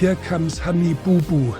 Here comes Honey Boo Boo.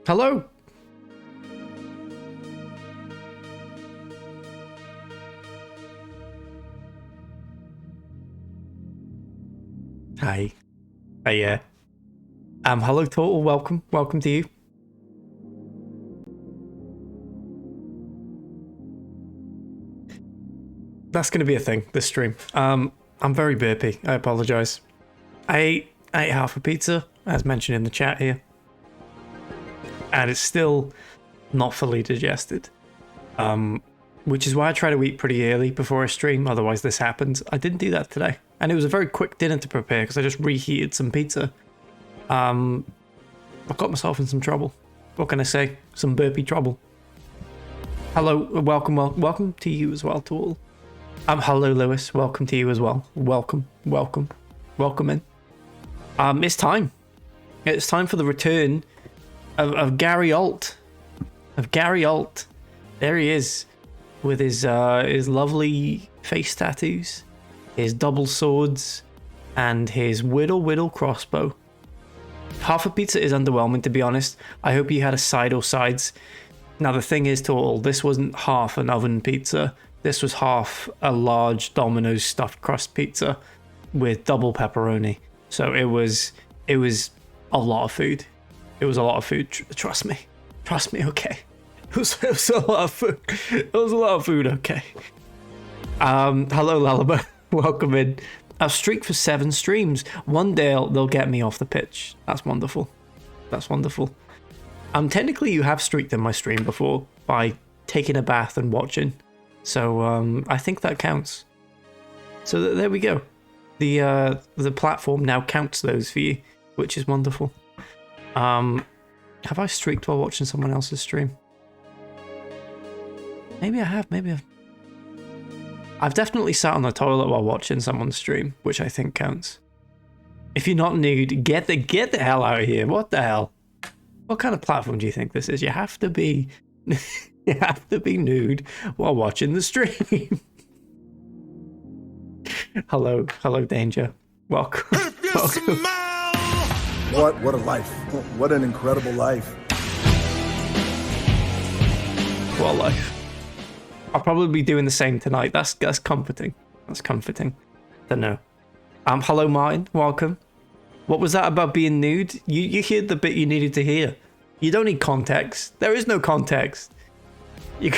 Hello. Hi. Hi, hello Total, welcome to you. That's gonna be a thing, this stream. I'm very burpy, I apologize. I ate half a pizza, as mentioned in the chat here. And it's still not fully digested. Which is why I try to eat pretty early before I stream, otherwise this happens. I didn't do that today. And it was a very quick dinner to prepare because I just reheated some pizza. I got myself in some trouble. What can I say? Some burpee trouble. Hello, welcome to you as well, to all. Hello Lewis, welcome to you as well. Welcome in. It's time. It's time for the return of Gary Alt. There he is, with his lovely face tattoos, his double swords, and his whittle crossbow. Half a pizza is underwhelming, to be honest. I hope you had a side or sides. Now the thing is, Total, this wasn't half an oven pizza. This was half a large Domino's stuffed crust pizza with double pepperoni. So it was a lot of food. It was a lot of food. Trust me, okay. It was a lot of food. It was a lot of food, okay. Hello, Lalaba. Welcome in. I've streaked for 7 streams. One day they'll get me off the pitch. That's wonderful. Technically you have streaked in my stream before by taking a bath and watching. So I think that counts. So there we go. The platform now counts those for you, which is wonderful. Have I streaked while watching someone else's stream? Maybe I have, I've definitely sat on the toilet while watching someone's stream, which I think counts. If you're not nude, get the hell out of here. What the hell? What kind of platform do you think this is? You have to be nude while watching the stream. Hello Danger. Welcome. What a life. What an incredible life. What a life. I'll probably be doing the same tonight. That's comforting. Don't know. Hello Martin, welcome. What was that about being nude? You heard the bit you needed to hear. You don't need context. There is no context. I'm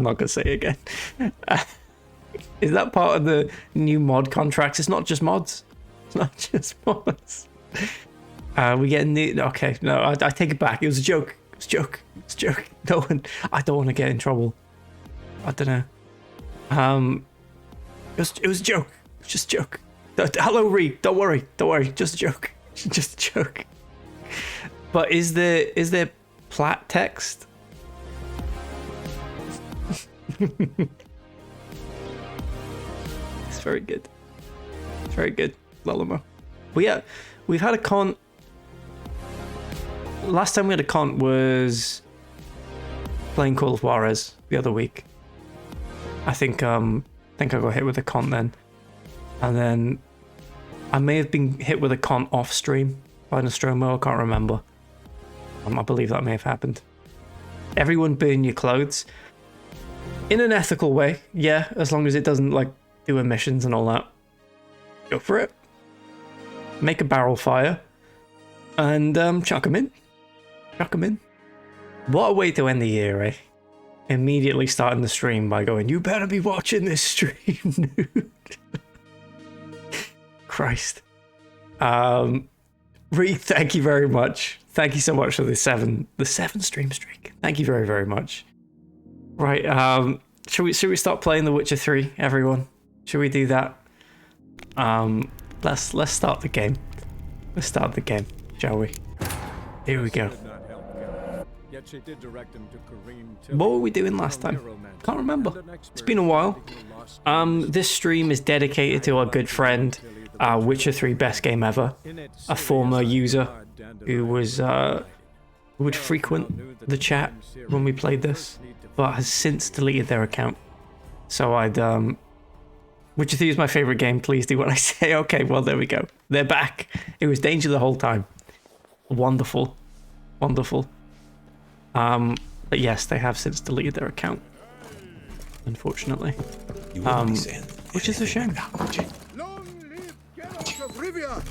not gonna say it again. Is that part of the new mod contracts? It's not just mods. We get new. Okay, no, I take it back. It was a joke. No one. I don't want to get in trouble. I don't know. It was a joke. It's just a joke. Hello, Reed. Don't worry. Just a joke. Just a joke. But is there plat text? It's very good. Lullamo. But yeah, we've had a con. Last time we had a con was playing Call of Juarez the other week. I think I got hit with a con then. And then I may have been hit with a con off stream by Nostromo, I can't remember. I believe that may have happened. Everyone burn your clothes. In an ethical way, yeah, as long as it doesn't like doing missions and all that. Go for it. Make a barrel fire. And chuck them in. Chuck them in. What a way to end the year, eh? Immediately starting the stream by going, you better be watching this stream, dude. Christ. Reed, thank you very much. Thank you so much for the seven stream streak. Thank you very, very much. Right, should we start playing The Witcher 3, everyone? Should we do that? Let's start the game. Let's start the game, shall we? Here we go. What were we doing last time? Can't remember. It's been a while. This stream is dedicated to our good friend, Witcher 3 best game ever, a former user who was who would frequent the chat when we played this, but has since deleted their account. So I'd Witcher 3 is my favorite game. Please do what I say. Okay, well there we go. They're back. It was danger the whole time. Wonderful, wonderful. But yes, they have since deleted their account, unfortunately. Which is a shame.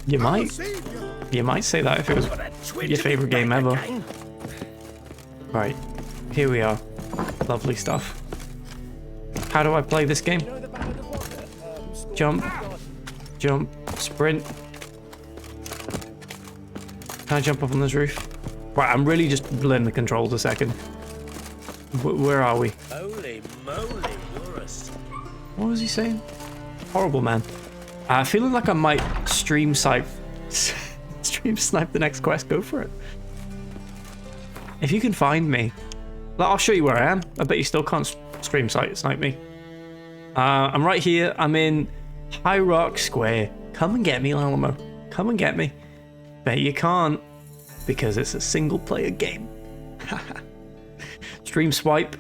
You might say that if it was your favorite game ever. Right, here we are. Lovely stuff. How do I play this game? Jump, jump, sprint. Can I jump up on this roof? Right, I'm really just learning the controls a second. Where are we? Holy moly, you're a... What was he saying? Horrible, man. Feeling like I might stream snipe the next quest. Go for it. If you can find me, I'll show you where I am. I bet you still can't stream snipe me. I'm right here. I'm in High Rock Square. Come and get me, Alamo. Come and get me. Bet you can't, because it's a single player game. Stream swipe.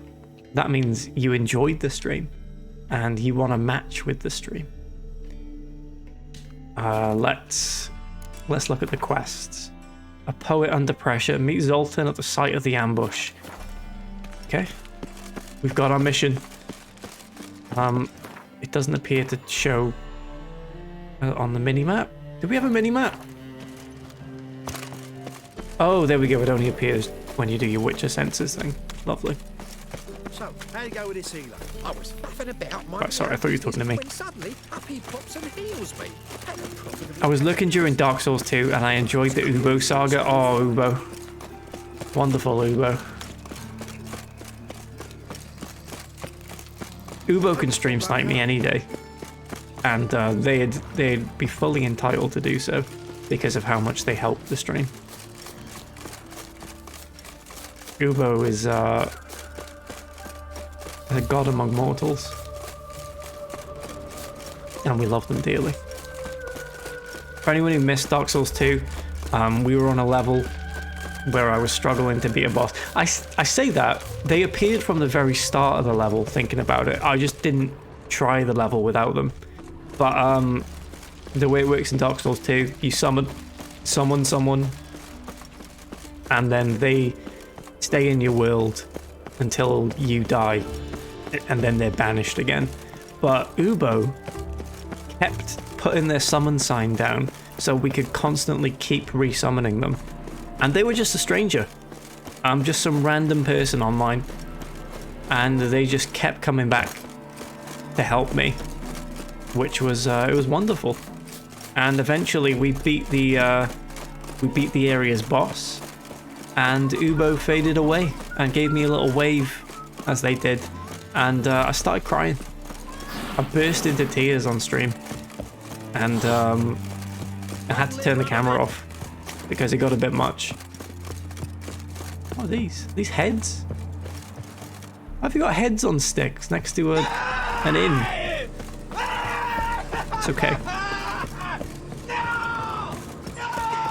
That means you enjoyed the stream and you want to match with the stream. Let's look at the quests. A poet under pressure. Meet Zoltan at the site of the ambush. Okay. We've got our mission. It doesn't appear to show on the mini-map. Do we have a mini-map? Oh, there we go. It only appears when you do your Witcher senses thing. Lovely. So, how you go with this healer? I was faffing about my... Right, sorry, I thought you were talking to me. When suddenly, up he pops and heals me. I was looking during Dark Souls 2 and I enjoyed the Ubo saga. Oh, Ubo. Wonderful Ubo. Ubo can stream snipe me any day. And they'd be fully entitled to do so because of how much they help the stream. Ubo is a god among mortals, and we love them dearly. For anyone who missed Dark Souls 2, we were on a level where I was struggling to beat a boss. I say that, they appeared from the very start of the level, thinking about it. I just didn't try the level without them. But the way it works in Dark Souls 2, you summon someone, and then they stay in your world until you die, and then they're banished again. But Ubo kept putting their summon sign down so we could constantly keep resummoning them. And they were just a stranger. Just some random person online. And they just kept coming back to help me, which was it was wonderful. And eventually we beat the area's boss, and Ubo faded away and gave me a little wave as they did, and I started crying. I burst into tears on stream, and I had to turn the camera off because it got a bit much. What are these? These heads? Why have you got heads on sticks next to an inn? It's okay.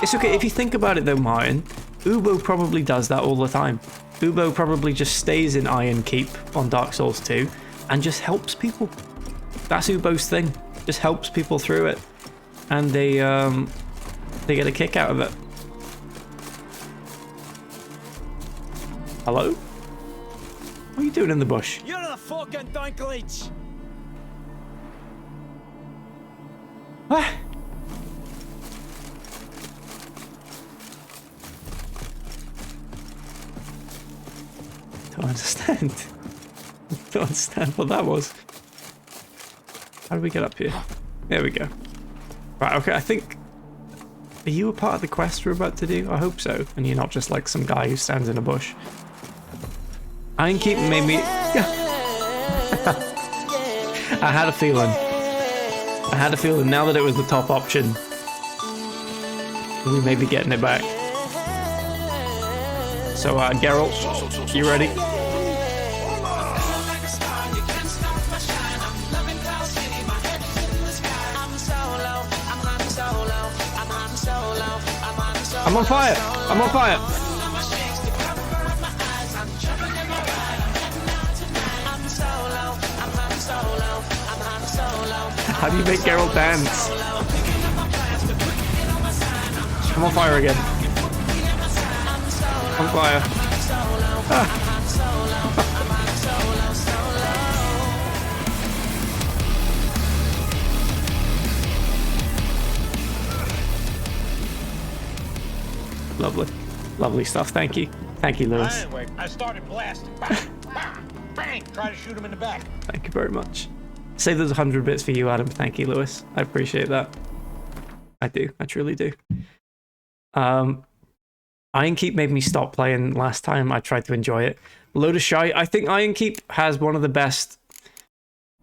It's okay if you think about it though, Martin. Ubo probably does that all the time. Ubo probably just stays in Iron Keep on Dark Souls 2 and just helps people. That's Ubo's thing. Just helps people through it, and they get a kick out of it. Hello? What are you doing in the bush? You're a fucking dunkleach! What? Don't understand. Don't understand what that was. How do we get up here? There we go. Right, okay, I think... Are you a part of the quest we're about to do? I hope so. And you're not just like some guy who stands in a bush. Ironkeep made me... I had a feeling. I had a feeling now that it was the top option, we may be getting it back. So, Geralt, you ready? I'm on fire! I'm on fire! How do you make Geralt dance? I'm on fire again. On fire. Ah. Lovely. Lovely stuff. Thank you. Thank you, Lewis. Anyway, I started blasting. Bang, bang, bang. Try to shoot him in the back. Thank you very much. Say there's 100 bits for you, Adam. Thank you, Lewis. I appreciate that. I do. I truly do. Ironkeep made me stop playing last time. I tried to enjoy it. Load of shite. I think Ironkeep has one of the best...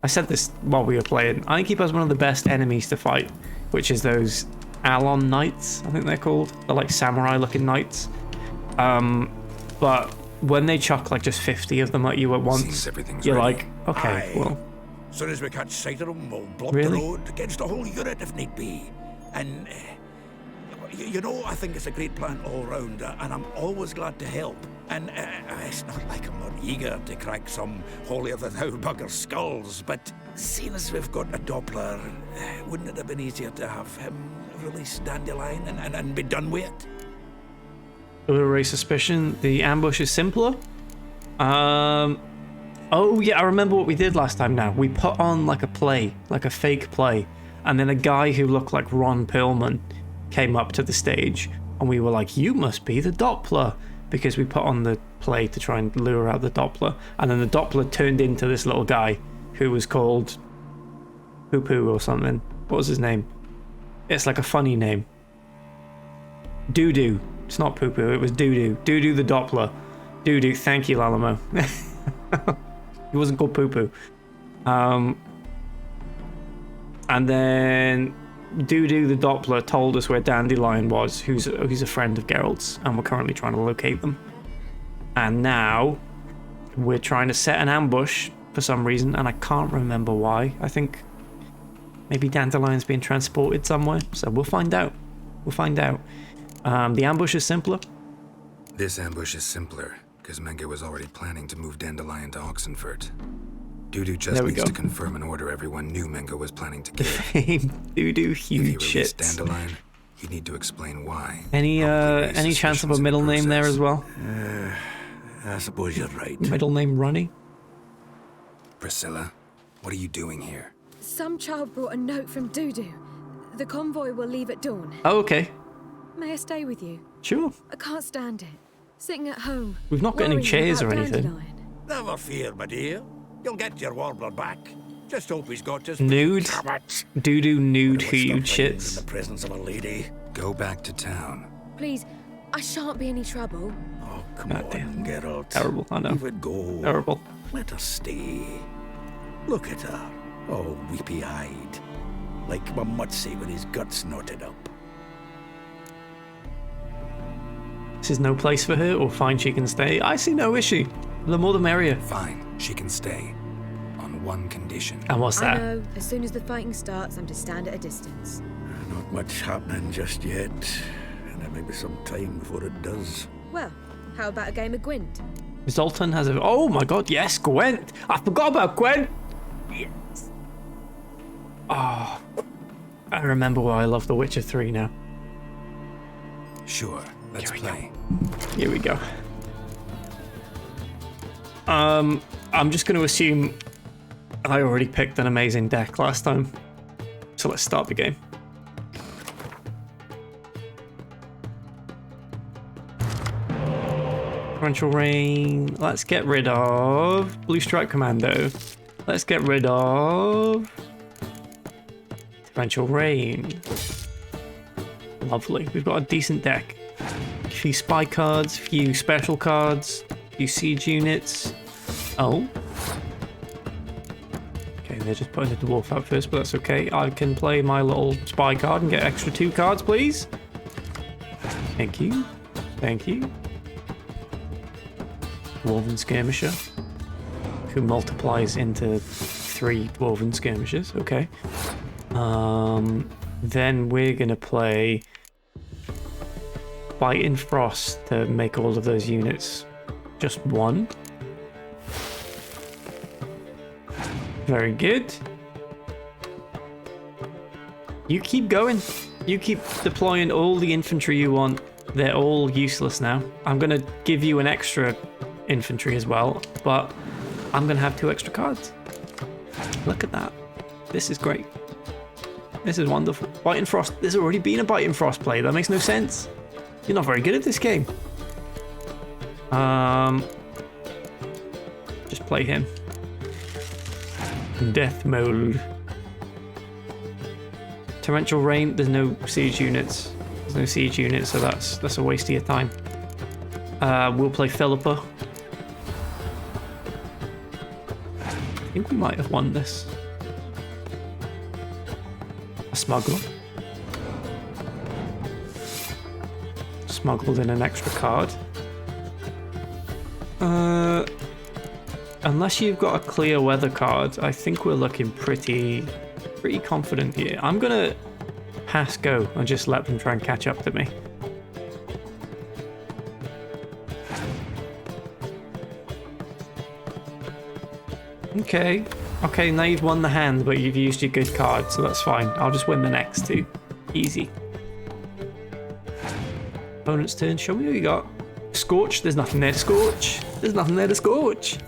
I said this while we were playing. Ironkeep has one of the best enemies to fight, which is those Alon Knights, I think they're called. They're like samurai-looking knights. But when they chuck like just 50 of them at you at once, you're like, okay, well... As soon as we catch sight of them, we'll block Really? the road against the whole unit if need be. And, you know, I think it's a great plan all round, and I'm always glad to help. And it's not like I'm not eager to crack some holier-than-thou bugger's skulls, but seeing as we've got a Doppler, wouldn't it have been easier to have him release Dandelion and be done with it? A little raise suspicion. The ambush is simpler. Oh yeah, I remember what we did last time now. We put on like a play, like a fake play, and then a guy who looked like Ron Perlman came up to the stage, and we were like, you must be the Doppler, because we put on the play to try and lure out the Doppler, and then the Doppler turned into this little guy who was called Poo Poo or something. What was his name? It's like a funny name. Doo Doo. It's not Poo Poo, it was Doo Doo. Doo Doo the Doppler. Doo Doo, thank you, Lalamo. He wasn't called Poo Poo. And then Doo Doo the Doppler told us where Dandelion was, who's a friend of Geralt's, and we're currently trying to locate them. And now we're trying to set an ambush for some reason, and I can't remember why. I think maybe Dandelion's being transported somewhere, so we'll find out. We'll find out. The ambush is simpler. This ambush is simpler, because Menge was already planning to move Dandelion to Oxenfurt. Dudu just needs to confirm an order everyone knew Menge was planning to give. Dudu, huge shit. If he released Dandelion, you need to explain why. Any chance of a middle name there as well? I suppose you're right. Middle name Runny? Priscilla, what are you doing here? Some child brought a note from Dudu. The convoy will leave at dawn. Oh, okay. May I stay with you? Sure. I can't stand it. Sitting at home. We've not got any chairs or anything. Dandelion. Never fear, my dear. You'll get your warbler back. Just hope he's got his Nude. Dudu nude Stop huge playing shits. in the presence of a lady. Go back to town. Please, I shan't be any trouble. Oh, come God on, damn. Geralt. Terrible, I know. Leave it go. Terrible. Let her stay. Look at her, all weepy-eyed, like my Mutsy with his guts knotted up. This is no place for her, or fine, she can stay. I see no issue. The more the merrier. Fine, she can stay. On one condition. And what's I that? know, as soon as the fighting starts, I'm to stand at a distance. Not much happening just yet, and there may be some time before it does. Well, how about a game of Gwent? Zoltan has a... Oh my god, yes, Gwent! I forgot about Gwent! Yes. Oh, I remember why I love The Witcher 3 now. Sure, let's play. Here we go. I'm just going to assume I already picked an amazing deck last time. So let's start the game. Torrential Rain. Let's get rid of Blue Stripe Commando. Let's get rid of Torrential Rain. Lovely. We've got a decent deck. A few spy cards, a few special cards, a few siege units. Oh. Okay, they're just putting the dwarf out first, but that's okay. I can play my little spy card and get extra 2 cards, please. Thank you. Thank you. Dwarven Skirmisher, who multiplies into 3 Dwarven Skirmishers. Okay. Then we're gonna play Biting Frost to make all of those units just 1. Very good. You keep going. You keep deploying all the infantry you want. They're all useless now. I'm gonna give you an extra infantry as well, but I'm gonna have 2 extra cards. Look at that. This is great. This is wonderful. Biting Frost. There's already been a Biting Frost play. That makes no sense. You're not very good at this game. Just play him. Death mode. Torrential Rain. There's no siege units. There's no siege units, so that's a waste of your time. We'll play Philippa. I think we might have won this. A smuggler. Smuggled in an extra card. Unless you've got a clear weather card, I think we're looking pretty confident here. I'm gonna pass go and just let them try and catch up to me. Okay. Okay, now you've won the hand, but you've used your good card, so that's fine. I'll just win the next 2. Easy. Opponent's turn. Show me what you got. Scorch. There's nothing there to scorch. There's nothing there to scorch.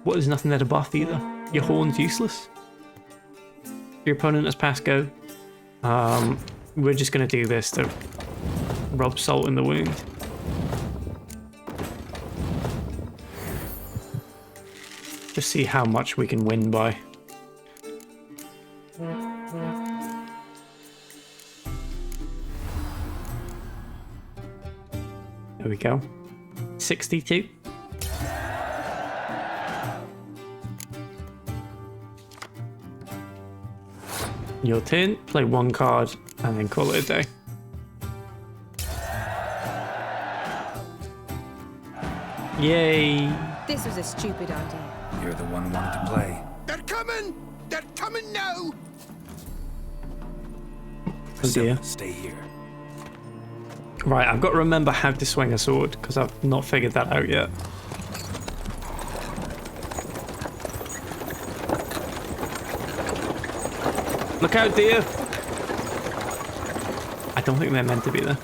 What? There's nothing there to buff either. Your horn's useless. Your opponent has passed go. We're just going to do this to rub salt in the wound. Just see how much we can win by. There we go. 62. Your turn. Play 1 card and then call it a day. Yay! This was a stupid idea. You're the one who wanted to play. They're coming! They're coming now! Oh dear. Stay here. Right, I've got to remember how to swing a sword, because I've not figured that out yet. Look out, dear! I don't think they're meant to be there.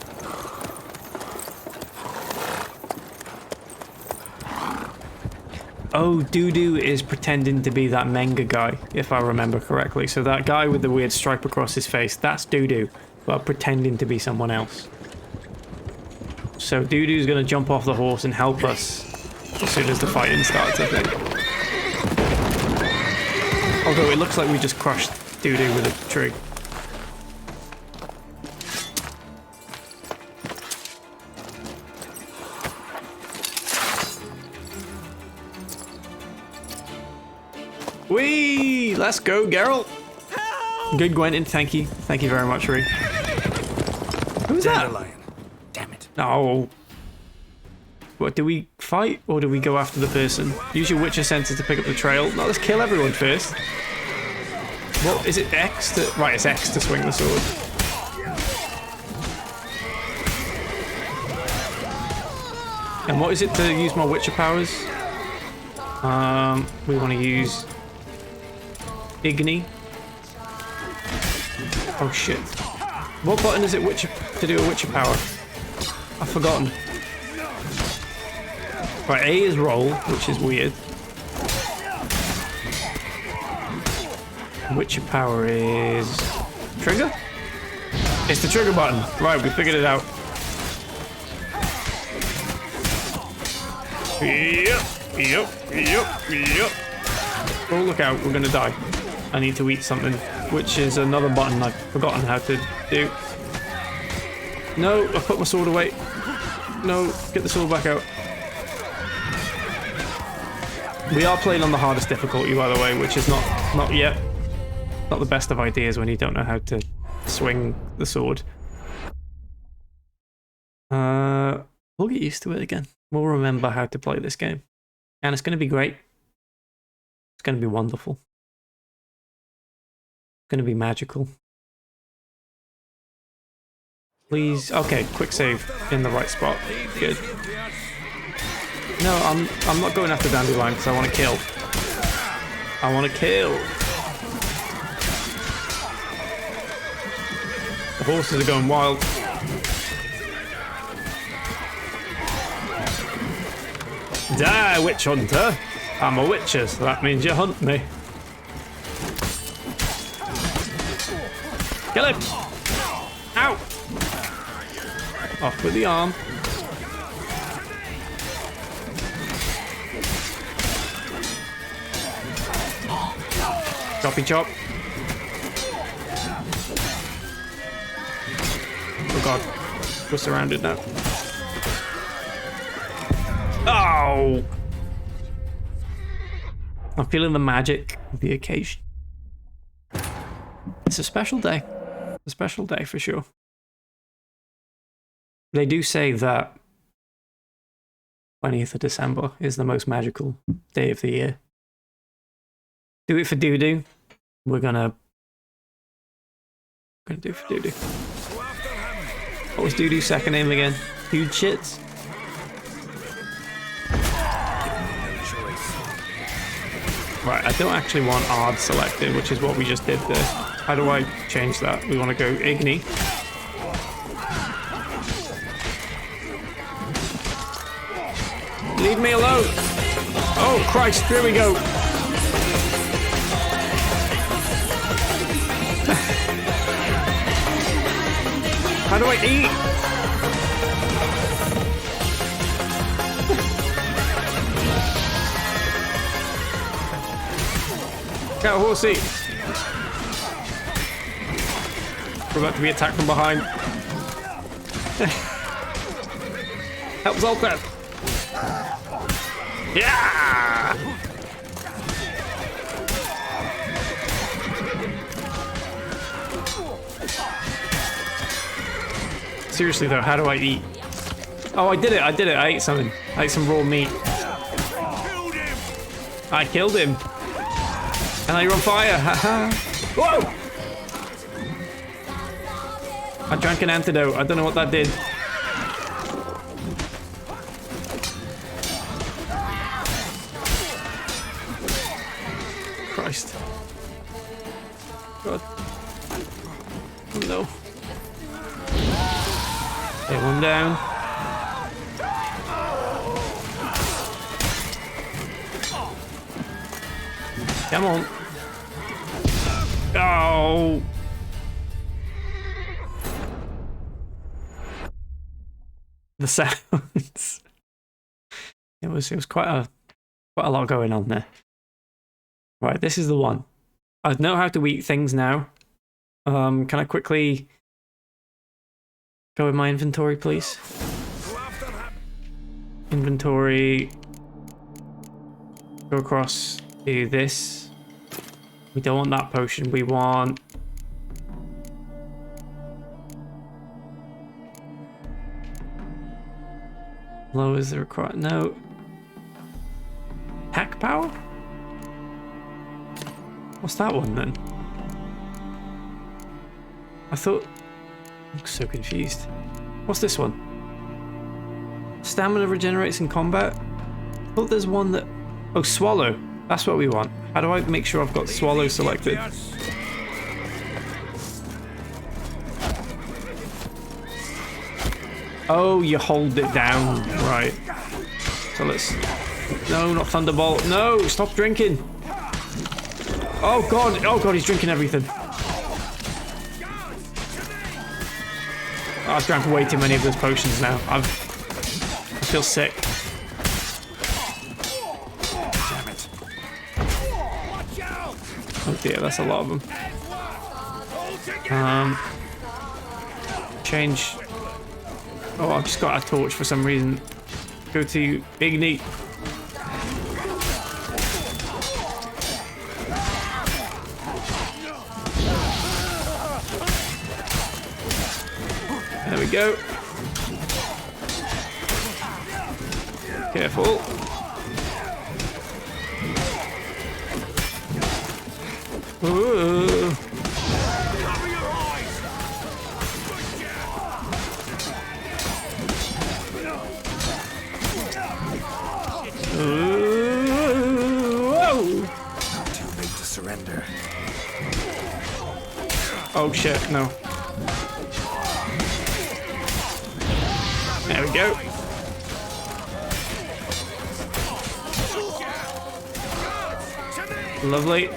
Oh, Dudu is pretending to be that Menga guy, if I remember correctly. So that guy with the weird stripe across his face, that's Dudu, but pretending to be someone else. So Dudu's gonna jump off the horse and help us as soon as the fighting starts, I think. Although it looks like we just crushed Dudu with a tree. Whee! Let's go, Geralt! Good, Gwenton, thank you. Thank you very much, Ree. Who's that? Dandelion. Damn it. No. What, do we fight or do we go after the person? Use your Witcher senses to pick up the trail. No, let's kill everyone first. What, is it X to... Right, it's X to swing the sword. And what is it to use my Witcher powers? We want to use... Igni. Oh shit. What button is it to do a Witcher power? I've forgotten. Right, A is roll, which is weird. Witcher power is... Trigger? It's the trigger button. Right, we figured it out. Yep. Oh, look out. We're gonna die. I need to eat something, which is another button I've forgotten how to do. No, I put my sword away. No, get the sword back out. We are playing on the hardest difficulty, by the way, which is not yet not the best of ideas when you don't know how to swing the sword. We'll get used to it again. We'll remember how to play this game. And it's going to be great. It's going to be wonderful. It's going to be magical. Please. Okay, quick save in the right spot. Good. No, I'm not going after Dandelion because I want to kill. I want to kill. The horses are going wild. Die, witch hunter. I'm a witcher, so that means you hunt me. Kill him. Ow. Off with the arm. Choppy chop. Oh god. We're surrounded now. Oh! I'm feeling the magic of the occasion. It's a special day. A special day for sure. They do say that 20th of December is the most magical day of the year. Do it for Doodoo. We're gonna do it for Doodoo. What was Doodoo's second name again? Dude Shits? Right, I don't actually want Ard selected, which is what we just did there. How do I change that? We want to go Igni. Leave me alone! Oh Christ, here we go! How do I eat? Cat horsey. We're about to be attacked from behind. Help Zoltan. Yeah! Seriously though, how do I eat? Oh, I did it. I ate something. I ate some raw meat. I killed him. And now you're on fire. Haha. Whoa! I drank an antidote. I don't know what that did. Christ. God. Oh no. Hit one down. Come on. Oh. The sounds. It was quite a lot going on there. Right, this is the one. I know how to eat things now. Can I quickly go in my inventory, please? Inventory. Go across to this. We don't want that potion. We want... lowers the required... No. Hack power? What's that one then? I thought... I'm so confused. What's this one? Stamina regenerates in combat? I thought there's one that... Oh, swallow. That's what we want. How do I make sure I've got swallow selected? Oh, you hold it down. Right. So let's... No, not Thunderbolt. No, stop drinking. Oh god, he's drinking everything. I've drank way too many of those potions now. I feel sick. Damn it. Oh dear, that's a lot of them. Change. Oh, I've just got a torch for some reason. Go to Ignite. There we go. Careful. Ooh. Whoa. Too late to surrender. Oh shit, no. There we go. Lovely.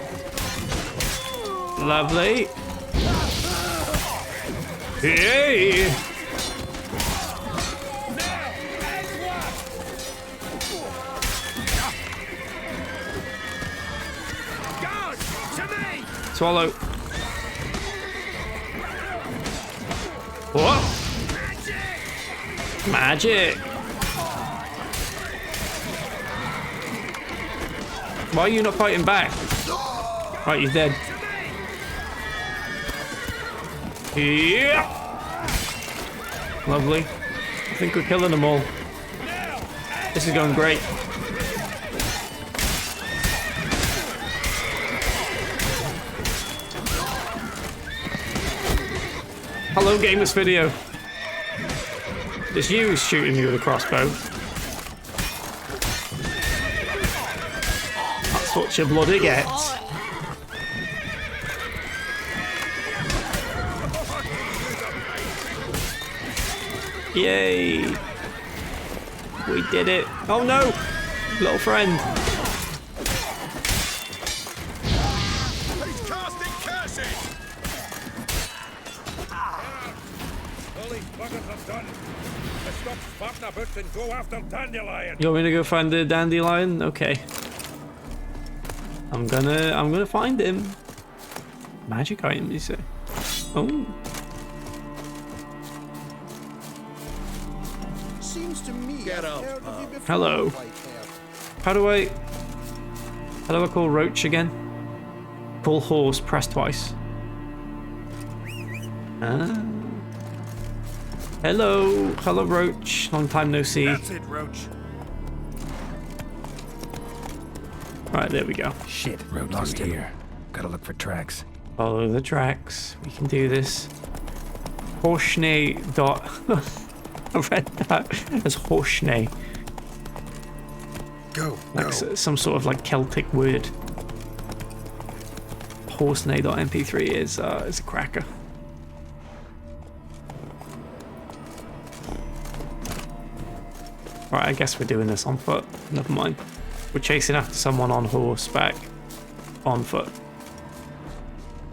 Lovely. Yay! Swallow. What? Magic. Why are you not fighting back? Right, he's dead. Yeah. Lovely. I think we're killing them all. This is going great. Hello, Gamers Video. It's you shooting me with a crossbow. That's what you bloody get. Yay! We did it. Oh no! Little friend. He's casting curses! All these buggers are done. Let's stop spotting about and go after Dandelion. You want me to go find the dandelion? Okay. I'm gonna find him. Magic item, you say? Oh. Seems to me Get up, Hello. How do I call Roach again? Call horse, press twice. Hello. Hello, Roach. Long time no see. That's it, Roach. Right, there we go. Shit, road lost here. Gotta look for tracks. Follow the tracks. We can do this. Horsney dot. I read that as Horsney. Go, Like some sort of like Celtic word. Horsney.mp3 is a cracker. Right, I guess we're doing this on foot. Never mind. We're chasing after someone on horseback. On foot.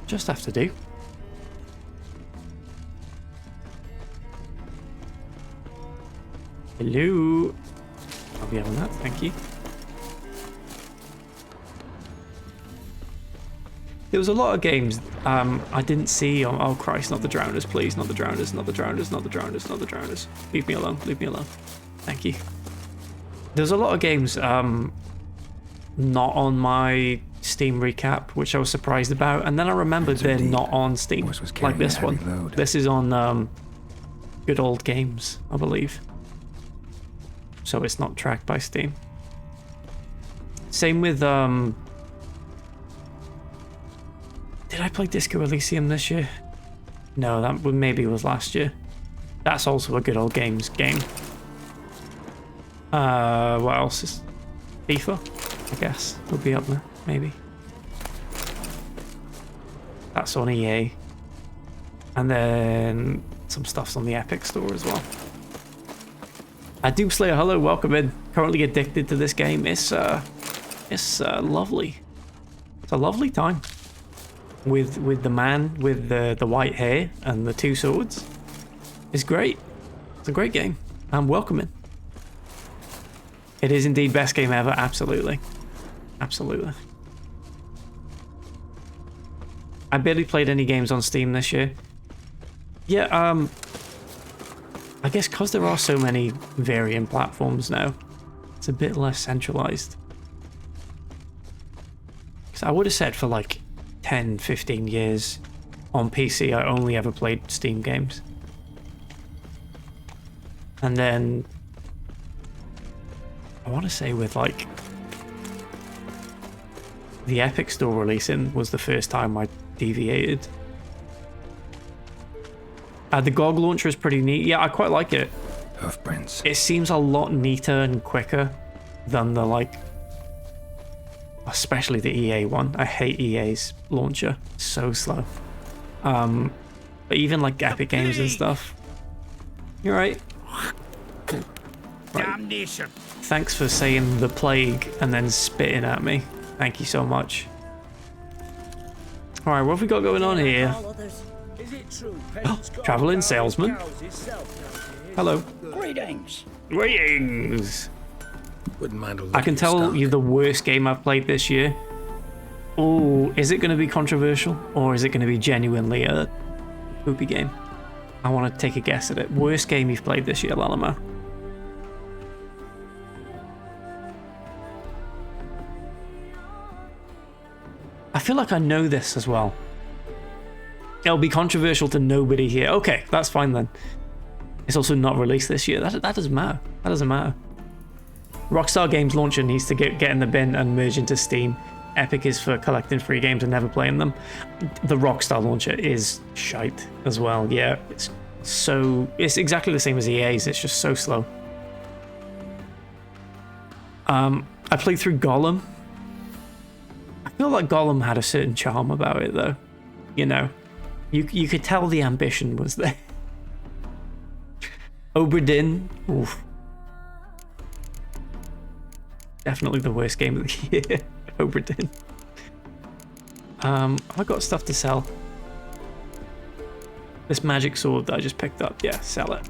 Just have to do. Hello. I'll be having that, thank you. There was a lot of games I didn't see on. Oh Christ, not the drowners, please. Not the drowners, not the drowners, not the drowners, not the drowners. Leave me alone, leave me alone. Thank you. There's a lot of games not on my Steam recap, which I was surprised about, and then I remembered they're not on Steam, like this one. This is on Good Old Games, I believe. So it's not tracked by Steam. Same with did I play Disco Elysium this year? No, that maybe was last year. That's also a Good Old Games game. What else is FIFA? I guess will be up there, maybe. That's on EA. And then some stuff's on the Epic Store as well. Doomslayer, hello, welcome in. Currently addicted to this game. It's lovely. It's a lovely time. With the man with the white hair and the two swords. is great. It's a great game. I'm welcoming. It is indeed best game ever. Absolutely. Absolutely. I barely played any games on Steam this year. Yeah, I guess because there are so many varying platforms now, it's a bit less centralized. Because I would have said for like 10, 15 years on PC, I only ever played Steam games. And then I want to say with like the Epic Store releasing was the first time I deviated. The GOG launcher is pretty neat. Yeah, I quite like it. Hoofprints. It seems a lot neater and quicker than the like, especially the EA one. I hate EA's launcher. It's so slow. But even like Epic Games and stuff. You're right. Damnation. Thanks for saying the plague and then spitting at me. Thank you so much. Alright, what have we got going on here? Is it true? Traveling salesman. Hello. Greetings. Greetings. Wouldn't mind a look I can at your tell stock. you the worst game I've played this year. Oh, is it going to be controversial or is it going to be genuinely a poopy game? I want to take a guess at it. Worst game you've played this year, Lalamo. I feel like I know this as well. It'll be controversial to nobody here. Okay, that's fine then. It's also not released this year. That doesn't matter. That doesn't matter. Rockstar Games launcher needs to get in the bin and merge into Steam. Epic is for collecting free games and never playing them. The Rockstar launcher is shite as well. Yeah, it's exactly the same as EA's. It's just so slow. I played through Gollum. I feel like Gollum had a certain charm about it though. You know, you could tell the ambition was there. Obra Dinn. Oof. Definitely the worst game of the year. Obra Dinn. Have I got stuff to sell? This magic sword that I just picked up. Yeah, sell it.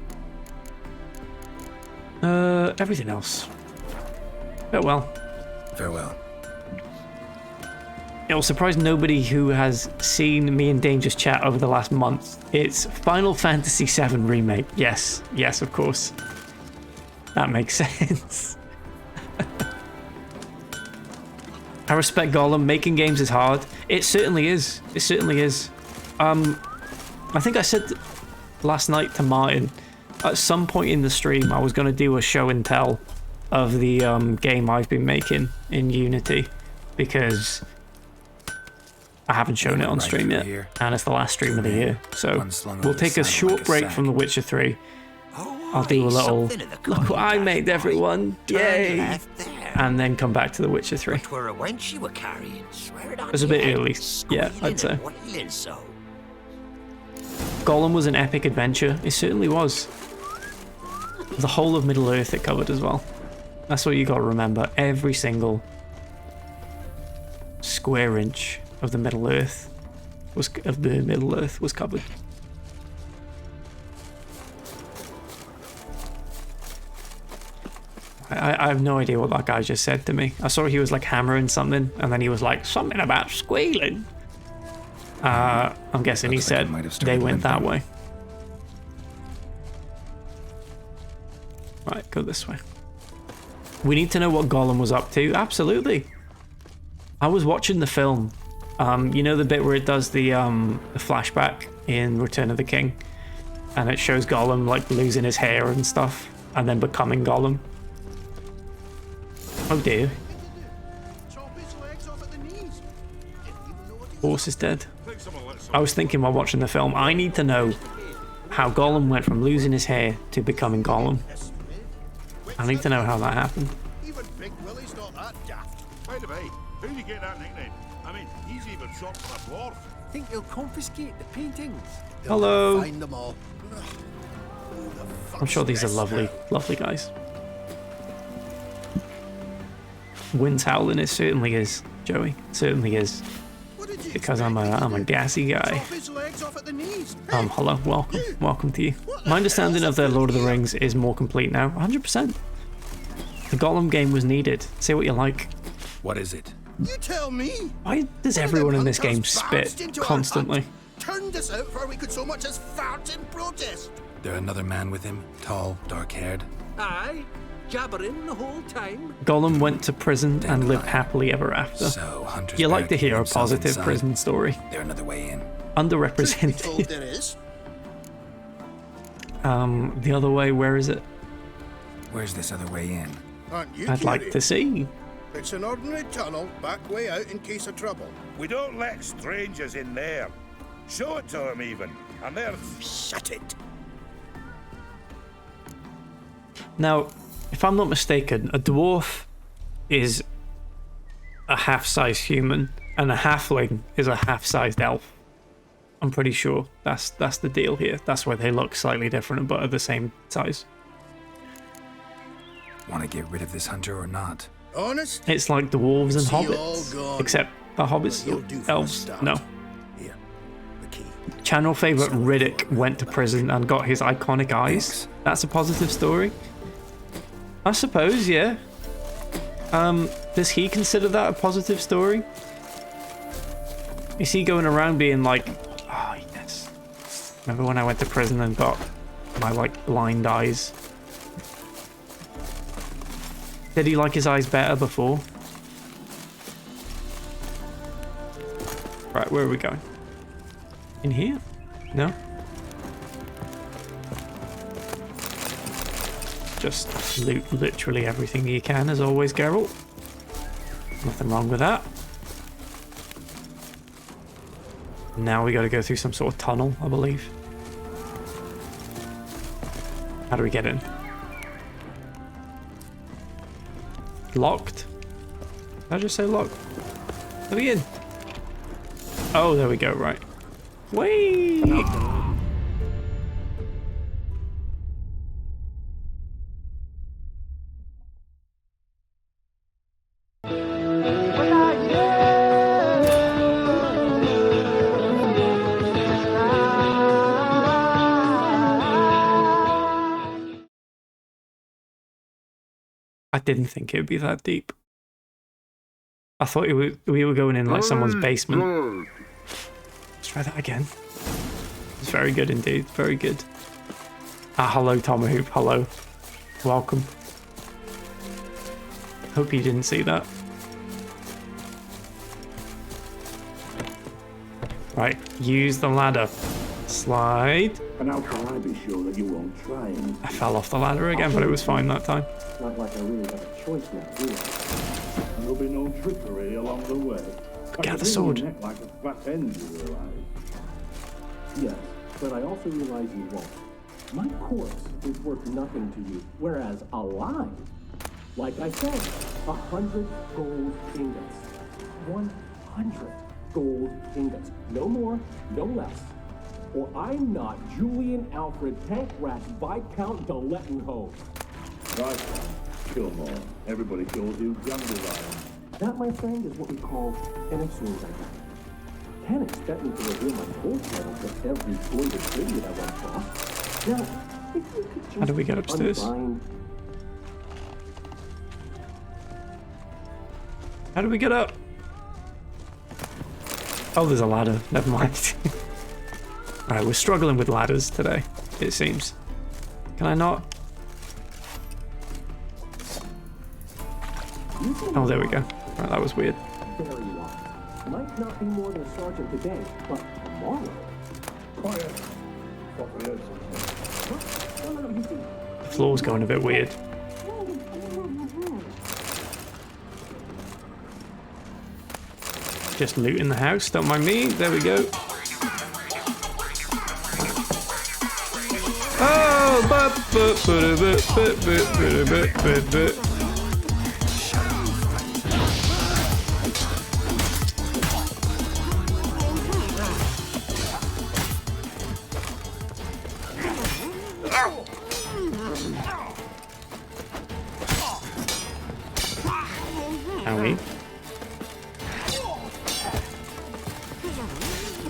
Everything else. Farewell. Farewell. It will surprise nobody who has seen me and Danger's chat over the last month. It's Final Fantasy VII Remake. Yes, yes, of course. That makes sense. I respect Gollum. Making games is hard. It certainly is. It certainly is. I think I said last night to Martin, at some point in the stream, I was going to do a show and tell of the game I've been making in Unity, because I haven't shown it on stream yet, and it's the last stream of the year. So we'll take a short break from The Witcher 3. I'll do a little, look what I made, everyone, yay! And then come back to The Witcher 3. It was a bit early, yeah, I'd say. Gollum was an epic adventure. It certainly was. The whole of Middle Earth it covered as well. That's what you got to remember. Every single square inch of the Middle Earth was covered. I have no idea what that guy just said to me. I saw he was like hammering something, and then he was like, something about squealing. I'm guessing he said they went that way. Right, go this way. We need to know what Gollum was up to. Absolutely. I was watching the film. You know the bit where it does the flashback in Return of the King, and it shows Gollum like losing his hair and stuff, and then becoming Gollum. Oh dear. Horse is dead. I was thinking while watching the film, I need to know how Gollum went from losing his hair to becoming Gollum. I need to know how that happened. Even Big Willie's not that daft. By the way, how do you get that nickname? I mean, he's even short for a dwarf. Think they'll confiscate the paintings? Hello. Find them all. I'm sure these are lovely, lovely guys. Wind's howling, it certainly is, Joey. It certainly is. because I'm a gassy guy. Hello, welcome to you. My understanding of the Lord of the Rings is more complete now, 100%. The Gollum game was needed. Say what you like. What is it? You tell me. Why does everyone in this game spit constantly? Turned us out before we could so much as fart in protest. There another man with him? Tall, dark-haired? Aye, jabbering the whole time. Gollum went to prison and lived happily ever after. So, Hunter's You like to hear a himself positive inside. prison story. There another way in? Underrepresented. There is. The other way, where is it? Where's this other way in? Aren't you I'd like to see. It's an ordinary tunnel, back way out in case of trouble. We don't let strangers in there. Show it to them even, and they're... Shut it. Now, if I'm not mistaken, a dwarf is a half-sized human, and a halfling is a half-sized elf. I'm pretty sure that's the deal here. That's why they look slightly different, but are the same size. Want to get rid of this hunter or not? Honest? It's like the wolves and See all hobbits, gone. except the hobbits, You'll do for a elves, start. no. Here, the key. Channel favorite Riddick went to prison and got his iconic eyes. That's a positive story, I suppose. Yeah. Does he consider that a positive story? Is he going around being like, oh yes, remember when I went to prison and got my like blind eyes? Did he like his eyes better before? Right, where are we going? In here? No? Just loot literally everything you can, as always, Geralt. Nothing wrong with that. Now we gotta go through some sort of tunnel, I believe. How do we get in? Locked? Did I just say locked? Let me in. Oh, there we go, right. Whee! I didn't think it would be that deep. I thought we were going in like someone's basement. Let's try that again. It's very good indeed. Very good. Ah, hello, Tomahawk. Hello. Welcome. Hope you didn't see that. Right, use the ladder. Slide. And how can I be sure that you won't try and... I fell off the ladder again, but it was fine that time. Not like I really have a choice now, do I? There'll be no trickery along the way. Get the sword. Like a fat end, you realize. Yes, but I also realize you won't. My corpse is worth nothing to you, whereas alive, like I said, 100 gold ingots. 100 gold ingots. No more, no less. Or I'm not Julian Alfred Tank Rat Viscount de Lettenhove. Right, kill more. Everybody kills you, dandelion. That, my friend, is what we call an assumed identity. Can't expect me to reveal my full title to every goited idiot I run across. Now, if you could just How do we get upstairs? unbind... How do we get up? Oh, there's a ladder. Never mind. Alright, we're struggling with ladders today, it seems. Can I not? Oh, there we go. Right, that was weird. Very wise. Might not be more than a sergeant today, but tomorrow. Quiet. No, you see. The floor's going a bit weird. Just looting the house, don't mind me. There we go. Oh, Owie.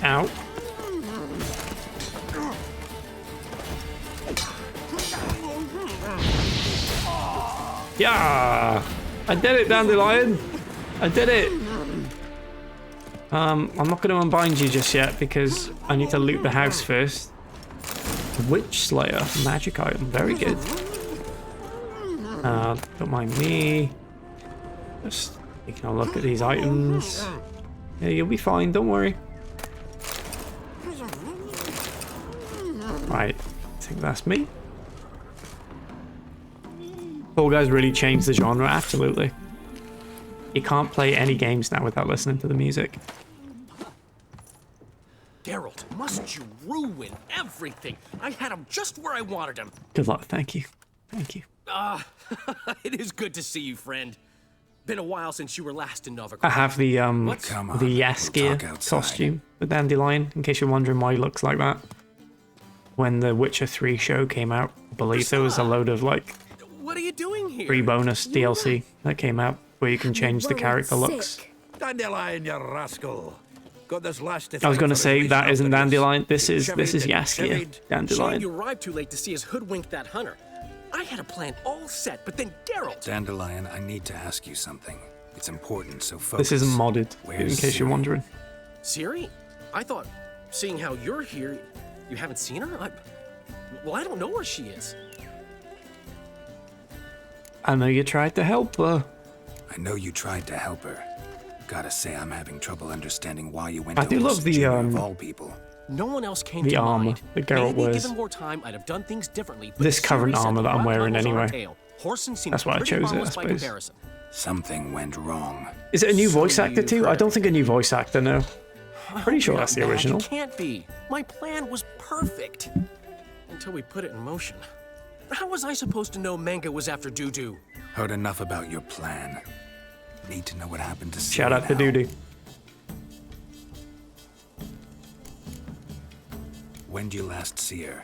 Ow. Yeah! I did it, Dandelion! I did it! I'm not going to unbind you just yet because I need to loot the house first. Witch Slayer, magic item, very good. Don't mind me. Just taking a look at these items. Yeah, you'll be fine, don't worry. Right, I think that's me. Fall Guys really changed the genre, absolutely. You can't play any games now without listening to the music. Geralt, must you ruin everything? I had him just where I wanted him. Good luck, thank you. Thank you. It is good to see you, friend. Been a while since you were last in Novigrad. I have the Yaskir costume with Dandelion, in case you're wondering why he looks like that. When the Witcher 3 show came out, I believe there was a load of like what are you doing here? Free bonus DLC that came out where you can change the character looks. Dandelion, you rascal. Got this last I was going to say that isn't Dandelion. This is Yaskir. Dandelion. Shame you arrived too late to see us hoodwink that hunter. I had a plan all set, but then Geralt. Dandelion, I need to ask you something. It's important, so focus. This isn't modded, in case you're wondering. Ciri? I thought, seeing how you're here, you haven't seen her? Well, I don't know where she is. I know you tried to help her. I know you tried to help her. Gotta say, I'm having trouble understanding why you went I to do love the of all people. No one else came the to armor mind. that Geralt Maybe wears. given more time, I'd have done things differently. This current armor that I'm wearing anyway. That's why I chose it, I suppose. Something went wrong. Is it a new voice actor too? I don't think a new voice actor, no. Pretty sure that's the original. It can't be. My plan was perfect. Until we put it in motion. How was I supposed to know Manga was after Dudu? Heard enough about your plan. Need to know what happened to Ciri. Shout out to Dudu. When did you last see her?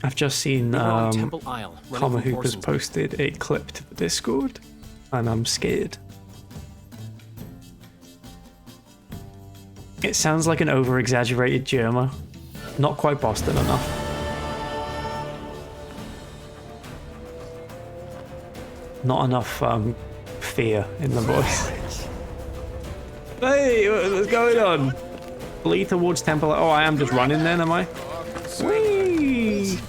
I've just seen Temple Isle, Common Hoop has posted a clip to the Discord, and I'm scared. It sounds like an over-exaggerated German. Not quite Boston enough. Not enough fear in the voice. Hey, what's going on? Flee towards Temple. Oh, I am just running then, am I? Whee!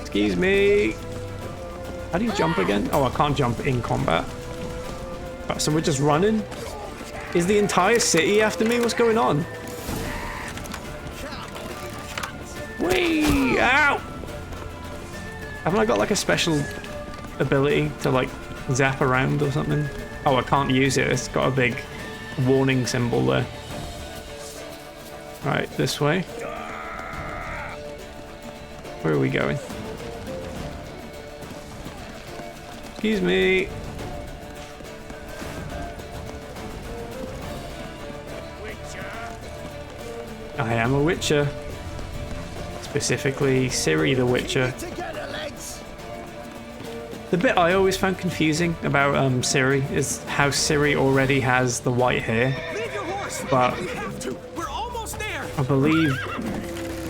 Excuse me. How do you jump again? Oh, I can't jump in combat. Right, so we're just running? Is the entire city after me? What's going on? Whee! Ow! Haven't I got like a special ability to like zap around or something? Oh, I can't use it. It's got a big warning symbol there. Right, this way. Where are we going? Excuse me. I am a Witcher. Specifically, Ciri the Witcher. The bit I always found confusing about Ciri is how Ciri already has the white hair. But I believe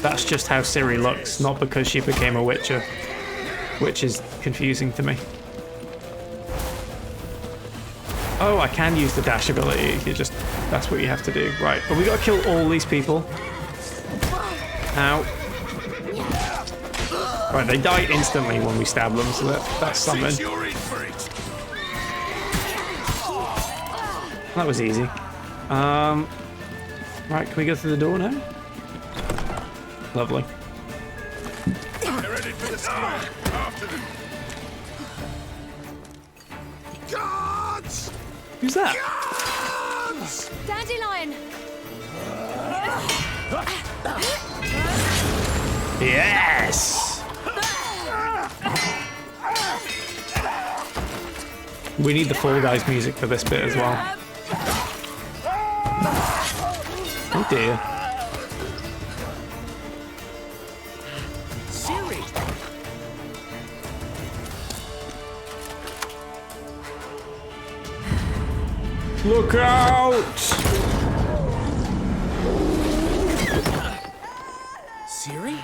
that's just how Ciri looks, not because she became a Witcher, which is confusing to me. Oh, I can use the dash ability. That's what you have to do. Right, but we gotta kill all these people. Ow. Right, they die instantly when we stab them, so that's something. That was easy. Right, can we go through the door now? Lovely. Get ready for the storm. After them. Guards! Who's that? Guards! Dandelion! Yes! We need the Fall Guys music for this bit as well. Oh dear. Ciri! Look out! Siri?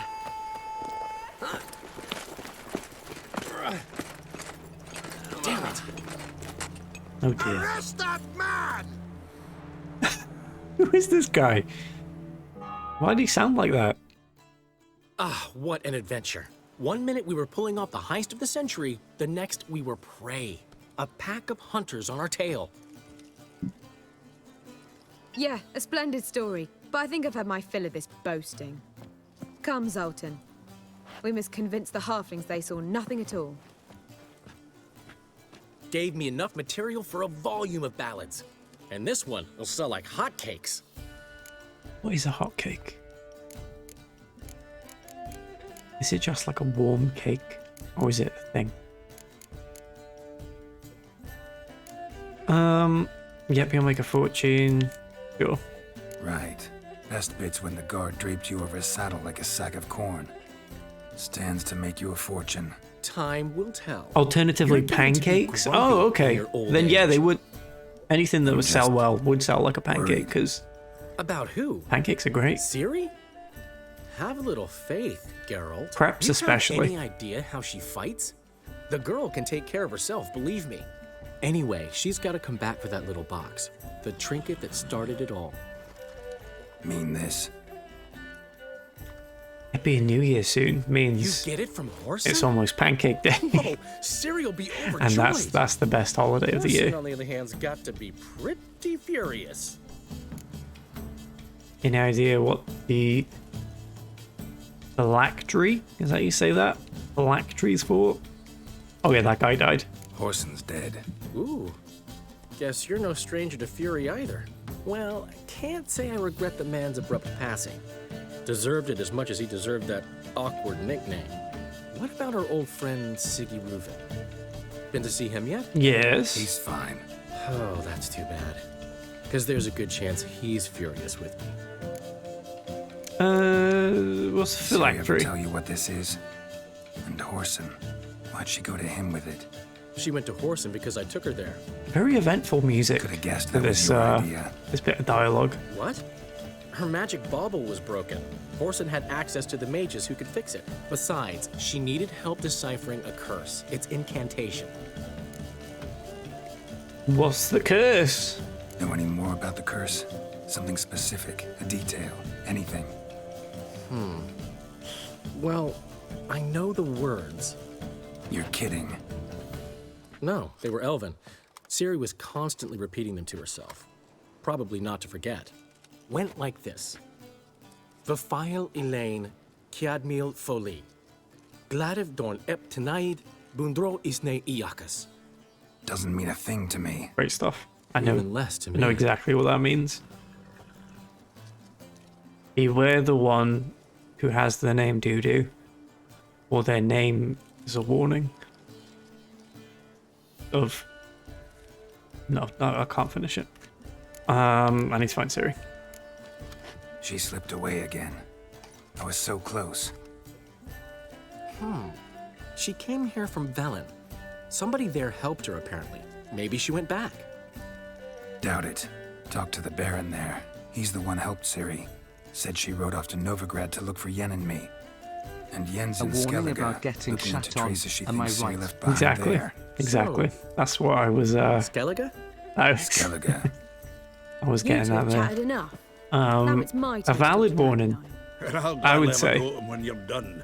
Damn it. Oh dear. Arrest that man! Who is this guy? Why do he sound like that? Ah, what an adventure. One minute we were pulling off the heist of the century, the next we were prey. A pack of hunters on our tail. Yeah, a splendid story. But I think I've had my fill of this boasting. Come, Zoltan. We must convince the halflings they saw nothing at all. Gave me enough material for a volume of ballads. And this one will sell like hotcakes. What is a hot cake? Is it just like a warm cake? Or is it a thing? Yep, you'll make a fortune. Sure. Right. Best bit's when the guard draped you over his saddle like a sack of corn. Stands to make you a fortune. Time will tell. Alternatively, You're going to be pancakes? grumpy Oh, in okay. your old Then yeah, age. they would. Anything that would sell just well would sell like a pancake, worried. because About who? pancakes are great. Siri? Have a little faith, Geralt. Crepes You especially. have any idea how she fights? The girl can take care of herself, believe me. Anyway, she's got to come back for that little box. The trinket that started it all. Mean this. It being New Year soon You means get it from Horson? it's almost pancake day. Whoa, Siri will be overjoyed. And that's the best holiday of the Horson, year. on the other hand's got to be pretty furious. Any idea what the phylactery, is that you say that? Phylactery's for? Oh yeah, that guy died. Horson's dead. Ooh, guess you're no stranger to fury either. Well, I can't say I regret the man's abrupt passing. Deserved it as much as he deserved that awkward nickname. What about our old friend Siggy Reuven? Been to see him yet? Yes. He's fine. Oh, that's too bad. Because there's a good chance he's furious with me. What's the Siri ever phylactery? tell you what this is? And Horson. Why'd she go to him with it? She went to Horson because I took her there. Very eventful music Could have guessed for that was this your idea. this bit of dialogue. What? Her magic bauble was broken. Horson had access to the mages who could fix it. Besides, she needed help deciphering a curse. It's incantation. What's the curse? Know any more about the curse? Something specific, a detail, anything. Well, I know the words. You're kidding. No, they were Elven. Ciri was constantly repeating them to herself. Probably not to forget. Went like this. Vafile Elaine, Kiadmil Foli. Gladiv Dorn Ep Tenaid, Bundro Isne Iakas. Doesn't mean a thing to me. Great stuff. I know. Even less to I me. know exactly what that means. Beware the one who has the name Doodoo, or their name is a warning. Of. No, I can't finish it. I need to find Siri. She slipped away again. I was so close. She came here from Velen. Somebody there helped her, apparently. Maybe she went back. Doubt it. Talked to the Baron there. He's the one helped Ciri. Said she rode off to Novigrad to look for Yen and me. And Yen's A in warning Skellige, about getting looking into shat on. traces she Am I thinks Ciri right? left behind Exactly. there. Exactly. That's what I was. Skellige? Skellige. I was You getting two that have there. chatted enough. Now it's my A turn to valid talk to warning. Dandelion. I'll I would gladly have a say. go at 'em when you're done.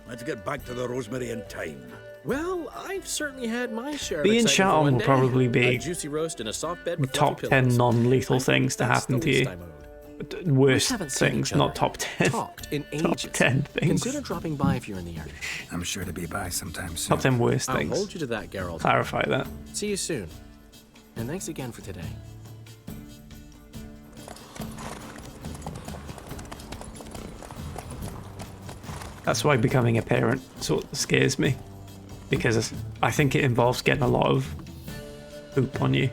Let's get back to the Rosemary in time. Well, I've certainly had my share of Being excitement shot for on one will day. probably A be juicy roast in a soft bed with top fluffy 10 pillows. non-lethal I think things to that's happen the to least you. I'm owed. Worst We haven't seen things, each other. not top 10. Talked in Top ages. 10 things. Consider dropping by if you're in the area. I'm sure to be by sometime soon. Top 10 worst I'll things. hold you to that, Geralt. Clarify that. See you soon. And thanks again for today. That's why becoming a parent sort of scares me. Because I think it involves getting a lot of poop on you.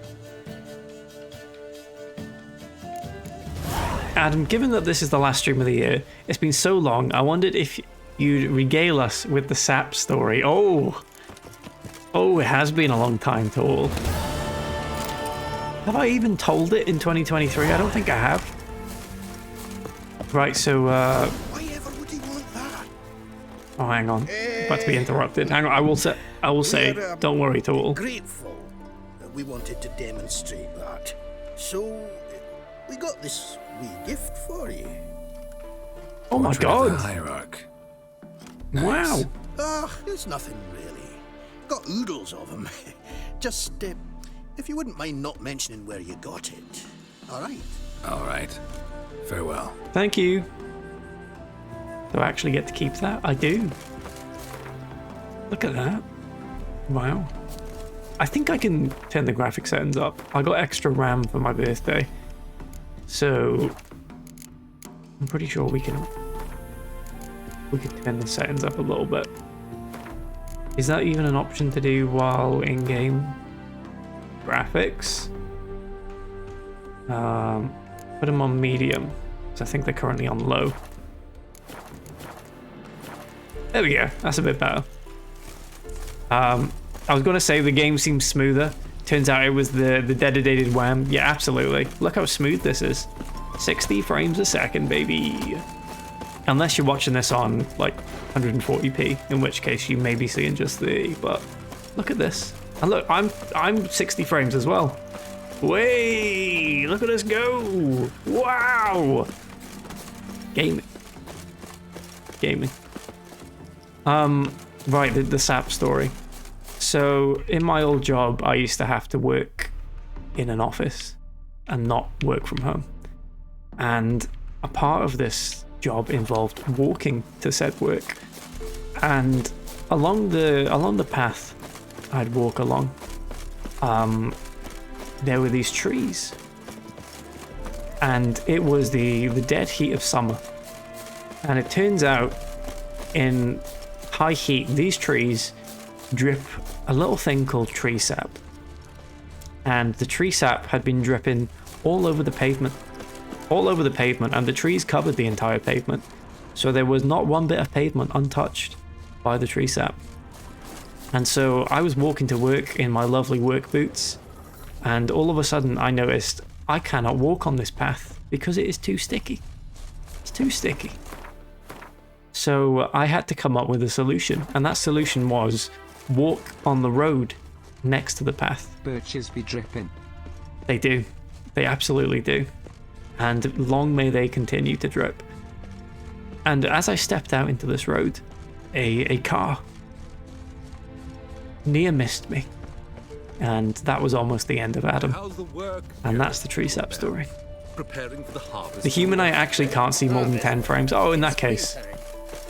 Adam, given that this is the last stream of the year, it's been so long, I wondered if you'd regale us with the sap story. Oh, it has been a long time, Toll. Have I even told it in 2023? I don't think I have. Right, so, Why ever would he want that? oh, hang on. I'm about to be interrupted. Hang on, I will say, don't worry at all. Grateful that we wanted to demonstrate that. So, we got this wee gift for you. Oh my Portrait of the god. Hierarch. Wow. Nice. Ah, it's nothing really. Got oodles of them. Just, if you wouldn't mind not mentioning where you got it. All right. All right. Farewell. Thank you. Do I actually get to keep that? I do. Look at that. Wow. I think I can turn the graphic settings up. I got extra RAM for my birthday. So I'm pretty sure we can turn the settings up a little bit. Is that even an option to do while in-game? Graphics? Put them on medium, because I think they're currently on low. There we go, that's a bit better. I was going to say the game seems smoother. Turns out it was the dedicated WAM. Yeah, absolutely. Look how smooth this is. 60 frames a second, baby. Unless you're watching this on like 140p, in which case you may be seeing just the, but look at this. And look, I'm 60 frames as well. Way, look at us go. Wow. Gaming. Right, the SAP story. So in my old job, I used to have to work in an office and not work from home. And a part of this job involved walking to said work. And along the path I'd walk along, there were these trees. And it was the dead heat of summer. And it turns out in high heat, these trees drip a little thing called tree sap. And the tree sap had been dripping all over the pavement. And the trees covered the entire pavement. So there was not one bit of pavement untouched by the tree sap. And so I was walking to work in my lovely work boots, and all of a sudden I noticed I cannot walk on this path because it is too sticky. It's too sticky. So I had to come up with a solution, and that solution was walk on the road next to the path. Birches be dripping. They do. They absolutely do. And long may they continue to drip. And as I stepped out into this road, a car near missed me. And that was almost the end of Adam. How's the work? And that's the tree sap story. Preparing for the harvest. The human eye actually can't see more than 10 frames. Oh, in that case,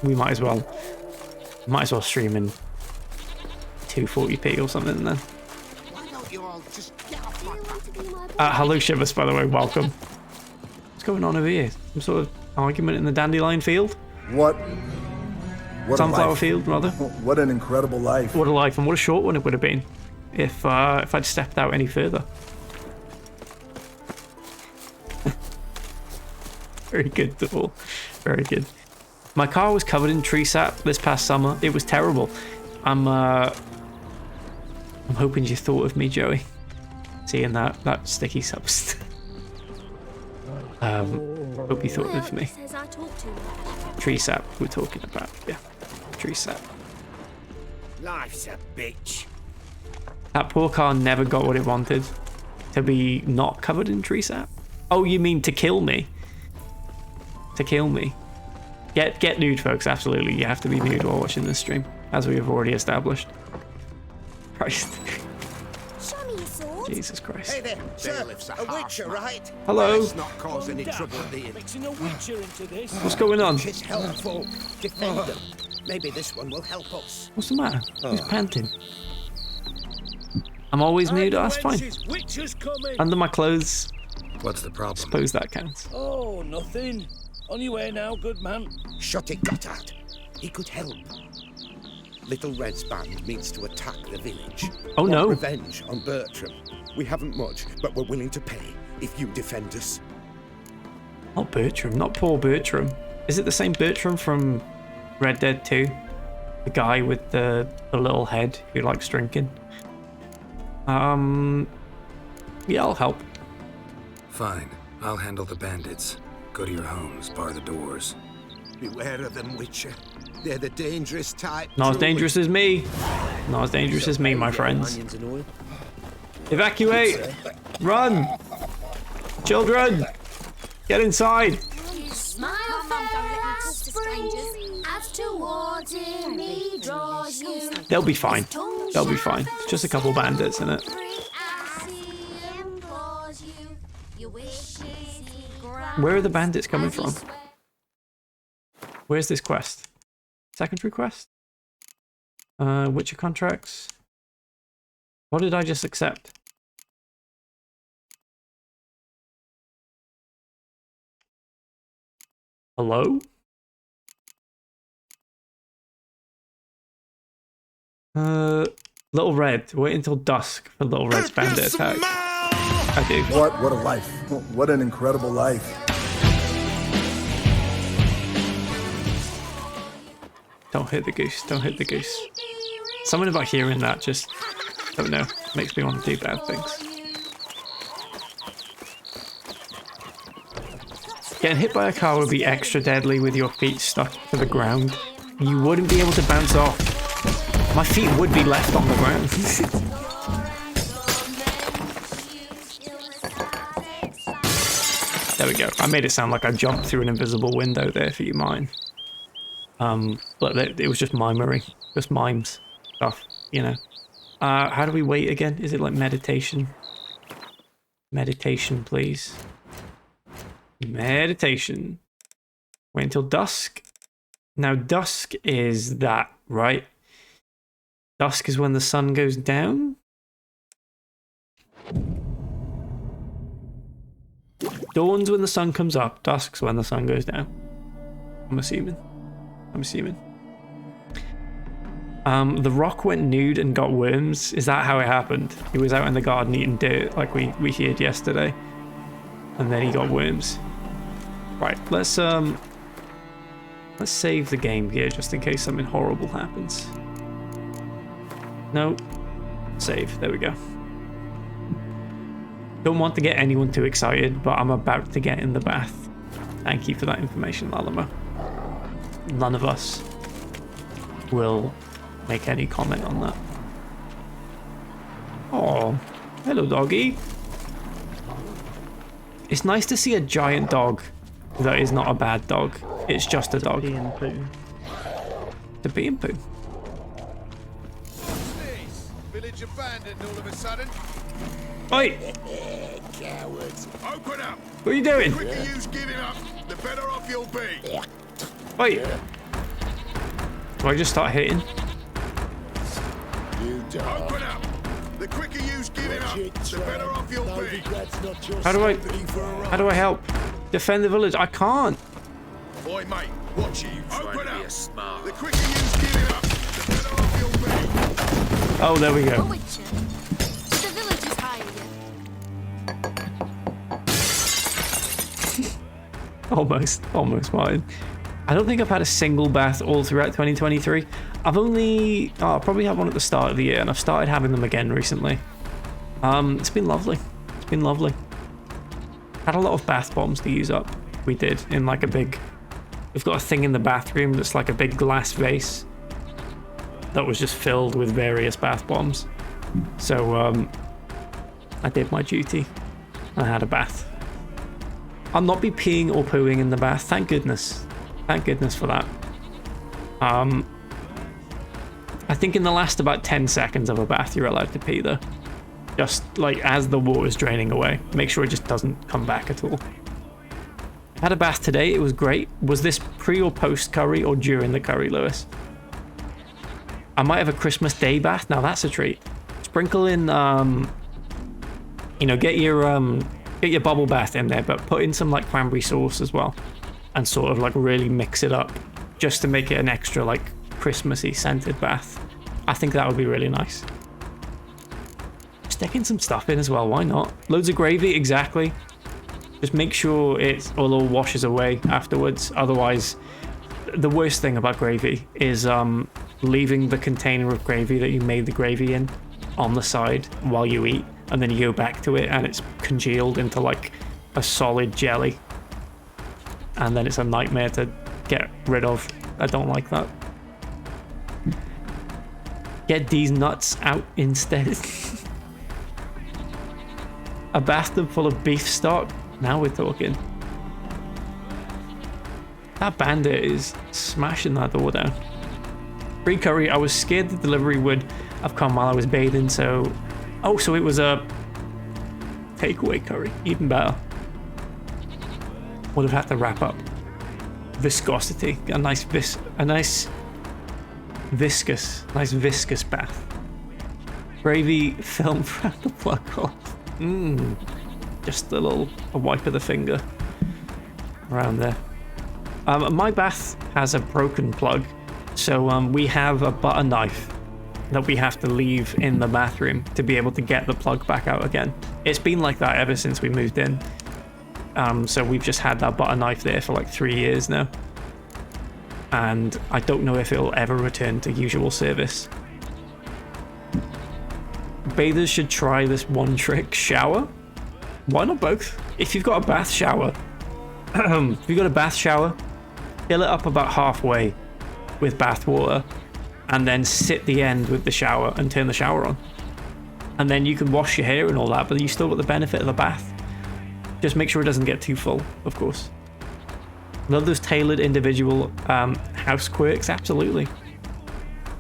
we might as well stream in 240p or something then. Hello Shivers, by the way, welcome. What's going on over here? Some sort of argument in the dandelion field? What Sunflower field, rather. What an incredible life. What a life, and what a short one it would have been if I'd stepped out any further. Very good, Double. Very good. My car was covered in tree sap this past summer. It was terrible. I'm hoping you thought of me, Joey. Seeing that sticky substance. Hope you thought of me. Tree sap we're talking about, yeah. Tree sap. Life's a bitch. That poor car never got what it wanted. To be not covered in tree sap? Oh, you mean to kill me? To kill me. Get nude, folks, absolutely. You have to be nude while watching this stream, as we have already established. Christ. Show me your sword. Jesus Christ. Hey there, sir. A witcher, right? Hello. Let's not cause any trouble at the inn. Mixing a witcher into this. What's going on? It's helpful. Defend them. Maybe this one will help us. What's the matter? Who's panting? I'm always nude. Oh, that's fine. Witcher's coming. Under my clothes. What's the problem? Suppose that counts. Oh, nothing. On your way now, good man. Shut it, Gotthard. He could help. Little Red's band means to attack the village. Oh no. Revenge on Bertram. We haven't much, but we're willing to pay if you defend us. Not Bertram, not poor Bertram. Is it the same Bertram from Red Dead 2? The guy with the little head who likes drinking? Yeah, I'll help. Fine. I'll handle the bandits. Go to your homes, bar the doors. Beware of them, Witcher. They're the dangerous type. Not as dangerous as me. Not as dangerous as me, my friends. Evacuate! Run! Children! Get inside! Smile fast, strangers, as towards him he draws you. They'll be fine. They'll be fine. It's just a couple bandits in it. Where are the bandits coming from? Where's this quest? Secondary quest? Witcher contracts? What did I just accept? Hello? Little Red. Wait until dusk for Little Red's bandit attack. I do. What a life. What an incredible life. Don't hit the goose. Don't hit the goose. Something about hearing that just, don't know, makes me want to do bad things. Getting hit by a car would be extra deadly with your feet stuck to the ground. You wouldn't be able to bounce off. My feet would be left on the ground. There we go. I made it sound like I jumped through an invisible window there for you, mine. But it was just mimery. Just mimes stuff, you know. How do we wait again? Is it like meditation? Meditation, please. Meditation. Wait until dusk. Now, dusk is that, right? Dusk is when the sun goes down? Dawn's when the sun comes up. Dusk's when the sun goes down. I'm assuming. The Rock went nude and got worms. Is that how it happened? He was out in the garden eating dirt like we heard yesterday. And then he got worms. Right, let's save the game here just in case something horrible happens. No. Save. There we go. Don't want to get anyone too excited, but I'm about to get in the bath. Thank you for that information, Lalamo. None of us will make any comment on that. Oh, hello, doggy. It's nice to see a giant dog that is not a bad dog. It's just a dog. The pee and poo. Village abandoned all of a sudden. Oi! Cowards. Open up. What are you doing? The quicker you's giving up, the better off you'll be. Oi! Do I just start hitting? You don't. Open up. The quicker you's giving up, the better off you'll be. How do I help? Defend the village. I can't. Boy, mate, watch you. Open up. The quicker you's giving up, the better off you'll be. Oh, there we go. The village is higher yet. Almost mine. I don't think I've had a single bath all throughout 2023. I've only, I probably had one at the start of the year, and I've started having them again recently. It's been lovely. It's been lovely. Had a lot of bath bombs to use up. We did in like a big. We've got a thing in the bathroom that's like a big glass vase that was just filled with various bath bombs. So I did my duty. I had a bath. I'll not be peeing or pooing in the bath. Thank goodness. Thank goodness for that. I think in the last about 10 seconds of a bath, you're allowed to pee though. Just like as the water's draining away. Make sure it just doesn't come back at all. Had a bath today. It was great. Was this pre or post curry or during the curry, Lewis? I might have a Christmas Day bath. Now that's a treat. Sprinkle in, you know, get your bubble bath in there, but put in some like cranberry sauce as well. And sort of like really mix it up just to make it an extra like Christmassy scented bath. I think that would be really nice. Stick in some stuff in as well, why not? Loads of gravy, exactly. Just make sure it all washes away afterwards. Otherwise, the worst thing about gravy is leaving the container of gravy that you made the gravy in on the side while you eat. and then you go back to it and it's congealed into like a solid jelly, and then it's a nightmare to get rid of. I don't like that. Get these nuts out instead. A bathtub full of beef stock? Now we're talking. That bandit is smashing that door down. Free curry. I was scared the delivery would have come while I was bathing, so... Oh, so it was a takeaway curry. Even better. Would have had to wrap up. Viscosity. A nice viscous bath. Gravy film wrap the plug off. Just a wipe of the finger around there. My bath has a broken plug, so we have a butter knife that we have to leave in the bathroom to be able to get the plug back out again. It's been like that ever since we moved in. So we've just had that butter knife there for like 3 years now. And I don't know if it'll ever return to usual service. Bathers should try this one trick shower. Why not both? If you've got a bath shower, fill it up about halfway with bath water, and then sit the end with the shower and turn the shower on. And then you can wash your hair and all that, but you still got the benefit of the bath. Just make sure it doesn't get too full, of course. Love those tailored individual house quirks, absolutely.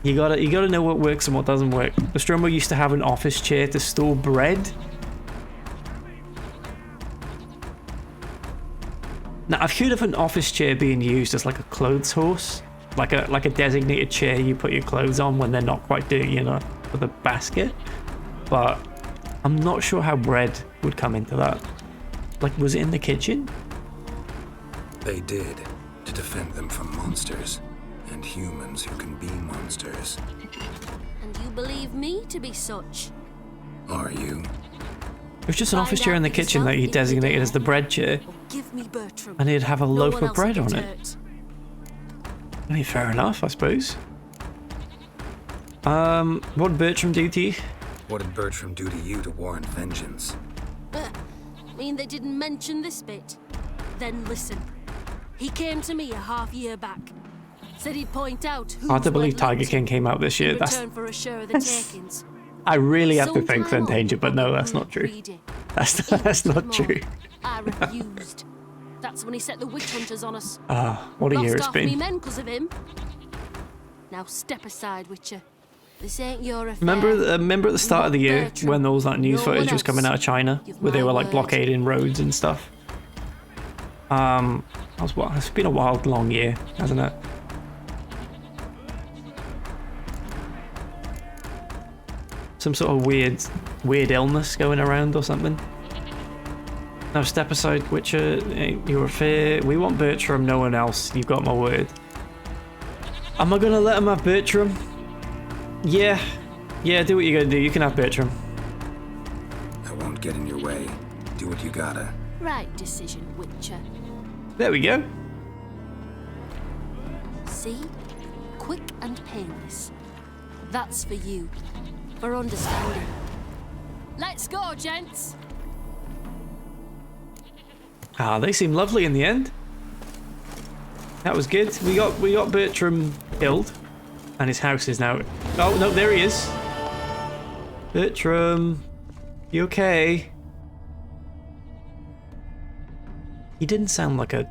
You gotta know what works and what doesn't work. The Nostromo used to have an office chair to store bread. Now I've heard of an office chair being used as like a clothes horse, like a designated chair you put your clothes on when they're not quite dirty, with a basket. But I'm not sure how bread would come into that. Like, was it in the kitchen? They did, to defend them from monsters. And humans who can be monsters. And you believe me to be such? Are you? It was just an office chair in the kitchen that he designated as the bread chair. Give me Bertram. And he'd have a loaf of bread on it. I mean, fair enough, I suppose. What did Bertram do to you? What did Bertram do to you to warrant vengeance? Mean they didn't mention this bit? Then listen. He came to me a half-year back. Said he'd point out who. Hard to believe Tiger King came out this year. That's. For a share of the takings. I really have to think for Endanger, but no, that's not true. That's not true. I refused. That's when he set the witch hunters on us. What a year it's been. Lost half me men 'cause of him. Now step aside, Witcher. This ain't your affair. Remember at the start of the year when all that news footage was coming out of China, where they were like blockading roads and stuff. It's been a wild, long year, hasn't it? Some sort of weird illness going around or something. Now step aside, Witcher. You're fair. We want Bertram, no one else. You've got my word. Am I gonna let him have Bertram? Yeah, do what you gotta do. You can have Bertram. I won't get in your way. Do what you gotta. Right decision, Witcher. There we go. See? Quick and painless. That's for you. For understanding. Let's go, gents. They seem lovely in the end. That was good. We got Bertram killed. And his house is now... Oh, no, there he is. Bertram. You okay? He didn't sound like a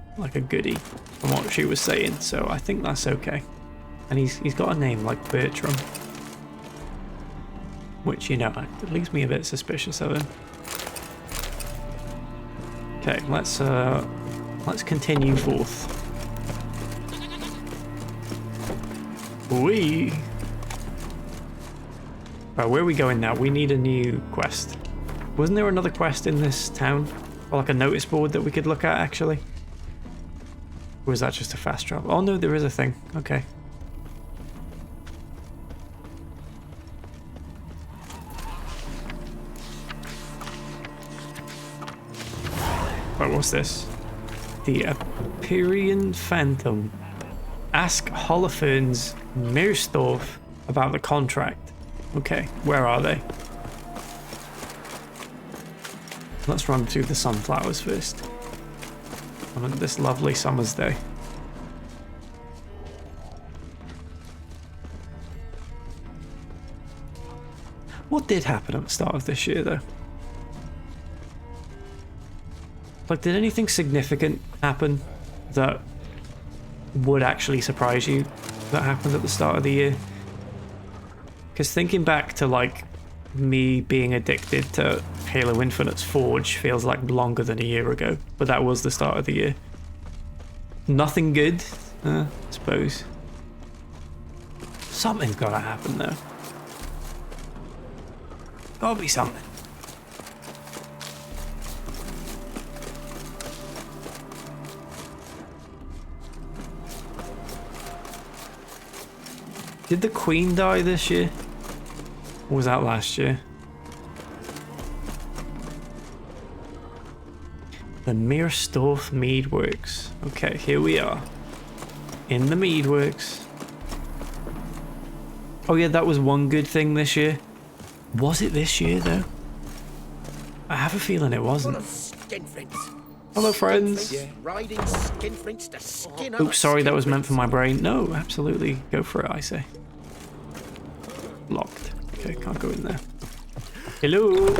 goodie from what she was saying, so I think that's okay. And he's got a name like Bertram. Which, it leaves me a bit suspicious of him. Okay, let's continue forth. Whee! Right, where are we going now? We need a new quest. Wasn't there another quest in this town? Or like a notice board that we could look at, actually? Or was that just a fast travel? Oh no, there is a thing. Okay. Right, what's this? The Aperian Phantom. Ask Holofernes Mirstorf about the contract. Okay, where are they? Let's run through the sunflowers first. On this lovely summer's day. What did happen at the start of this year, though? Like, did anything significant happen that would actually surprise you that happened at the start of the year? Because thinking back to, like, me being addicted to Halo Infinite's Forge feels like longer than a year ago, but that was the start of the year. Nothing good, I suppose. Something's gotta happen, though. Gotta be something. Did the Queen die this year? Or was that last year? The Meerstorff Meadworks. Okay, here we are. In the Meadworks. Oh yeah, that was one good thing this year. Was it this year, though? I have a feeling it wasn't. Hello, friends. Oops, sorry, that was meant for my brain. No, absolutely. Go for it, I say. Locked. Okay, can't go in there. Hello.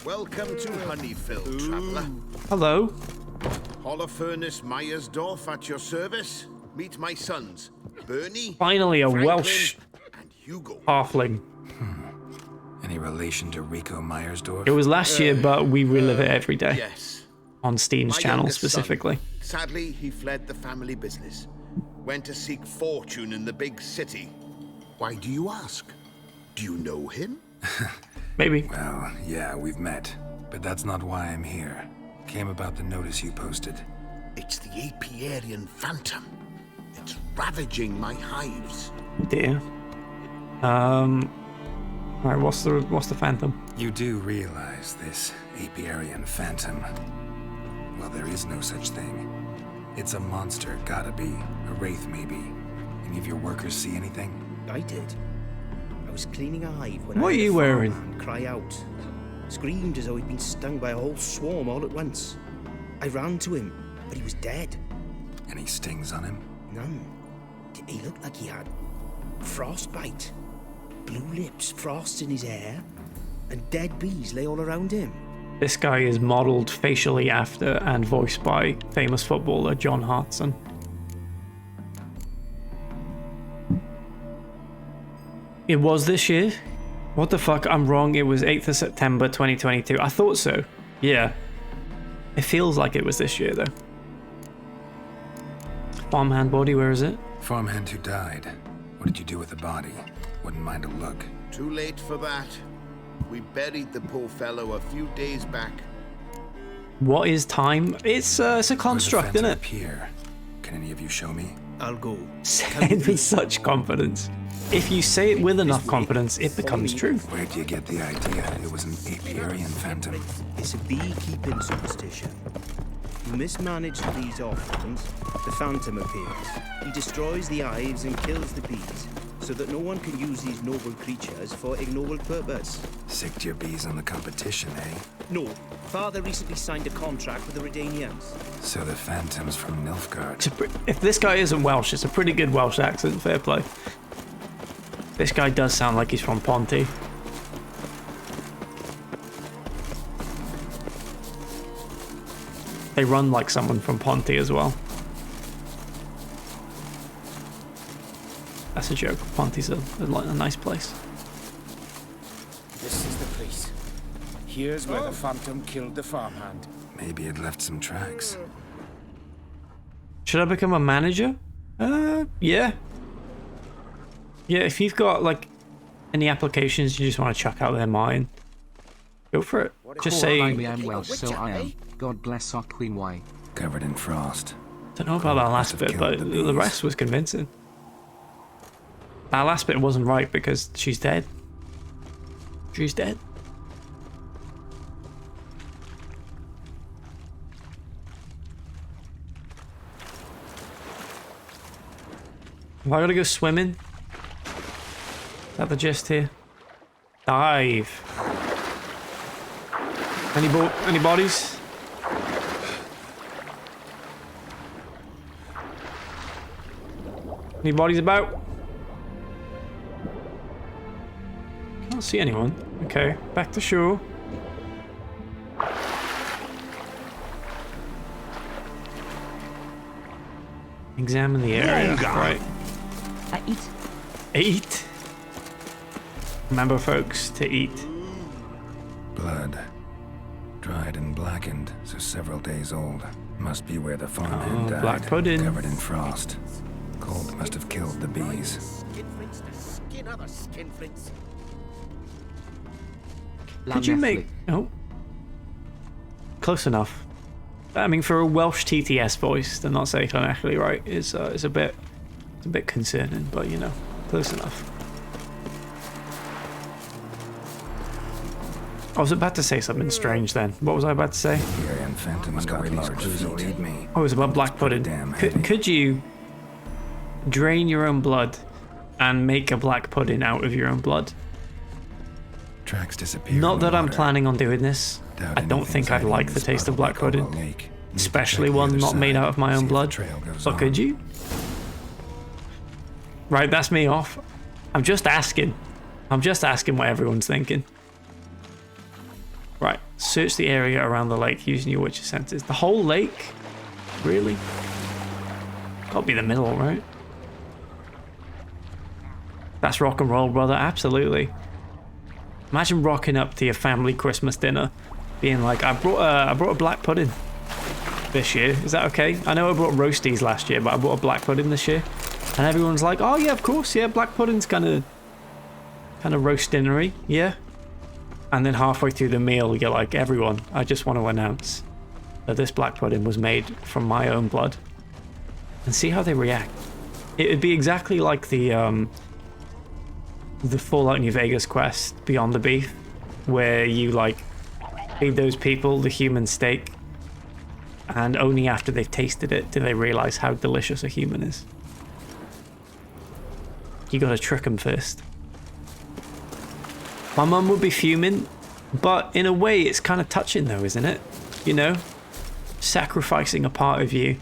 Welcome to Honeyfield, traveller. Hello. Holofernes Meyersdorf at your service. Meet my sons, Bernie. Finally, a Franklin, Welsh and Hugo. halfling. Any relation to Rico Meyersdorf? It was last year, but we relive it every day. Yes. On Steam's My channel youngest son. specifically. Sadly, he fled the family business. Went to seek fortune in the big city. Why do you ask? Do you know him? Maybe. Well, yeah, we've met. But that's not why I'm here. Came about the notice you posted. It's the Apiarian Phantom. It's ravaging my hives. Dear. Alright, what's the Phantom? You do realize this Apiarian Phantom. Well, there is no such thing. It's a monster, gotta be. A wraith, maybe. Any of your workers see anything? I did. I was cleaning a hive when What I are heard you a wearing? farmhand cry out. Screamed as though he'd been stung by a whole swarm all at once. I ran to him, but he was dead. Any stings on him? None. He looked like he had frostbite. Blue lips, frost in his hair, and dead bees lay all around him. This guy is modelled facially after and voiced by famous footballer John Hartson. It was this year? What the fuck? I'm wrong. It was 8th of September 2022. I thought so. Yeah. It feels like it was this year, though. Farmhand body, where is it? Farmhand who died. What did you do with the body? Wouldn't mind a look. Too late for that. We buried the poor fellow a few days back. What is time? It's a construct, isn't it? Appear. Can any of you show me? I'll go. Said with such confidence. If you say it with enough confidence, it becomes true. Where'd you get the idea it was an Apiarian Phantom? It's a beekeeping superstition. You mismanage the bees' offerings, the phantom appears. He destroys the hives and kills the bees, so that no one can use these noble creatures for ignoble purpose. Sicked your bees on the competition, eh? No. Father recently signed a contract with the Redanians. So the Phantom's from Nilfgaard. If this guy isn't Welsh, it's a pretty good Welsh accent, fair play. This guy does sound like he's from Ponty. They run like someone from Ponty as well. That's a joke. Ponty's a nice place. This is the place. Here's where the Phantom killed the farmhand. Maybe it left some tracks. Should I become a manager? Yeah. Yeah, if you've got, like, any applications you just want to chuck out there, mine, go for it. Just say... I am Welsh, so I am. God bless our Queen Y. Covered in frost. Don't know about that last bit, but the rest was convincing. That last bit wasn't right because she's dead. She's dead. Have I gotta go swimming? Is that the gist here? Dive. Any bodies? Any bodies about? Can't see anyone. Okay, back to shore. Examine the area. Right. Eat. Remember, folks, to eat. Blood. Dried and blackened, so several days old. Must be where the farmhand died. Black pudding. Covered in frost. Cold must have killed the bees. Could you make... Oh. Close enough. I mean, for a Welsh TTS voice, to not say correctly right is a bit concerning, but you know, close enough. I was about to say something strange then. What was I about to say? Phantoms got really large feet. Oh, it was about black pudding. Could you drain your own blood and make a black pudding out of your own blood? Tracks disappear. Not that I'm planning on doing this. I don't think I'd like the taste of black pudding, especially one not made out of my own blood. But could you? Right, that's me off. I'm just asking. I'm just asking what everyone's thinking. Right, search the area around the lake using your witcher senses. The whole lake? Really? Gotta be the middle, right? That's rock and roll, brother. Absolutely. Imagine rocking up to your family Christmas dinner, being like, I brought a black pudding this year. Is that okay? I know I brought roasties last year, but I brought a black pudding this year. And everyone's like, oh yeah, of course, yeah, black pudding's kind of roast dinnery, yeah. And then halfway through the meal, you're like, everyone, I just want to announce that this black pudding was made from my own blood. And see how they react. It would be exactly like the Fallout New Vegas quest, Beyond the Beef, where you like feed those people the human steak, and only after they've tasted it do they realize how delicious a human is. You gotta trick them first. My mum would be fuming, but in a way it's kind of touching though, isn't it? You know? Sacrificing a part of you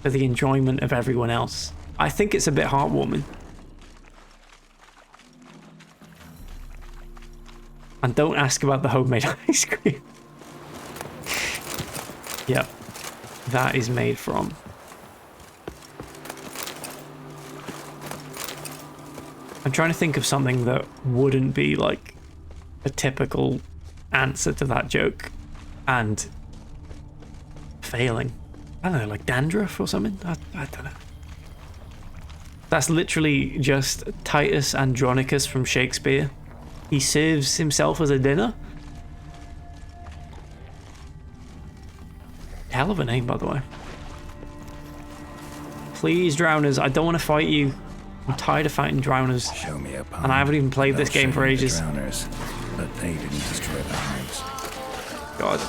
for the enjoyment of everyone else. I think it's a bit heartwarming. And don't ask about the homemade ice cream. Yep. That is made from. I'm trying to think of something that wouldn't be like a typical answer to that joke and failing. I don't know, like dandruff or something? I don't know. That's literally just Titus Andronicus from Shakespeare. He serves himself as a dinner. Hell of a name, by the way. Please, drowners, I don't want to fight you. I'm tired of fighting drowners. Show me a pond. And I haven't even played this game for ages. Drowners, but they didn't destroy the hives. God.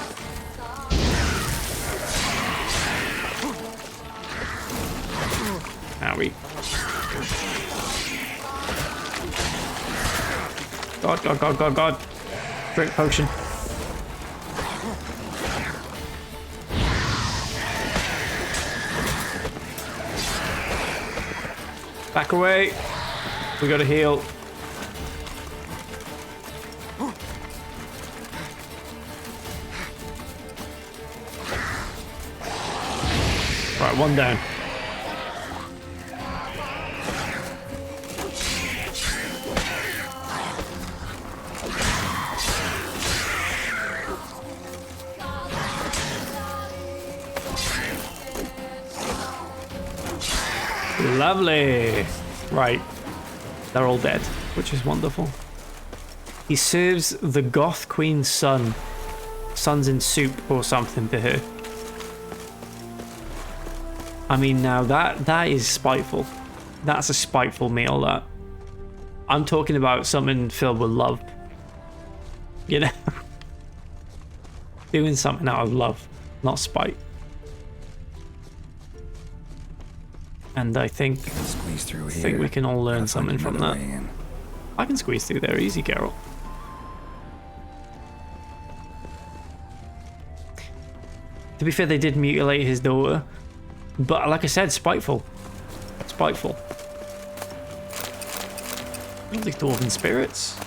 Owie. God. Drink potion. Back away. We gotta heal. Right, one down. Lovely. Right. They're all dead, which is wonderful. He serves the Goth Queen's son. Sons in soup or something to her. I mean, now that is spiteful. That's a spiteful meal, that. I'm talking about something filled with love. You know? Doing something out of love, not spite. And I think we can all learn something from that. I can squeeze through there easy, Geralt. To be fair, they did mutilate his daughter. But like I said, spiteful. Spiteful. All these dwarven spirits.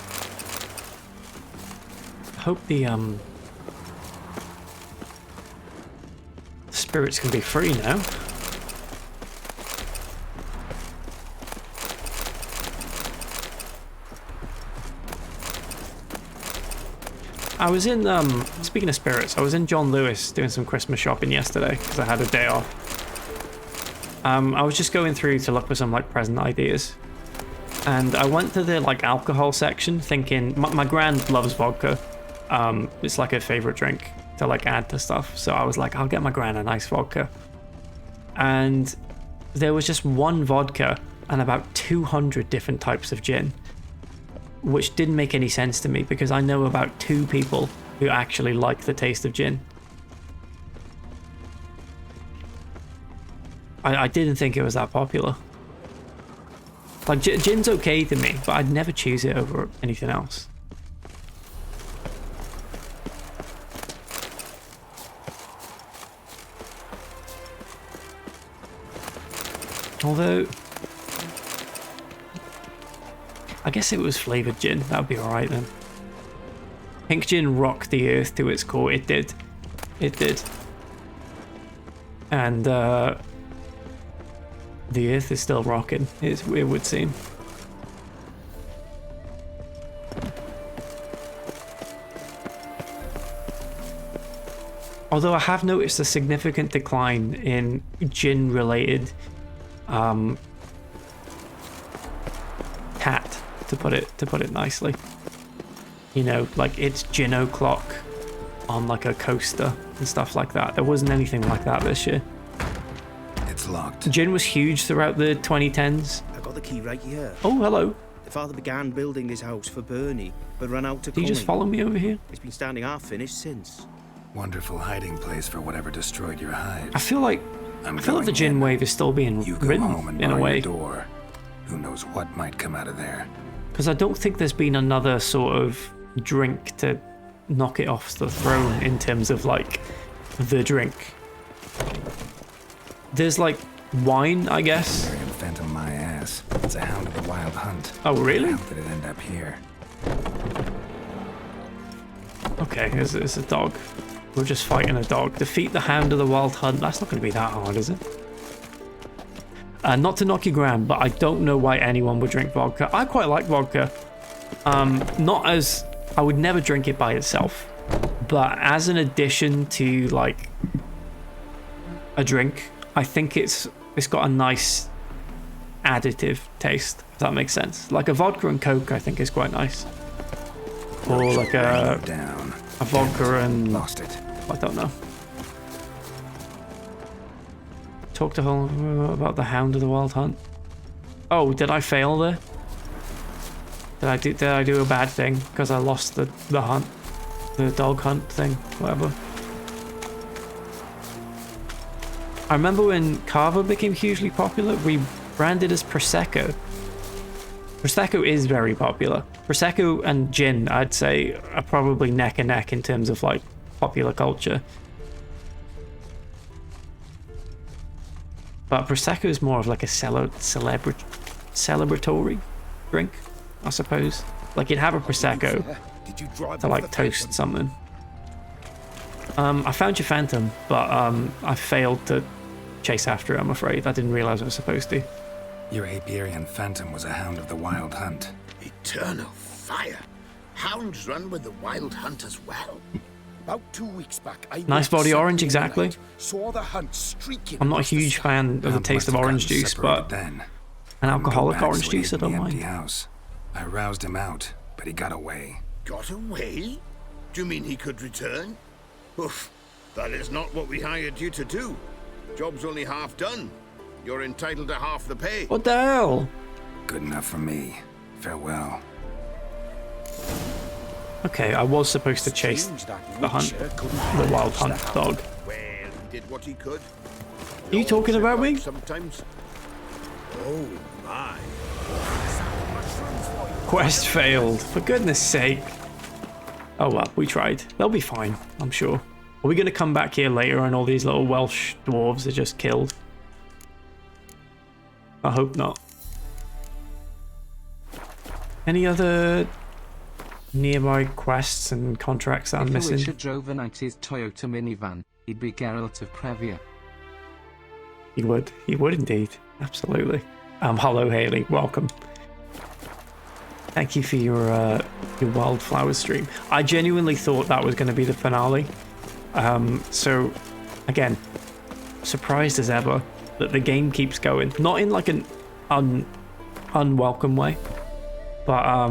I hope the spirits can be free now. I was in, speaking of spirits, I was in John Lewis doing some Christmas shopping yesterday because I had a day off. I was just going through to look for some like present ideas. And I went to the like alcohol section thinking, my gran loves vodka. It's like her favorite drink to like add to stuff. So I was like, I'll get my gran a nice vodka. And there was just one vodka and about 200 different types of gin. Which didn't make any sense to me because I know about 2 people who actually like the taste of gin. I didn't think it was that popular. Like, gin's okay to me, but I'd never choose it over anything else. Although, I guess it was flavoured gin. That would be alright then. Pink gin rocked the earth to its core. It did. It did. And the earth is still rocking, it would seem. Although I have noticed a significant decline in gin-related tat, to put it nicely. You know, like it's gin o'clock on like a coaster and stuff like that. There wasn't anything like that this year. It's locked. Gin was huge throughout the 2010s. I got the key right here. Oh, hello. The father began building this house for Bernie, but ran out of Did you just follow me over here? It's been standing half finished since. Wonderful hiding place for whatever destroyed your hives. I feel like the gin wave is still being ridden in a way. Door. Who knows what might come out of there? Because I don't think there's been another sort of drink to knock it off the throne in terms of like the drink. There's like wine, I guess. Phantom my ass. It's a hound of the wild hunt. Oh, really? How did it end up here? Okay, it's a dog. We're just fighting a dog. Defeat the hound of the wild hunt. That's not going to be that hard, is it? Not to knock you grand, but I don't know why anyone would drink vodka. I quite like vodka. Not as... I would never drink it by itself. But as an addition to, like, a drink, I think it's got a nice additive taste, if that makes sense. Like a vodka and Coke, I think is quite nice. Or like a vodka and... Lost it. I don't know. Talk to her about the hound of the wild hunt. Oh, did I fail there? Did I do a bad thing because I lost the hunt, the dog hunt thing, whatever. I remember when Cava became hugely popular, rebranded as Prosecco. Prosecco is very popular. Prosecco and gin, I'd say, are probably neck and neck in terms of like popular culture. But Prosecco is more of like a celebratory drink, I suppose. Like you'd have a Prosecco to like toast something. I found your phantom, but I failed to chase after it, I'm afraid. I didn't realize I was supposed to. Your Apiarian phantom was a hound of the wild hunt. Eternal fire. Hounds run with the wild hunt as well. About 2 weeks back, I nice body orange, exactly. Saw the hunt streaking. I'm not a huge fan of the taste of orange juice, but an alcoholic orange juice I don't mind. House. I roused him out, but he got away. Got away? Do you mean he could return? Oof, that is not what we hired you to do. Job's only half done. You're entitled to half the pay. What the hell? Good enough for me. Farewell. Okay, I was supposed to chase the wild hunt dog. Well, he did what he could. Are you talking about me? Sometimes. Oh my. Quest failed, for goodness sake. Oh well, we tried. They'll be fine, I'm sure. Are we going to come back here later and all these little Welsh dwarves are just killed? I hope not. Any other nearby quests and contracts that I'm missing? If Richard drove a 90s Toyota minivan, he'd be Geralt of Previa. He would indeed. Absolutely. Hello, Haley. Welcome. Thank you for your wildflower stream. I genuinely thought that was going to be the finale. So, again, surprised as ever that the game keeps going. Not in like an unwelcome way, but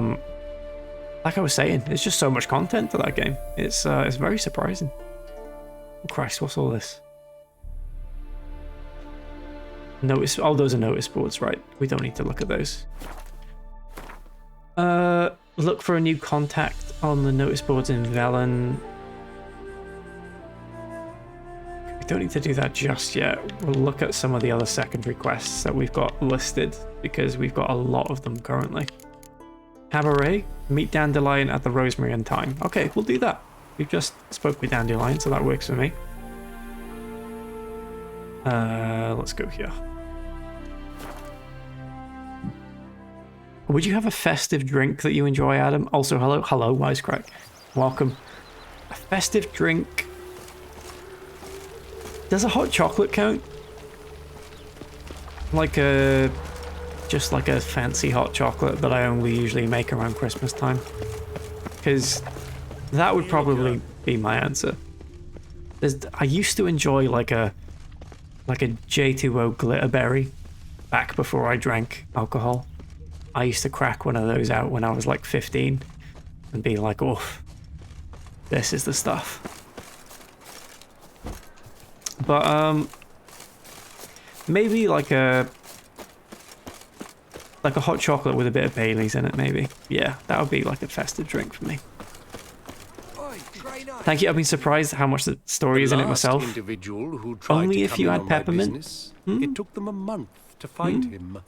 like I was saying, there's just so much content to that game. It's very surprising. Oh, Christ, what's all this? Notice, oh, those are notice boards, right? We don't need to look at those. Look for a new contact on the notice boards in Velen. We don't need to do that just yet. We'll look at some of the other secondary quests that we've got listed because we've got a lot of them currently. Cabaret, meet Dandelion at the Rosemary and Thyme. Okay, we'll do that. We've just spoke with Dandelion, so that works for me. Let's go here. Would you have a festive drink that you enjoy, Adam? Also, hello, Wisecrack. Welcome. A festive drink. Does a hot chocolate count? Like just like a fancy hot chocolate that I only usually make around Christmas time. Because that would probably be my answer. I used to enjoy like a J2O Glitterberry back before I drank alcohol. I used to crack one of those out when I was like 15 and be like, oh, this is the stuff. But maybe like a hot chocolate with a bit of Baileys in it, maybe. Yeah, that would be like a festive drink for me. Thank you. I've been surprised how much the story is in it myself. Individual who tried Only to if come you in had on my peppermint. business, it took them a month to find him.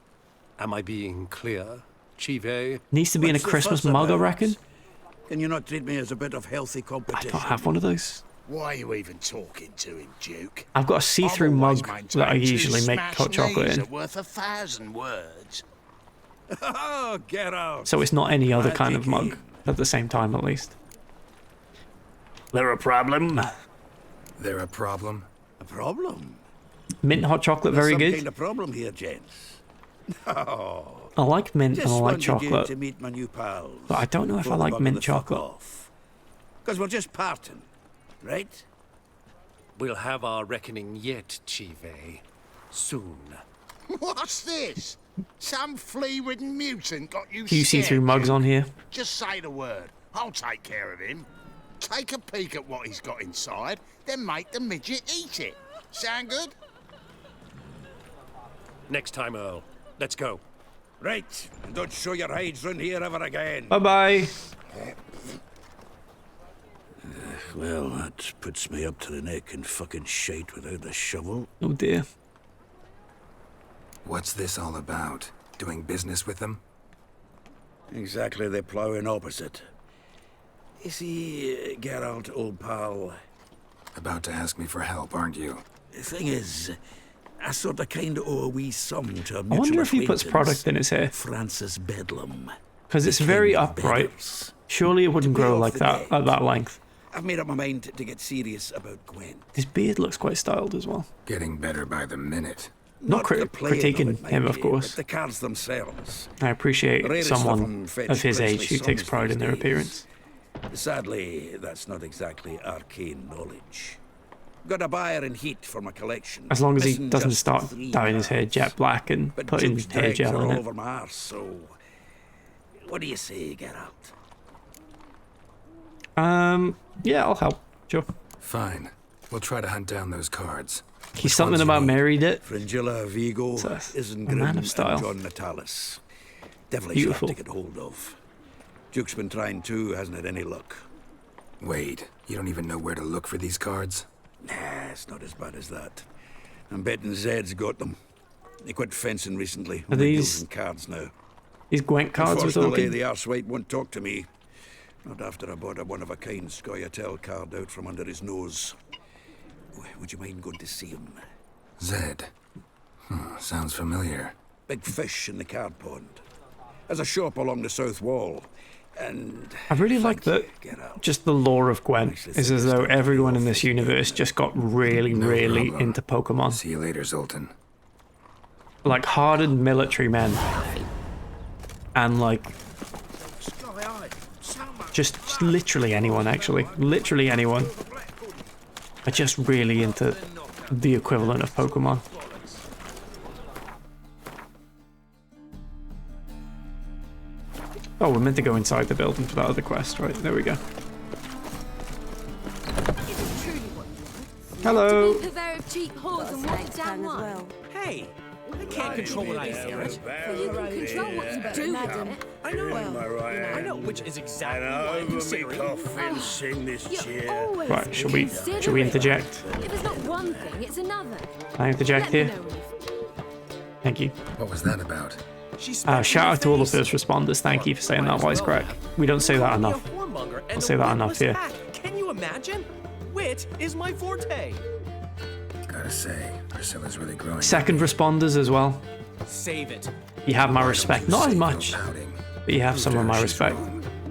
Am I being clear, Chive? Needs to be in a Christmas mug, I reckon. Can you not treat me as a bit of healthy I competition? don't have one of those. Why are you even talking to him, Duke? I've got a see-through mug that I usually make hot chocolate in. Worth 1,000 words. Oh, get out. So it's not any other kind of mug at the same time, at least. There a problem? There a problem? A problem? Mint hot chocolate, very There's some good. kind of problem here, gents. Oh, I like mint just and I like wanted you chocolate, to meet my new pals. but I don't know if I like mint chocolate. Because we're just parting, right? We'll have our reckoning yet, Chive. Soon. What's this? Some flea-ridden mutant got you Do you see scared, through mugs Duke? on here? Just say the word. I'll take care of him. Take a peek at what he's got inside, then make the midget eat it. Sound good? Next time, Earl. Let's go. Right, and don't show your hides round here ever again. Bye-bye. Well, that puts me up to the neck in fucking shite without a shovel. Oh dear. What's this all about? Doing business with them? Exactly the ploughing opposite. You see, Geralt, old pal... About to ask me for help, aren't you? The thing is, I sort of kind of owe a wee sum to a mutual I wonder if he puts acquaintance, product in his hair. Francis Bedlam. Because it's very upright. Surely it wouldn't grow like that at that length. I've made up my mind to get serious about Gwen. His beard looks quite styled as well. Getting better by the minute. Not critiquing him, of course. The cards themselves. I appreciate Rarest someone them fetch of his age princely who takes sums pride in these their days. appearance. Sadly, that's not exactly arcane knowledge. Got a buyer in heat for my collection. As long as he Missing doesn't just start 3 dyeing his hair jet black and but putting Duke's hair dregs gel are in all it. over my arse, so... What do you say, Geralt? Yeah, I'll help. Sure. Fine. We'll try to hunt down those cards. He's something about married it. Fringilla Vigo, a man of style. and John Natalis. Devilish Beautiful. hard to get hold of. Duke's been trying too, hasn't had any luck. Wait, you don't even know where to look for these cards? Nah, it's not as bad as that. I'm betting Zed's got them. He quit fencing recently. Are only these- deals in cards now. These Gwent cards we're Unfortunately, talking? the arsewite won't talk to me. Not after I bought a one-of-a-kind Scoia'tael card out from under his nose. Would you mind going to see him? Zed. Sounds familiar. Big fish in the card pond. There's a shop along the south wall. And I really like that just the lore of Gwen is as though everyone in this universe just got really, really into Pokemon. See you later, Zoltan. Like hardened military men. And like just literally anyone, actually. Literally anyone. Are just really into the equivalent of Pokemon. Oh, we're meant to go inside the building for that other quest, right? There we go. Hello. To be purveyor of cheap whores and watered down wine. Hey, I can't control what I say. You can control what you do, madam. I know. I know, which is exactly why I'm considering. Right, should we interject? If it's not one thing, it's another. Can I interject here? Thank you. What was that about? Shout out to all the first responders. Thank you for saying that wisecrack. We don't say that enough. I'll say that enough here. Can you imagine? Wit is my forte. Gotta say, Priscilla's really growing. Second responders as well. Save it. You have my respect. Not as much, but you have some of my respect.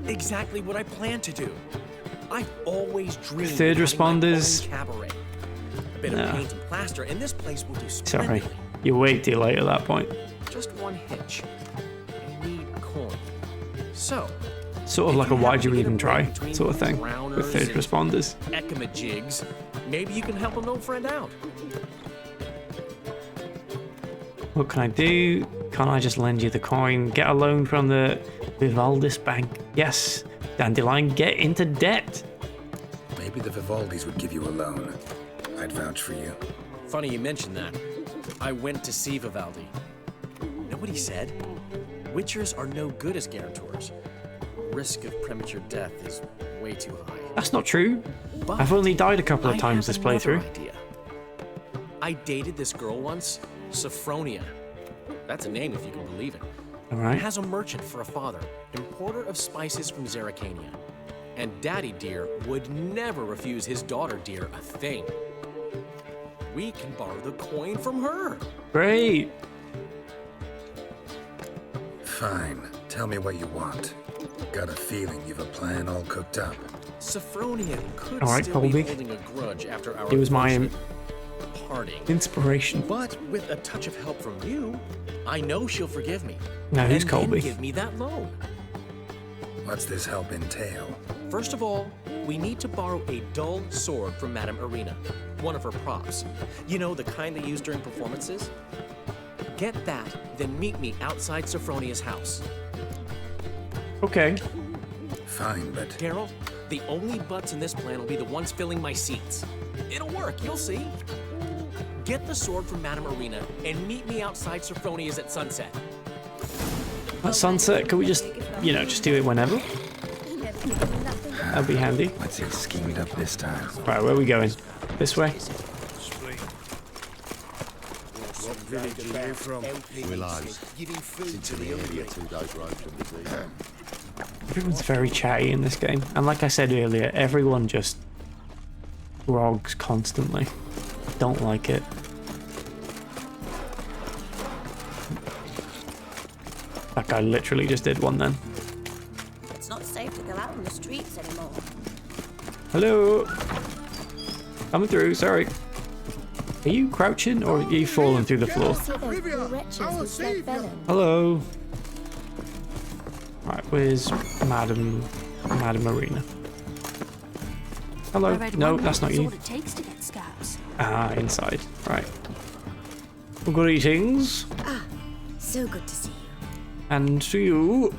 Exactly what I plan to do. I've always dreamed of Third having my own responders. cabaret. A bit of paint and plaster, and this place will do Sorry, splendidly. you're way too late at that point. Just one hitch. I need coin. So, Sort of like a why'd you even try sort of thing with third responders. Ekamajigs, maybe you can help an old friend out. What can I do? Can't I just lend you the coin? Get a loan from the Vivaldis Bank. Yes, Dandelion, get into debt. Maybe the Vivaldis would give you a loan. I'd vouch for you. Funny you mentioned that. I went to see Vivaldi. Know what he said? Witchers are no good as guarantors. Risk of premature death is way too high. That's not true. I've only died a couple of times this playthrough. Idea. I dated this girl once, Sophronia. That's a name if you can believe it. All right. Has a merchant for a father, importer of spices from Zerrikania. And Daddy Dear would never refuse his daughter Dear a thing. We can borrow the coin from her. Great. Fine. Tell me what you want. Got a feeling you've a plan all cooked up. Sophronia could All right, still Colby. be holding a grudge after our It was my parting. inspiration. But with a touch of help from you, I know she'll forgive me. Now who's and Colby? then give me that loan. What's this help entail? First of all, we need to borrow a dull sword from Madame Arena, one of her props. You know, the kind they use during performances? Get that, then meet me outside Sophronia's house. Okay. Fine, but... Geralt, the only butts in this plan will be the ones filling my seats. It'll work, you'll see. Get the sword from Madame Arena and meet me outside Sophronia's at sunset. At sunset, can we just, just do it whenever? That'd be handy. Let's get schemed up this time. Right, where are we going? This way? What village are you from? Willows. It's into the area 2 days road from the sea. Everyone's very chatty in this game. And like I said earlier, everyone just grogs constantly. Don't like it. That guy literally just did one then. It's not safe to go out on the streets anymore. Hello? Coming through, sorry. Are you crouching or are you falling through the floor? Hello? Right, where's Madame Arena? Hello? No, that's not you. It takes to get scouts. Ah, inside. Right. Greetings. Ah, so good to see you. And to you.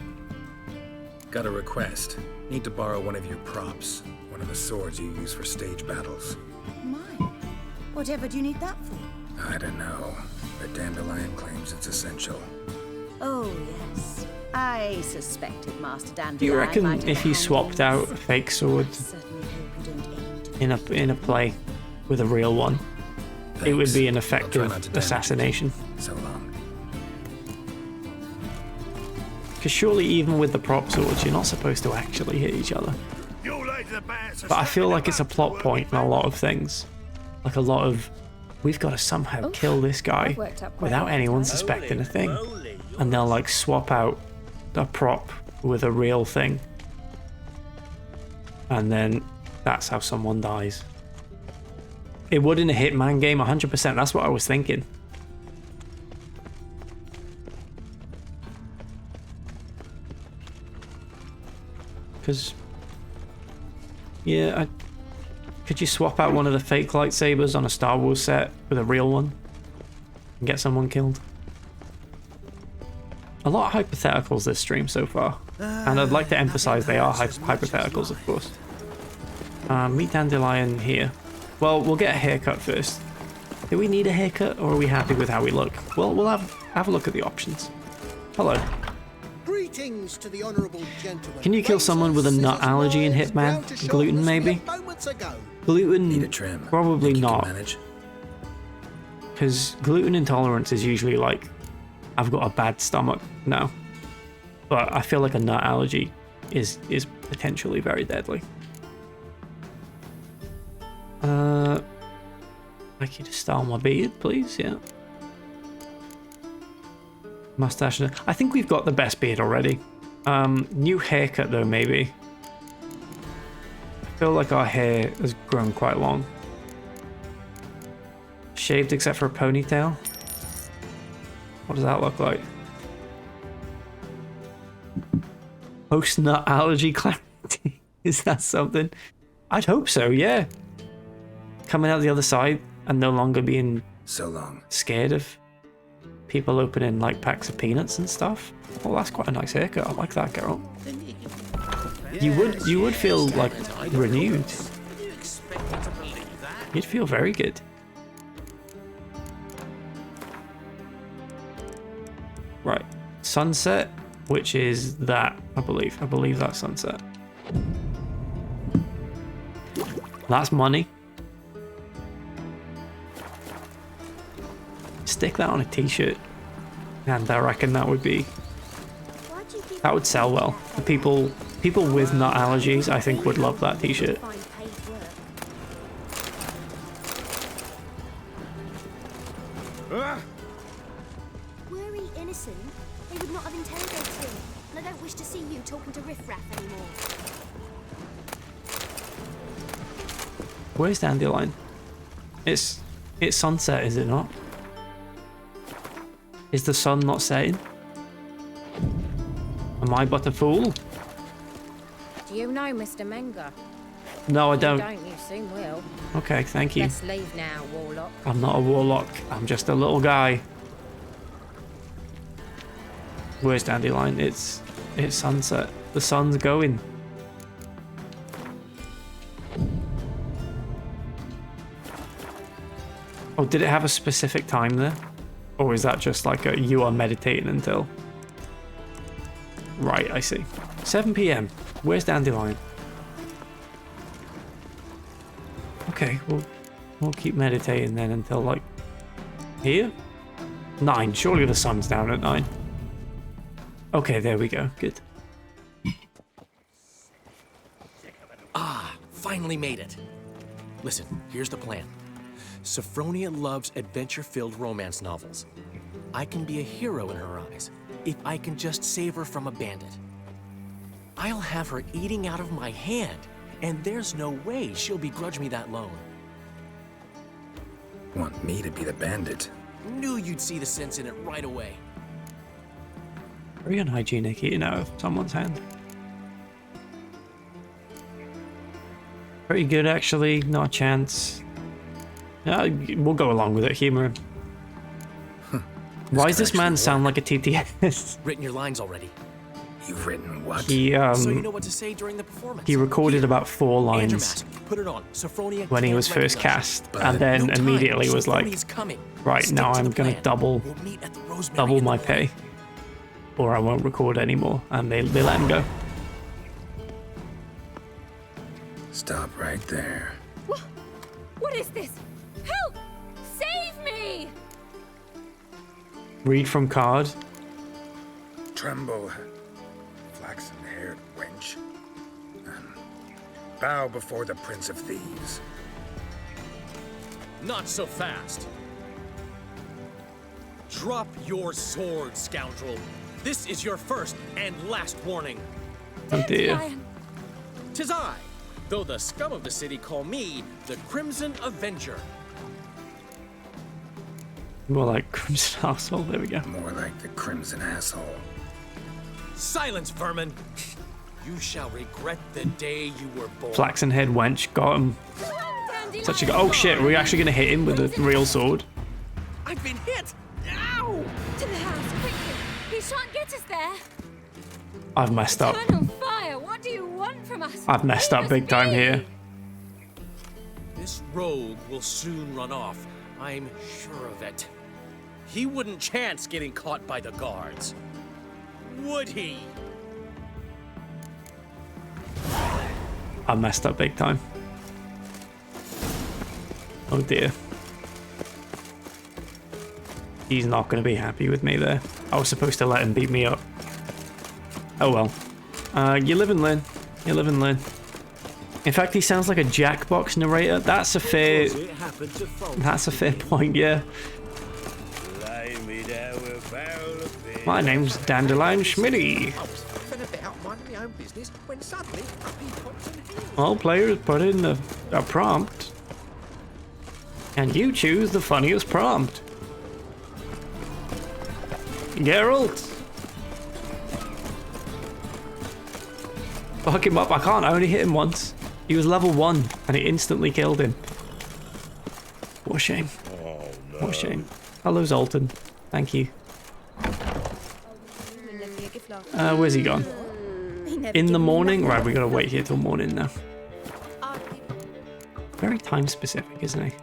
Got a request. Need to borrow one of your props. One of the swords you use for stage battles. Mine? Whatever do you need that for? I don't know, but Dandelion claims it's essential. Oh, yes. I suspected Master Dandelion. Do you reckon if he swapped out a fake sword in a play with a real one, it would be an effective assassination? So long. Because surely even with the prop swords, you're not supposed to actually hit each other. But I feel like it's a plot point in a lot of things. Like a lot of, we've got to somehow kill this guy without anyone suspecting a thing. And they'll like swap out a prop with a real thing. And then that's how someone dies. It would in a Hitman game, 100%. That's what I was thinking. Because, yeah, could you swap out one of the fake lightsabers on a Star Wars set with a real one and get someone killed? A lot of hypotheticals this stream so far, and I'd like to emphasize they are hypotheticals, of course. Meet Dandelion here. Well, we'll get a haircut first. Do we need a haircut, or are we happy with how we look? Well, we'll have a look at the options. Hello. Greetings to the honorable gentleman. Can you kill someone with a nut allergy in Hitman? Gluten, maybe? Gluten, Need a trim. probably Think you can not. manage? Because gluten intolerance is usually like, I've got a bad stomach now. But I feel like a nut allergy is potentially very deadly. I'd like you to style my beard, please, yeah. Mustache. I think we've got the best beard already. New haircut though, maybe. I feel like our hair has grown quite long. Shaved except for a ponytail. What does that look like? Post-nut allergy clarity. Is that something? I'd hope so, yeah. Coming out the other side and no longer being so long scared of people opening like packs of peanuts and stuff. Well, that's quite a nice haircut. I like that, girl. You would feel like renewed. You'd feel very good. Right, sunset, which is that, I believe that's sunset. That's money. Stick that on a t-shirt, and I reckon that would sell well. The people with nut allergies, I think, would love that t-shirt. Were he innocent, they would not have interrogated him. And I don't wish to see you talking to riffraff anymore. Where's Dandelion? It's sunset, is it not? Is the sun not setting? Am I but a fool? Do you know Mr. Menger? No, I don't. You soon will. Okay, thank you. Let's leave now, Warlock. I'm not a warlock. I'm just a little guy. Where's Dandelion? It's sunset. The sun's going. Oh, did it have a specific time there? Or is that just like a you are meditating until? Right, I see. 7 PM. Where's Dandelion? Okay, we'll keep meditating then until like here? 9. Surely the sun's down at 9. Okay, there we go. Good. Ah, finally made it. Listen, here's the plan. Sophronia loves adventure-filled romance novels. I can be a hero in her eyes if I can just save her from a bandit. I'll have her eating out of my hand, and there's no way she'll begrudge me that loan. Want me to be the bandit? Knew you'd see the sense in it right away. Very unhygienic eating out of someone's hand. Pretty good, actually. Not a chance. Yeah, we'll go along with it. Humor him. Why does this man sound like a TTS? Written your lines already. You've written what? He so you know what to say during the performance. He recorded about 4 lines mask. Put it on. Sophronia when he was first cast, and then immediately was like, right, now I'm gonna double my pay, or I won't record anymore. And they let him go. Stop right there. What is this? Help! Save me! Read from card. Tremble flaxen-haired wench. Bow before the Prince of Thieves. Not so fast. Drop your sword, scoundrel. This is your first and last warning. Oh dear. 'Tis I, though the scum of the city call me the Crimson Avenger. More like Crimson Asshole, there we go. More like the Crimson Asshole. Silence, vermin! You shall regret the day you were born. Flaxen head wench, got him. Such a oh shit, are we actually gonna hit him with a real sword? I've been hit! Ow! To the house, quickly! He shan't get us there! I've messed up. Turn on fire! What do you want from us? I've messed up big time here. This rogue will soon run off. I'm sure of it. He wouldn't chance getting caught by the guards. Would he? I messed up big time. Oh dear. He's not going to be happy with me there. I was supposed to let him beat me up. Oh well. You live and learn. You live and learn. In fact, he sounds like a Jackbox narrator. That's a fair... That's a fair point, yeah. My name's Dandelion Schmitty. All players put in a prompt. And you choose the funniest prompt. Geralt. Fuck him up. I can't. I only hit him once. He was level 1 and it instantly killed him. What a shame. What a shame. Hello, Zoltan. Thank you. Where's he gone? In the morning? Right, we gotta wait here till morning now. Very time specific, isn't he?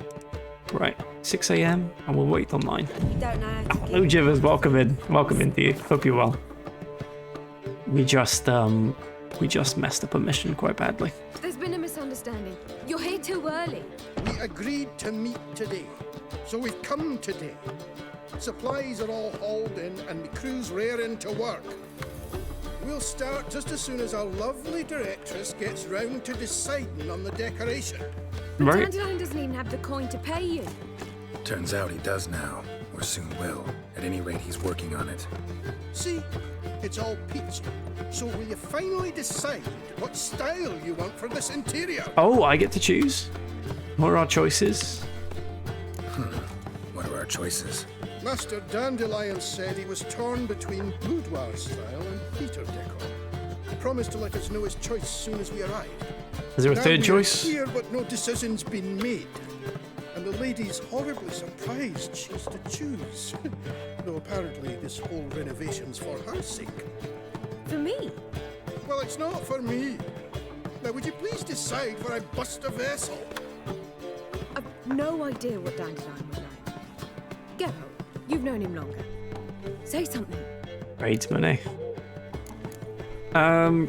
Right, 6 AM and we'll wait till 9. Hello, Jivers. Welcome in. Welcome in to you. Hope you're well. We just messed up a mission quite badly. There's been a misunderstanding. You're here too early. We agreed to meet today, so we've come today. Supplies are all hauled in and the crew's raring to work. We'll start just as soon as our lovely directress gets round to deciding on the decoration. But Dandelion doesn't even have the coin to pay you. Turns out he does now, or soon will. At any rate, he's working on it. See, it's all peachy. So will you finally decide what style you want for this interior? Oh, I get to choose? What are our choices? What are our choices? Master Dandelion said he was torn between boudoir style and theatre decor. He promised to let us know his choice as soon as we arrived. Is there a third choice? Here, but no decision's been made. And the lady's horribly surprised she's to choose. Though apparently this whole renovation's for her sake. For me? Well, it's not for me. Now, would you please decide where I bust a vessel? I've no idea what Dandelion would like. Geralt, you've known him longer. Say something. Tradesman,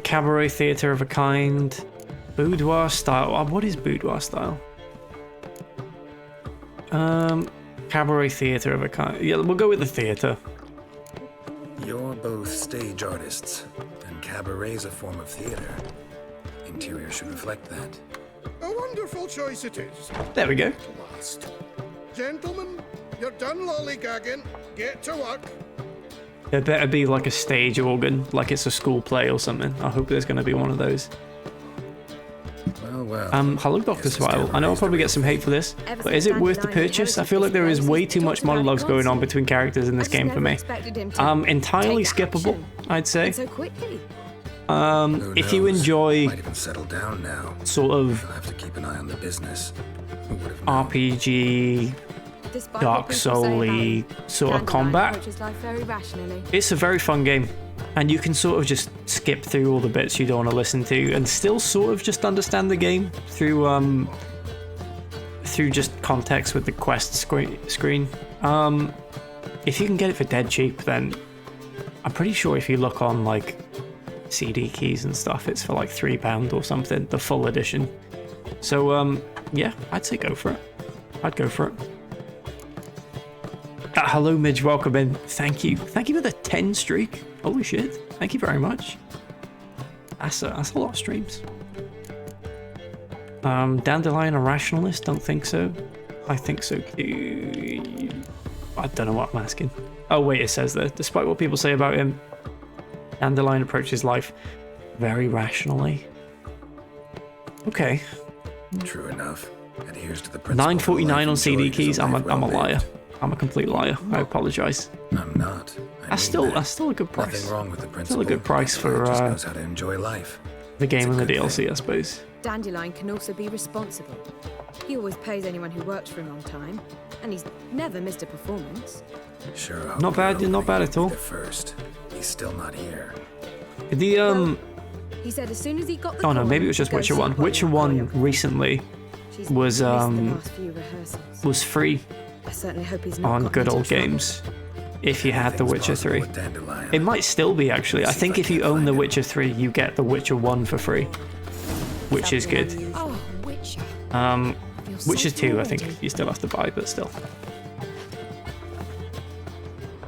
cabaret theatre of a kind. Boudoir style. What is boudoir style? Cabaret theatre of a kind. Yeah, we'll go with the theatre. You're both stage artists, and cabaret's a form of theatre. Interior should reflect that. A wonderful choice it is. There we go. Last. Gentlemen, you're done lollygagging. Get to work. There better be like a stage organ, like it's a school play or something. I hope there's going to be one of those. Well. Hello, Dr. Survival. I know I'll probably get some hate for this, but is it worth the purchase? I feel like there is way too much monologues going on between characters in this game for me. Entirely skippable, I'd say. So quickly. If you enjoy might even settle down now. Sort of You'll have to keep an eye on the business. RPG, Dark Soul-y sort of combat, it's a very fun game. And you can sort of just skip through all the bits you don't want to listen to and still sort of just understand the game through just context with the quest screen. If you can get it for dead cheap, then I'm pretty sure if you look on like CD keys and stuff, it's for like £3 or something, the full edition. So yeah, I'd say go for it. I'd go for it. Hello, Midge, welcome in. Thank you for the 10 streak. Holy shit, thank you very much. That's a lot of streams. Dandelion a rationalist? Don't think so. I think so. I don't know what I'm asking. Oh wait, it says there. Despite what people say about him, Dandelion approaches life very rationally. Okay. True enough. Adheres to the principle. 9.49 on CD keys. I'm a liar. I'm a complete liar. I apologize. I'm not. That's still a good price. Nothing wrong with the principle. Still a good price for just knows how to enjoy life. The game and the DLC, I suppose. Dandelion can also be responsible. He always pays anyone who works for him on time, and he's never missed a performance. Sure. Not bad at all. First, he's still not here. The He said as soon as he got the Oh no, call, maybe it was just he'd go Witcher see 1. Polly Witcher on 1 choreography. recently She's was missed the last few rehearsals. was free I certainly hope he's not on gotten good into old trouble. games. If you had The Witcher 3. It might still be actually. I think if you own The Witcher 3, you get The Witcher 1 for free, which is good. Oh, Witcher. Witcher 2, I think you still have to buy, but still.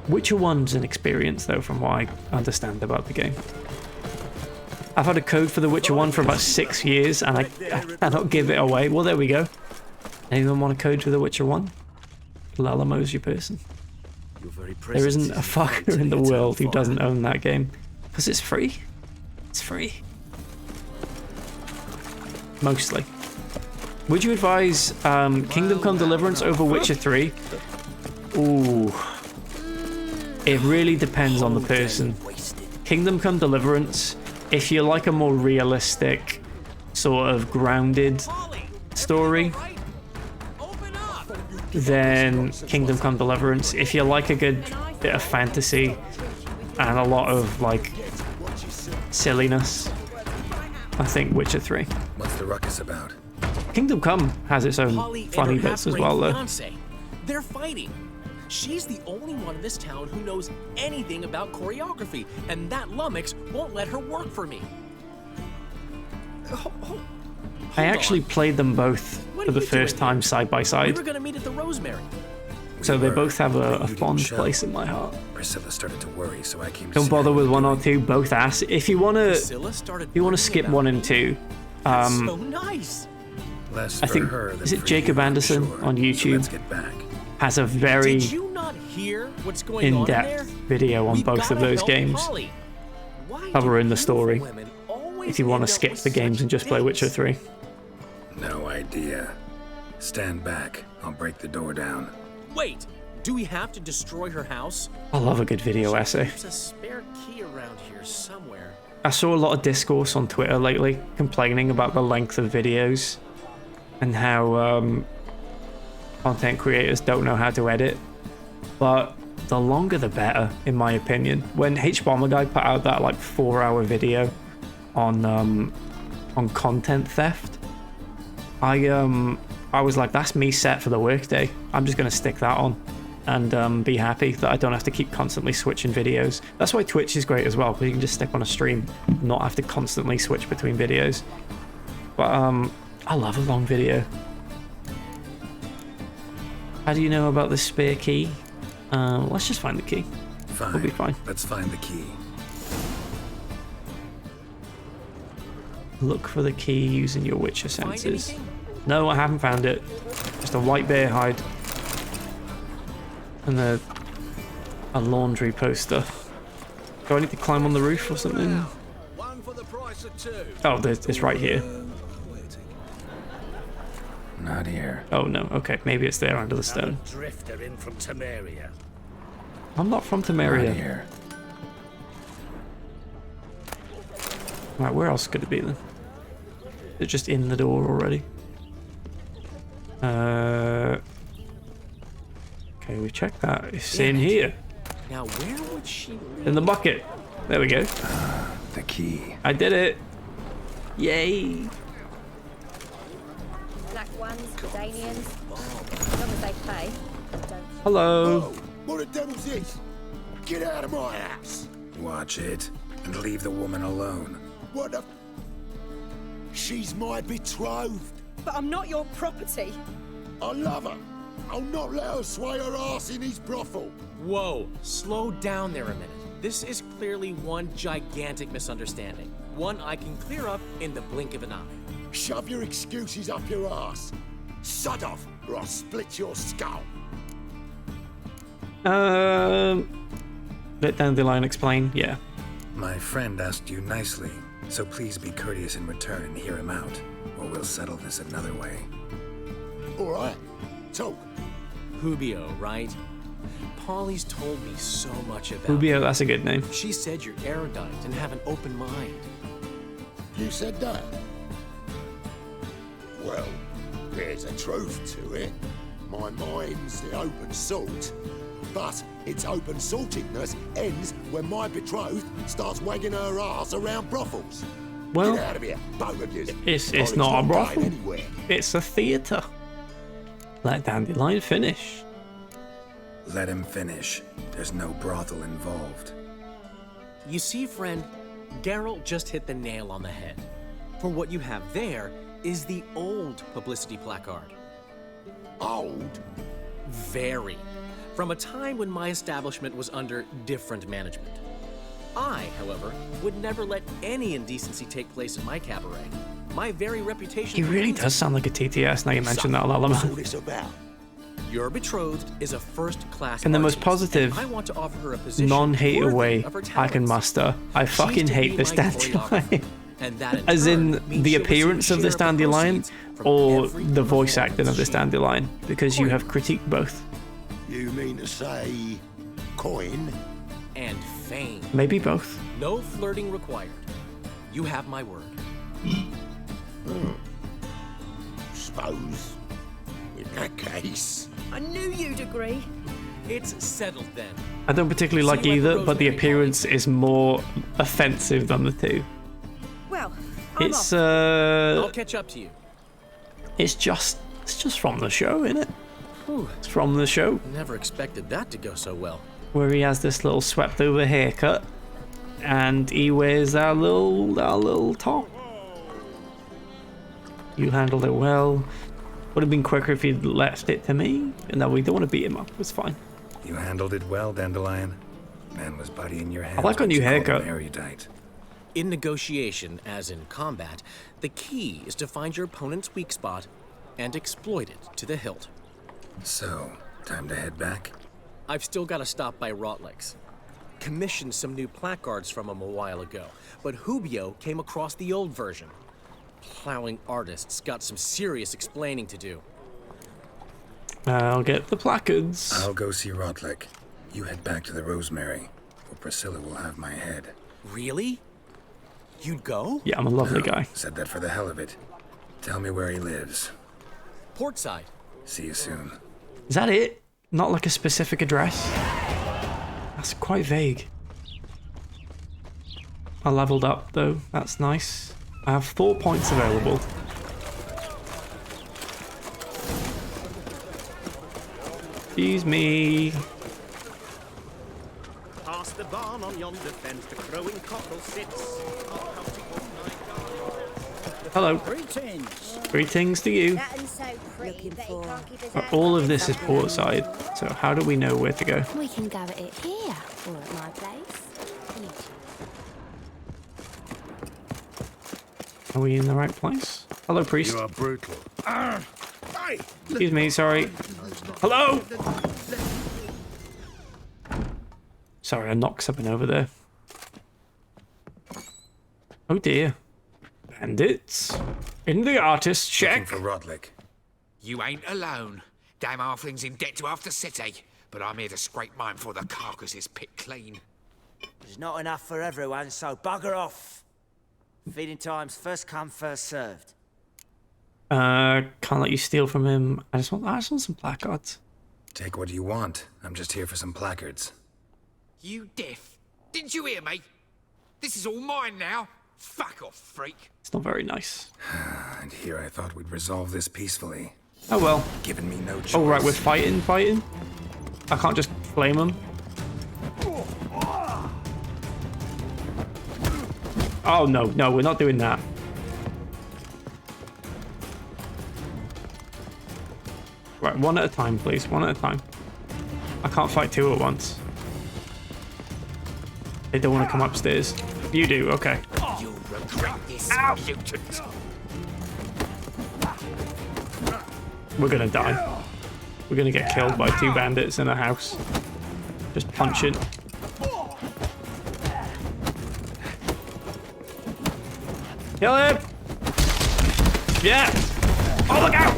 Witcher 1's an experience, though, from what I understand about the game. I've had a code for The Witcher 1 for about 6 years, and I cannot give it away. Well, there we go. Anyone want a code for The Witcher 1? Lalamo's your person. There isn't a fucker in the world who doesn't own that game. Because it's free. It's free. Mostly. Would you advise Kingdom Come Deliverance over Witcher 3? Ooh. It really depends on the person. Kingdom Come Deliverance, if you like a more realistic, sort of grounded story, then Kingdom Come Deliverance. If you like a good bit of fantasy and a lot of like silliness, I think Witcher 3. What's the ruckus about? Kingdom Come has its own Polly and funny her bits as half-breed well, though. fiancé. They're fighting. She's the only one in this town who knows anything about choreography, and that lummox won't let her work for me. I actually played them both for the first time side by We side, were gonna meet at the Rosemary. so they both have a fond place in my heart. Priscilla started to worry, so I came to Don't see bother her. with 1 or 2, both ass. If you wanna skip 1 and 2, So nice. Less I for think her than is it for Jacob you, I'm Anderson sure. on So YouTube let's get back. has a very Did you not hear what's going on in there? in-depth video on We've both of gotta those help games, Polly. Why covering do the story. beautiful women always If you want to end up skip with the games such and just play Witcher dicks? 3. No idea. Stand back. I'll break the door down. Wait, do we have to destroy her house? I love a good video essay. There's a spare key around here somewhere. I saw a lot of discourse on Twitter lately complaining about the length of videos and how content creators don't know how to edit. But the longer the better, in my opinion. When H-Bomber Guy put out that like 4-hour video on content theft, I was like, that's me set for the workday. I'm just gonna stick that on and be happy that I don't have to keep constantly switching videos. That's why Twitch is great as well, because you can just stick on a stream, not have to constantly switch between videos. But I love a long video. How do you know about the spare key? Let's just find the key. Fine. We'll be fine. Let's find the key. Look for the key using your Witcher senses. No, I haven't found it. Just a white bear hide. And a laundry poster. Do I need to climb on the roof or something? Oh, it's right here. Not here. Oh no, okay, maybe it's there under the stone. Drifter in from Temeria. I'm not from Temeria. Not here. Right, where else could it be then? Is it just in the door already? Okay, we checked that. It's in here. Now where would she lead? In the bucket. There we go. The key. I did it. Yay. Black ones, Danians. As long as they pay. Don't. Hello. What the devil's this? Get out of my house! Watch it and leave the woman alone. What the? She's my betrothed. But I'm not your property. I love her. I'll not let her sway her ass in his brothel. Whoa, slow down there a minute. This is clearly one gigantic misunderstanding. One I can clear up in the blink of an eye. Shove your excuses up your ass. Sod off, or I'll split your skull. Let Dandelion explain. Yeah. My friend asked you nicely, so please be courteous in return and hear him out, or we'll settle this another way. All right, talk. Hubio, right? Polly's told me so much about Hubio, you. that's a good name. She said you're erudite and have an open mind. You said that? Well, there's a truth to it. My mind's the open salt. But its open saltiness ends when my betrothed starts wagging her ass around brothels. Well, get out of here, both of you. It's not a brothel. Anywhere. It's a theatre. Let Dandelion finish. Let him finish. There's no brothel involved. You see, friend, Geralt just hit the nail on the head. For what you have there is the old publicity placard. Old? Very. From a time when my establishment was under different management. I, however, would never let any indecency take place in my cabaret. My very reputation... He really does sound like a TTS now you mention that, What's all this about? Your betrothed is a first-class in the most artist, positive, and I want to offer her a position non-hater worthy way of her I can talents. muster. I She's fucking to hate be this my Dandelion. And that As turn in means the she'll appearance receive of a this share of Dandelion, proceeds from or every the voice performance acting of this she- Dandelion, because you have critiqued both. You mean to say coin? And fame. Maybe both. No flirting required. You have my word. Suppose. In that case. I knew you'd agree. It's settled then. I don't particularly like See you at the either, but the Rosemary appearance is more offensive than the two. Well, I'm It's off. I'll catch up to you. it's just from the show, isn't it? Whew. It's from the show Never expected that to go so well. where he has this little swept over haircut, and he wears that little top. You handled it well. Would have been quicker if you'd left it to me. No, we don't want to beat him up. It's fine. You handled it well, Dandelion. Man was buddy in your hands. like our when new you called haircut. him erudite. In negotiation, as in combat, the key is to find your opponent's weak spot and exploit it to the hilt. So, time to head back? I've still got to stop by Rotlick's. Commissioned some new placards from him a while ago, but Hubio came across the old version. Plowing artists got some serious explaining to do. I'll get the placards. I'll go see Rotlick. You head back to the Rosemary, or Priscilla will have my head. Really? You'd go? Yeah, I'm a lovely No, guy. Said that for the hell of it. Tell me where he lives. Portside. See you soon. Is that it? Not like a specific address? That's quite vague. I leveled up though. That's nice. I have 4 points available. Excuse me. Past the barn on yonder fence, the crowing cockerel sits. Hello. Greetings. Greetings to you. That and so pretty that he can't keep his hands All off of this is his portside, so how do we know where to go? We can go at it here, or at my place. Are we in the right place? Hello, priest. You are brutal. Hey! Excuse me, sorry. Hello! Sorry, I knocked something over there. Oh dear. Bandits. In the artist Looking shack. for Rotlick. You ain't alone. Damn halfling's in debt to half the city. But I'm here to scrape mine before the carcass is picked clean. There's not enough for everyone, so bugger off. Feeding time's first come, first served. Can't let you steal from him. I just want some placards. Take what you want. I'm just here for some placards. You deaf? Didn't you hear me? This is all mine now. Fuck off, freak. It's not very nice. And here I thought we'd resolve this peacefully. Oh well. Given me no choice. Oh right, we're fighting. I can't just flame him. Oh no, we're not doing that. Right, one at a time, please. One at a time. I can't fight two at once. They don't want to come upstairs. You do, okay. You You'll regret this, mutant. We're gonna die. We're gonna get killed by 2 bandits in a house. Just punch it. Kill him! Yeah! Oh, look out!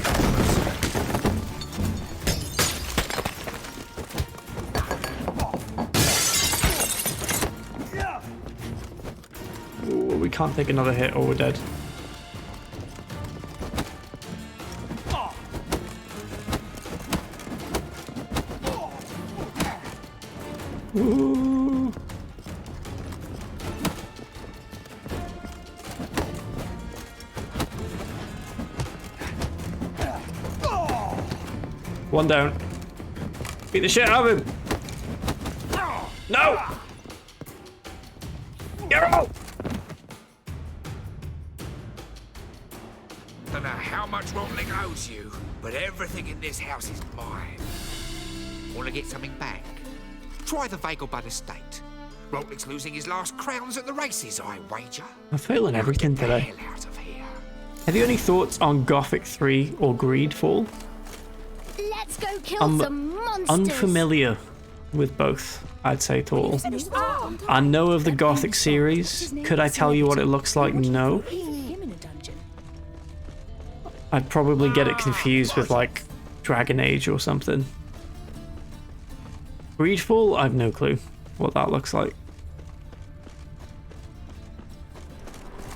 Ooh, we can't take another hit or we're dead. Ooh. One down. Beat the shit out of him. No! Get out! Don't know how much Rotling owes you, but everything in this house is mine. Want to get something back? Try the Vagelbud estate. Rotling's losing his last crowns at the races, I wager. I'm feeling everything today. Hell out of here. Have you any thoughts on Gothic 3 or Greedfall? Let's go kill I'm some monsters. unfamiliar with both, I'd say, Tall. I know of the Gothic series. Could I tell you what it looks like? No. I'd probably get it confused with, like, Dragon Age or something. Greedfall? I've no clue what that looks like.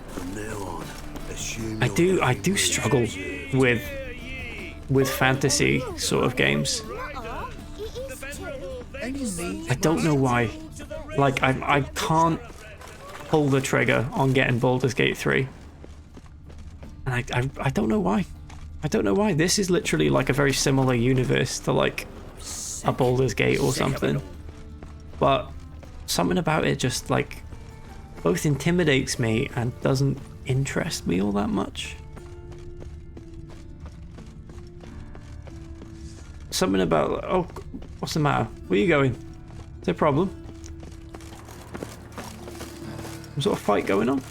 From now on, assume I do struggle with fantasy sort of games. I don't know why. Like, I can't pull the trigger on getting Baldur's Gate 3. And I don't know why. I don't know why. This is literally like a very similar universe to like a Baldur's Gate or something. But something about it just like both intimidates me and doesn't interest me all that much. Something about, oh, what's the matter? Where are you going? Is there a problem? Some sort of fight going on?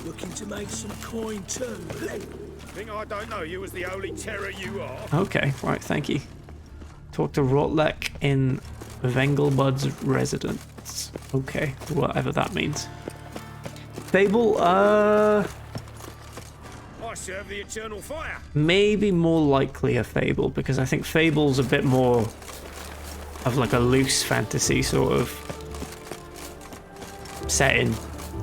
Looking to make some coin too. Think I don't know you as the holy terror you are? Okay, right, thank you. Talk to Rotlek in Vengelbud's residence. Okay, whatever that means. Fable, I serve the eternal fire. maybe more likely a Fable, because I think Fable's a bit more of like a loose fantasy sort of setting,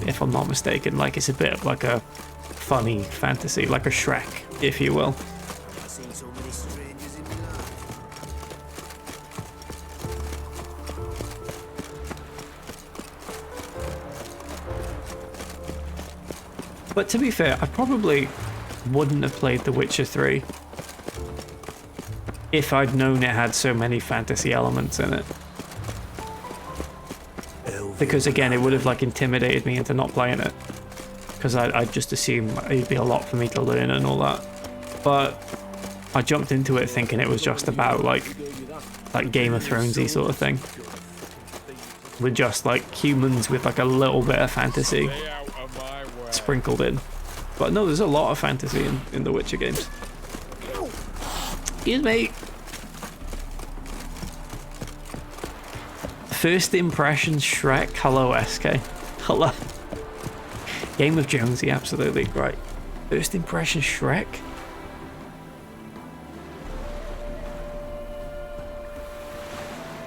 if I'm not mistaken. Like it's a bit of like a funny fantasy, like a Shrek, if you will. I've seen so many strangers in my life. But to be fair, I probably wouldn't have played The Witcher 3 if I'd known it had so many fantasy elements in it. Because again, it would have like intimidated me into not playing it. Because I'd just assume it'd be a lot for me to learn and all that. But I jumped into it thinking it was just about like Game of Thronesy sort of thing. With just like humans with like a little bit of fantasy sprinkled in. But no, there's a lot of fantasy in the Witcher games. Excuse me. First impressions Shrek. Hello, SK. Hello. Game of Jonesy, absolutely. Right. First impression Shrek.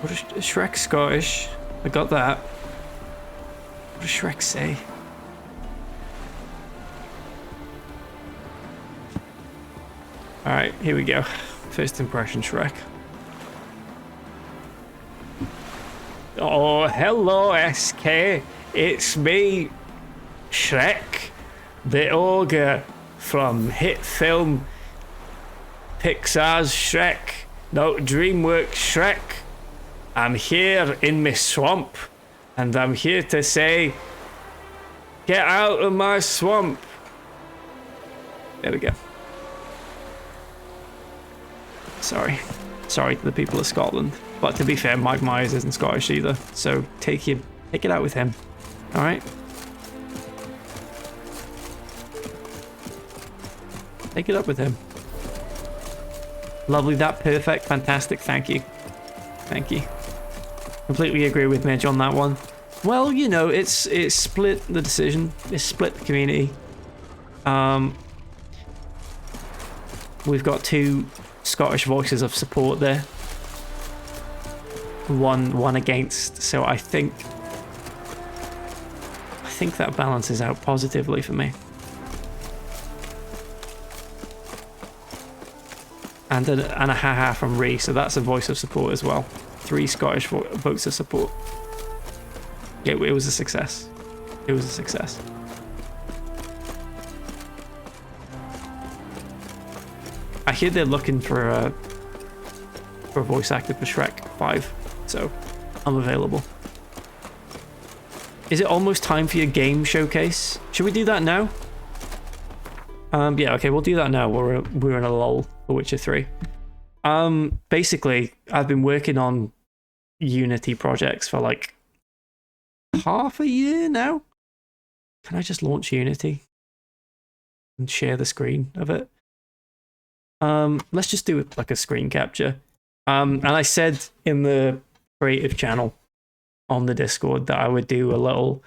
What is Shrek Scottish? I got that. What does Shrek say? Alright, here we go. First impression Shrek. Oh, hello SK. It's me, Shrek, the ogre from hit film Pixar's Shrek. No, DreamWorks Shrek. I'm here in my swamp, and I'm here to say, get out of my swamp. There we go. Sorry to the people of Scotland. But to be fair, Mike Myers isn't Scottish either, so take it out with him. All right. Take it up with him. Lovely, that perfect, fantastic, thank you. Thank you. Completely agree with Midge on that one. Well, you know, it's split the decision. It's split the community. We've got two Scottish voices of support there. One against, so I think that balances out positively for me. And a haha from Ree, so that's a voice of support as well. 3 Scottish votes of support. Yeah, it was a success. It was a success. I hear they're looking for a voice actor for Shrek 5, so I'm available. Is it almost time for your game showcase? Should we do that now? Yeah, okay, we'll do that now. We're in a lull for Witcher 3. Basically, I've been working on Unity projects for like half a year now. Can I just launch Unity and share the screen of it? Let's just do like a screen capture. And I said in the creative channel on the Discord that I would do a little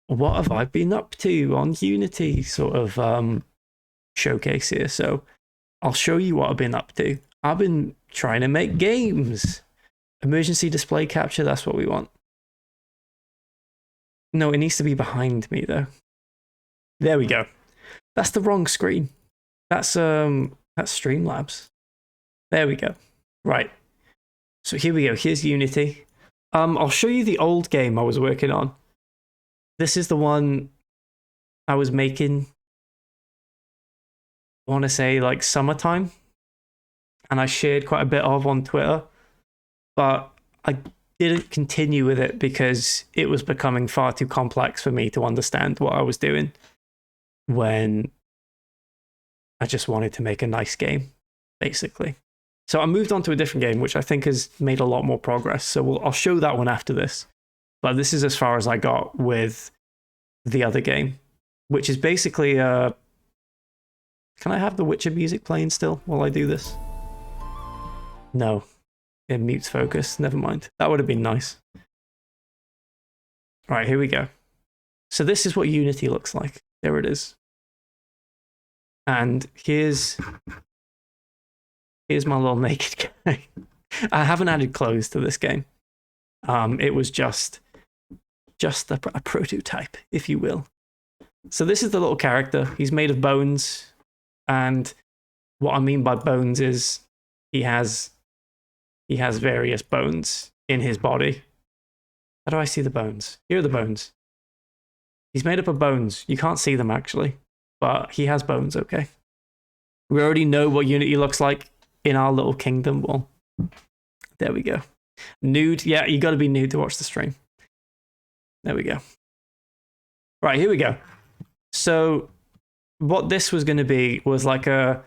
what have I been up to on Unity sort of showcase here. So I'll show you what I've been up to. I've been trying to make games. Emergency display capture, that's what we want. No, it needs to be behind me though. There we go. That's the wrong screen. That's Streamlabs. There we go. Right. So here we go. Here's Unity. I'll show you the old game I was working on. This is the one I was making, I want to say like summertime, and I shared quite a bit of on Twitter, but I didn't continue with it because it was becoming far too complex for me to understand what I was doing when I just wanted to make a nice game, basically. So I moved on to a different game, which I think has made a lot more progress. So I'll show that one after this. But this is as far as I got with the other game, which is basically can I have the Witcher music playing still while I do this? No, it mutes focus. Never mind. That would have been nice. All right, here we go. So this is what Unity looks like. There it is. And here's my little naked guy. I haven't added clothes to this game. It was just a prototype, if you will. So this is the little character. He's made of bones. And what I mean by bones is he has various bones in his body. How do I see the bones? Here are the bones. He's made up of bones. You can't see them actually, but he has bones, okay? We already know what Unity looks like in our little kingdom. Well, there we go. Nude. Yeah, you got to be nude to watch the stream. There we go. Right, here we go. So what this was going to be was like a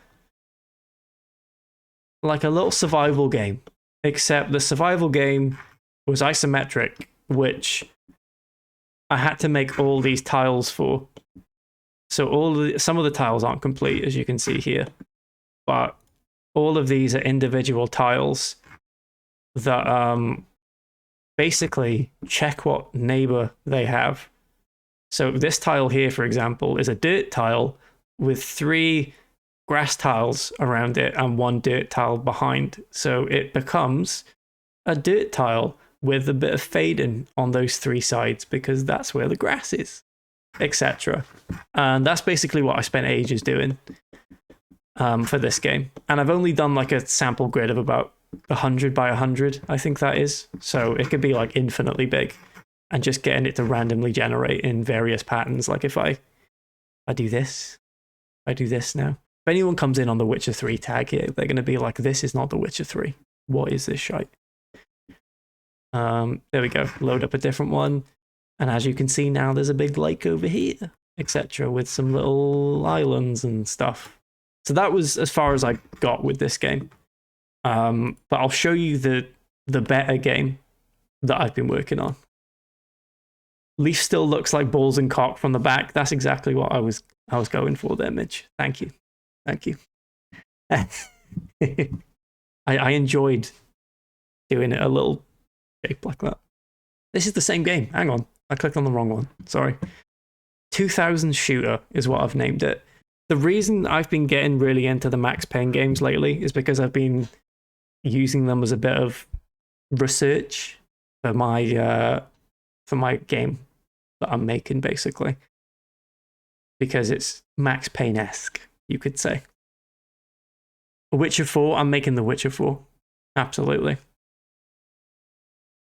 little survival game, except the survival game was isometric, which I had to make all these tiles for. So some of the tiles aren't complete, as you can see here, but all of these are individual tiles that basically check what neighbor they have. So this tile here, for example, is a dirt tile with 3 grass tiles around it and 1 dirt tile behind. So it becomes a dirt tile with a bit of fading on those 3 sides because that's where the grass is, etc. And that's basically what I spent ages doing for this game. And I've only done like a sample grid of about 100 by 100, I think that is. So it could be like infinitely big and just getting it to randomly generate in various patterns. Like if I do this, I do this now. If anyone comes in on the Witcher 3 tag here, they're going to be like, this is not the Witcher 3. What is this shite? There we go. Load up a different one. And as you can see now, there's a big lake over here, etc. with some little islands and stuff. So that was as far as I got with this game. But I'll show you the better game that I've been working on. Leaf still looks like balls and cock from the back. That's exactly what I was going for there, Mitch. Thank you. Thank you. I enjoyed doing it a little shape like that. This is the same game. Hang on. I clicked on the wrong one. Sorry. 2000 Shooter is what I've named it. The reason I've been getting really into the Max Payne games lately is because I've been using them as a bit of research for my game that I'm making, basically. Because it's Max Payne-esque, you could say. Witcher 4, I'm making The Witcher 4. Absolutely.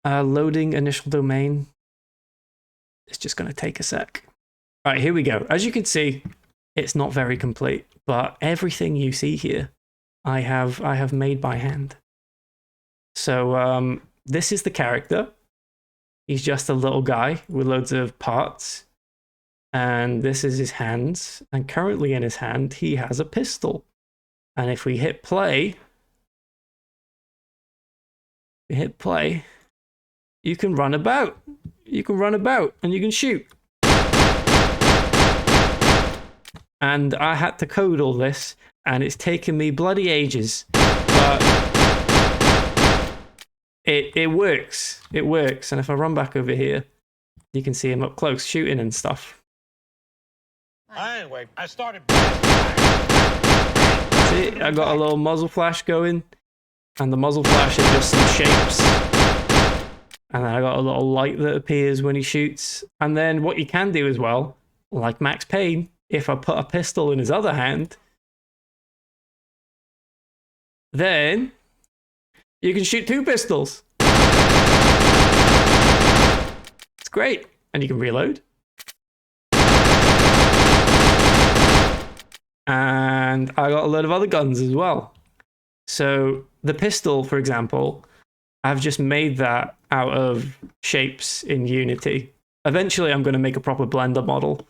Loading initial domain. It's just going to take a sec. All right, here we go. As you can see, it's not very complete, but everything you see here, I have made by hand. So this is the character. He's just a little guy with loads of parts. And this is his hands. And currently in his hand, he has a pistol. And if we hit play, you can run about. You can run about and you can shoot. And I had to code all this, and it's taken me bloody ages. But it works. It works. And if I run back over here, you can see him up close shooting and stuff. Anyway, I started. See, I got a little muzzle flash going, and the muzzle flash is just some shapes. And then I got a little light that appears when he shoots. And then what you can do as well, like Max Payne, if I put a pistol in his other hand, then you can shoot two pistols. It's great. And you can reload. And I got a load of other guns as well. So the pistol, for example, I've just made that out of shapes in Unity. Eventually, I'm going to make a proper Blender model.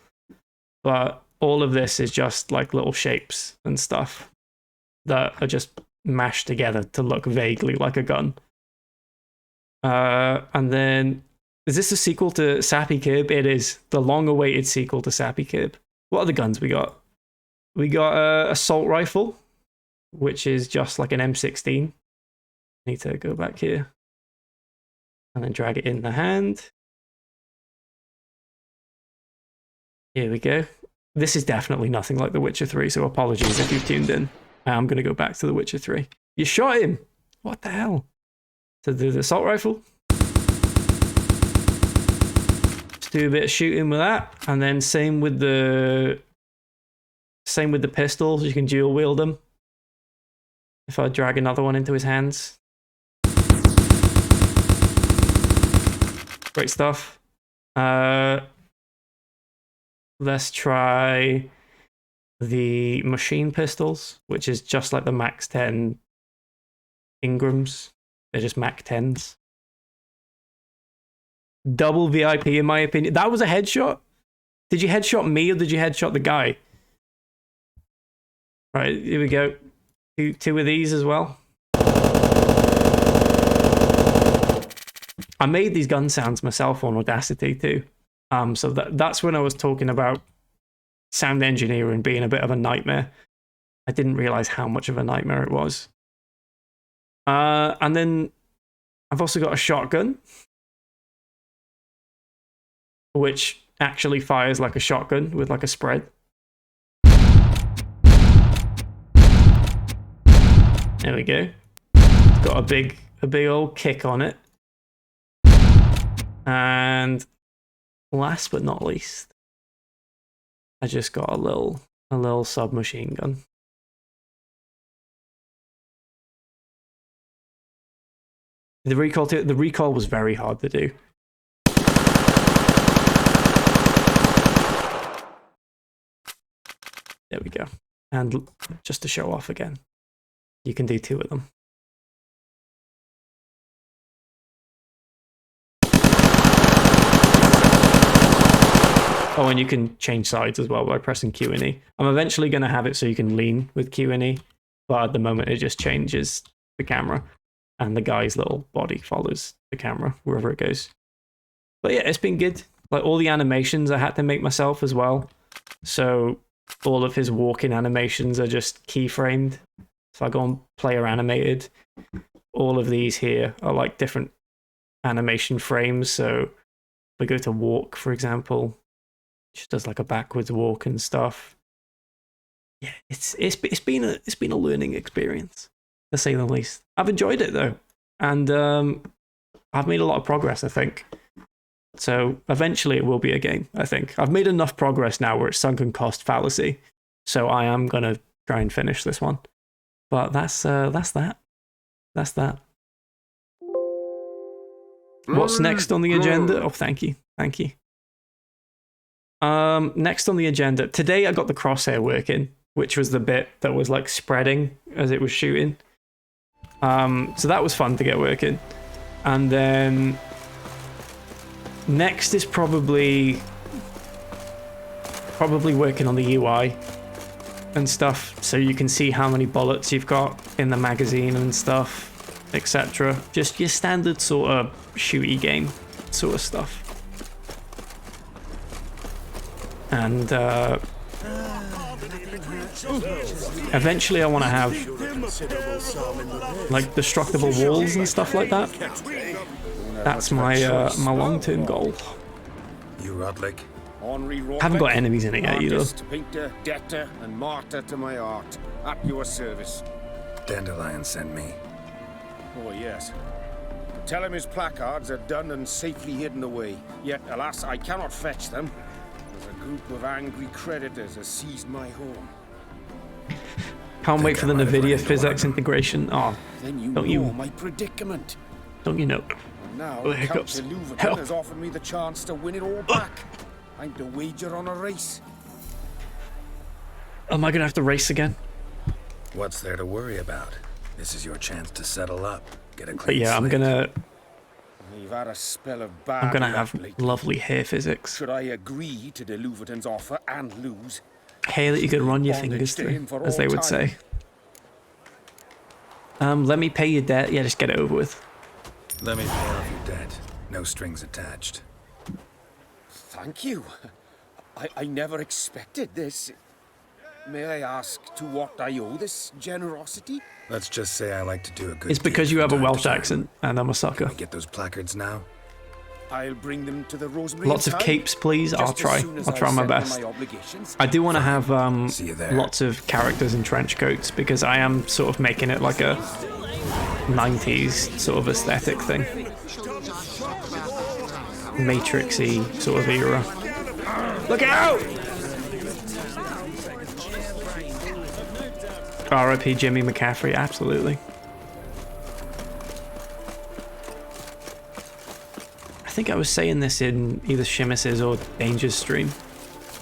But all of this is just like little shapes and stuff that are just mashed together to look vaguely like a gun. And then, is this a sequel to Sappy Curb? It is. The long-awaited sequel to Sappy Curb. What other guns we got? We got an assault rifle, which is just like an M16. Need to go back here. And then drag it in the hand. Here we go. This is definitely nothing like The Witcher 3, so apologies if you've tuned in. I'm going to go back to The Witcher 3. You shot him! What the hell? So the assault rifle. Just do a bit of shooting with that. And then same with the pistols. You can dual wield them. If I drag another one into his hands. Great stuff. Let's try the machine pistols, which is just like the Max 10 Ingrams. They're just Mac 10s. Double VIP, in my opinion. That was a headshot? Did you headshot me or did you headshot the guy? Right, here we go. Two of these as well. I made these gun sounds myself on Audacity too. So that's when I was talking about sound engineering being a bit of a nightmare. I didn't realize how much of a nightmare it was. And then I've also got a shotgun, which actually fires like a shotgun with like a spread. There we go. It's got a big old kick on it. And last but not least, I just got a little submachine gun. The recoil was very hard to do. There we go. And just to show off again, you can do two of them. Oh, and you can change sides as well by pressing Q and E. I'm eventually going to have it so you can lean with Q and E, but at the moment it just changes the camera, and the guy's little body follows the camera wherever it goes. But yeah, it's been good. Like all the animations I had to make myself as well. So all of his walking animations are just keyframed. So I go on player animated. All of these here are like different animation frames. So if we go to walk, for example, it just does like a backwards walk and stuff. Yeah, it's been a learning experience, to say the least. I've enjoyed it though, and I've made a lot of progress, I think. So eventually it will be a game, I think. I've made enough progress now where it's sunken cost fallacy. So I am gonna try and finish this one. But that's that. That's that. What's next on the agenda? Oh, thank you. Thank you. Next on the agenda. Today I got the crosshair working, which was the bit that was like spreading as it was shooting. So that was fun to get working. And then next is probably working on the UI and stuff, so you can see how many bullets you've got in the magazine and stuff, etc. Just your standard sort of shooty game sort of stuff. And eventually I want to have like destructible walls and stuff like that. That's my my long-term goal. You Rodlick? Haven't got enemies in it yet either. Artist, painter, debtor, and martyr to my art. At your service. Dandelion sent me. Oh, yes. Tell him his placards are done and safely hidden away. Yet, alas, I cannot fetch them. As a group of angry creditors has seized my home. Can't wait for the NVIDIA PhysX integration. Oh, Then you don't know you? my predicament. Don't you know? And now, Oh, hiccups. Count Louverton Help. has offered me the chance to win it all back. I'm to wager on a race. Am I gonna have to race again? What's there to worry about? This is your chance to settle up, get a clean But yeah, I'm gonna We've had a spell of bad I'm gonna luck have lately. lovely hair physics. Should I agree to the Louverton's offer and lose? Hair that you could run your Bondage fingers to through, him for as all they would time. say. Let me pay your debt. Yeah, just get it over with. Let me pay off your debt. No strings attached. Thank you. I never expected this. May I ask to what I owe this generosity? Let's just say I like to do a good It's because you have a Welsh accent, and I'm a sucker. Get those placards now? I'll bring them to the Rosemary. Lots of in time, capes, please. just I'll as try. soon as I'll try I've my settled best. my obligations. I do want to have See you there. lots of characters in trench coats because I am sort of making it like a 90s sort of aesthetic thing. Matrixy sort of era. Look out! R.I.P. Jimmy McCaffrey, absolutely. I think I was saying this in either Shimus's or Danger's stream.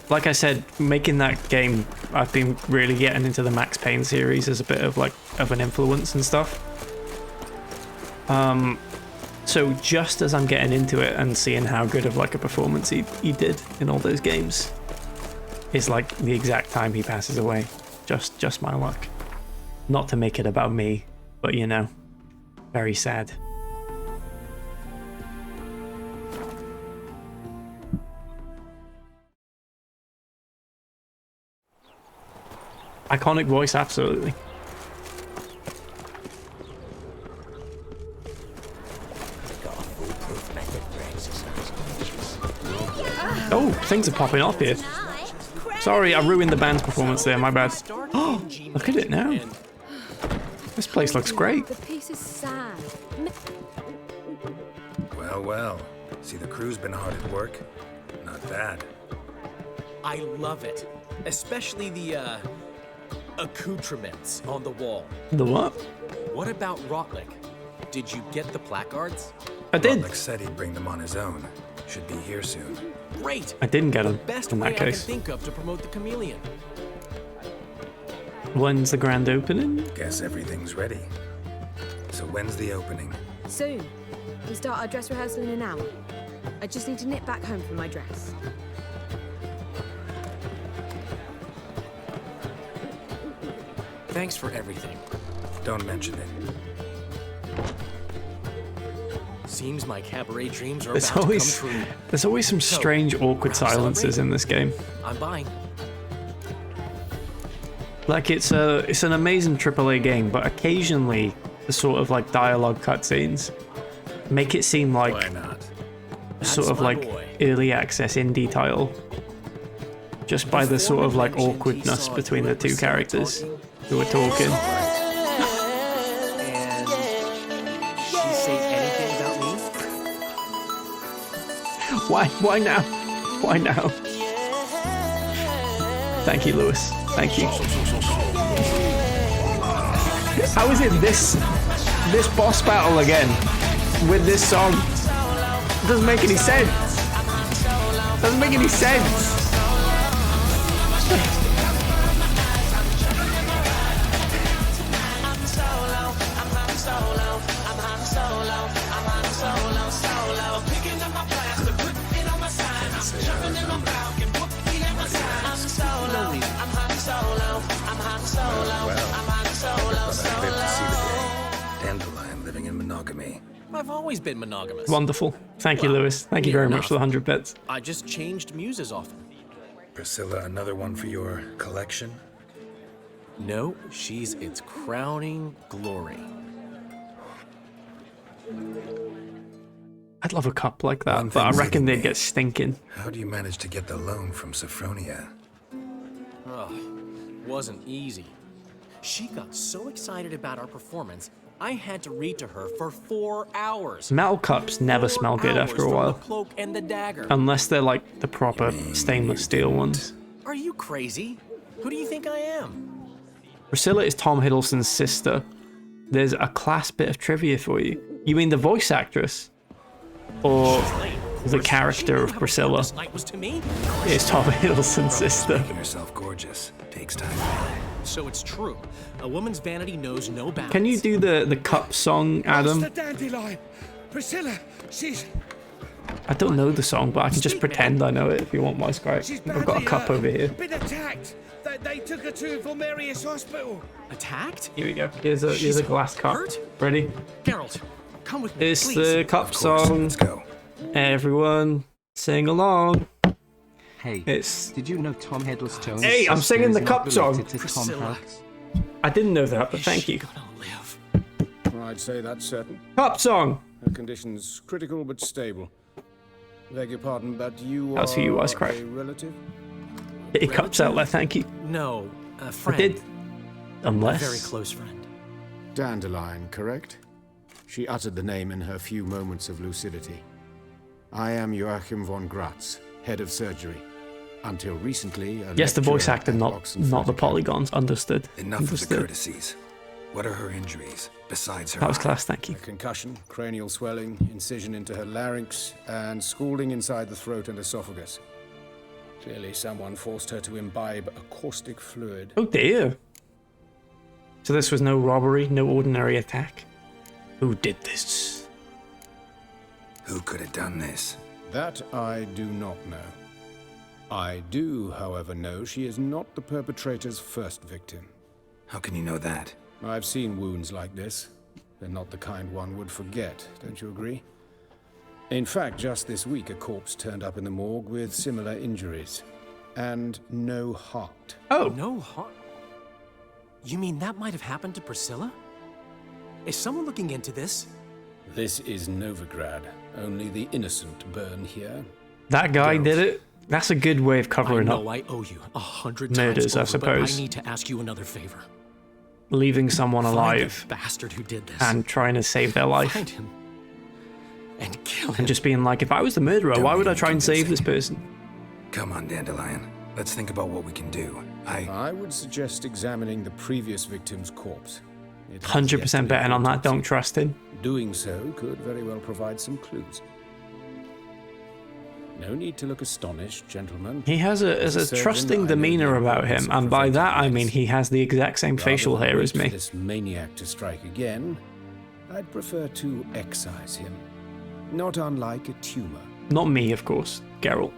Like I said, making that game, I've been really getting into the Max Payne series as a bit of like of an influence and stuff. So just as I'm getting into it and seeing how good of like a performance he did in all those games, is like the exact time he passes away. Just my luck. Not to make it about me, but you know, very sad. Iconic voice, absolutely. Oh, things are popping off here. Sorry, I ruined the band's performance there, my bad. Oh, look at it now. This place looks great. The piece is sad. Well, well. See, the crew's been hard at work. Not bad. I love it. Especially the, accoutrements on the wall. The what? What about Rotlick? Did you get the placards? I did. Rodlick said he'd bring them on his own. Should be here soon. Great! I didn't get them Best in way that case. I can think of to promote the chameleon. When's the grand opening? Guess everything's ready. So when's the opening? Soon. We start our dress rehearsal in an hour. I just need to nip back home for my dress. Thanks for everything. Don't mention it. Seems my cabaret dreams are There's about always to come true. there's always some So, strange, awkward wanna silences celebrate? in this game. I'm buying. Like, it's an amazing AAA game, but occasionally the sort of like dialogue cutscenes make it seem like Why not? sort of like early access indie title, just by the sort of like awkwardness between the two characters who are talking. And she say anything about me? Why now? Why now? Thank you, Lewis. Thank you. How is it this boss battle again with this song? It doesn't make any sense. Doesn't make any sense. Dandelion living in monogamy. I've always been monogamous. Wonderful. Thank you, Lewis. Thank you very much for the 100 bits. I just changed muses often. Priscilla, another one for your collection? No, she's its crowning glory. I'd love a cup like that, but I reckon they'd get stinking. How do you manage to get the loan from Sophronia? Oh, wasn't easy. She got so excited about our performance, I had to read to her for 4 hours. Metal cups never smell good after a while. The cloak and the dagger. Unless they're like the proper stainless steel ones. Are you crazy? Who do you think I am? Priscilla is Tom Hiddleston's sister. There's a class bit of trivia for you. You mean the voice actress? Or the character of Priscilla? Is Tom Hiddleston's sister. Making herself gorgeous takes time. So it's true. A woman's vanity knows no bounds. Can you do the cup song, Adam? Master Dandelion! Priscilla, she's... I don't know the song, but I can just pretend I know it if you want my script. I've got a cup over here. Been attacked! They took her to Valmerius Hospital. Attacked? Here we go. Here's a glass cup. Ready? Geralt, come with me, It's please. the cup song. Let's go. Everyone, sing along. Hey, it's... did you know Tom Hiddleston? Hey, I'm singing the cup song. To Tom Hanks? I didn't know that, but thank you. I'd say that's certain. Cup song. Her condition's critical but stable. Beg your pardon, but you That's for you, are Icecrack. a relative? Get your cups out there, thank you. No, a friend. I did. Unless... A very close friend. Dandelion, correct? She uttered the name in her few moments of lucidity. I am Joachim von Gratz, head of surgery. Until recently, a Yes, the voice lecturer actor, at not Oxenford the polygons. Understood. Enough of the courtesies. What are her injuries, besides her That was eye? class, thank you. A concussion, cranial swelling, incision into her larynx, and scalding inside the throat and esophagus. Clearly someone forced her to imbibe a caustic fluid. Oh dear. So this was no robbery, no ordinary attack. Who did this? Who could have done this? That I do not know. I do, however, know she is not the perpetrator's first victim. How can you know that? I've seen wounds like this. They're not the kind one would forget, don't you agree? In fact, just this week, a corpse turned up in the morgue with similar injuries. And no heart. Oh. No heart? You mean that might have happened to Priscilla? Is someone looking into this? This is Novigrad. Only the innocent burn here. That guy did it? That's a good way of covering I up know I owe you 100 murders, times over, I suppose. But I need to ask you another favor. Leaving someone Find alive the bastard who did this. and trying to save their life. Find him. And kill him. And just being like, if I was the murderer, why would I try and save this person? Come on, Dandelion. Let's think about what we can do. I would suggest examining the previous victim's corpse. It has 100% yet to be betting on that, autopsied. don't trust him. Doing so could very well provide some clues. No need to look astonished, gentlemen. He has a As surgeon, trusting I know demeanor the about him, importance of and by that I preventive mean he has the exact same Rather facial than hair wait as for me. this maniac to strike again, I'd prefer to excise him. Not unlike a tumor. Not me, of course, Geralt.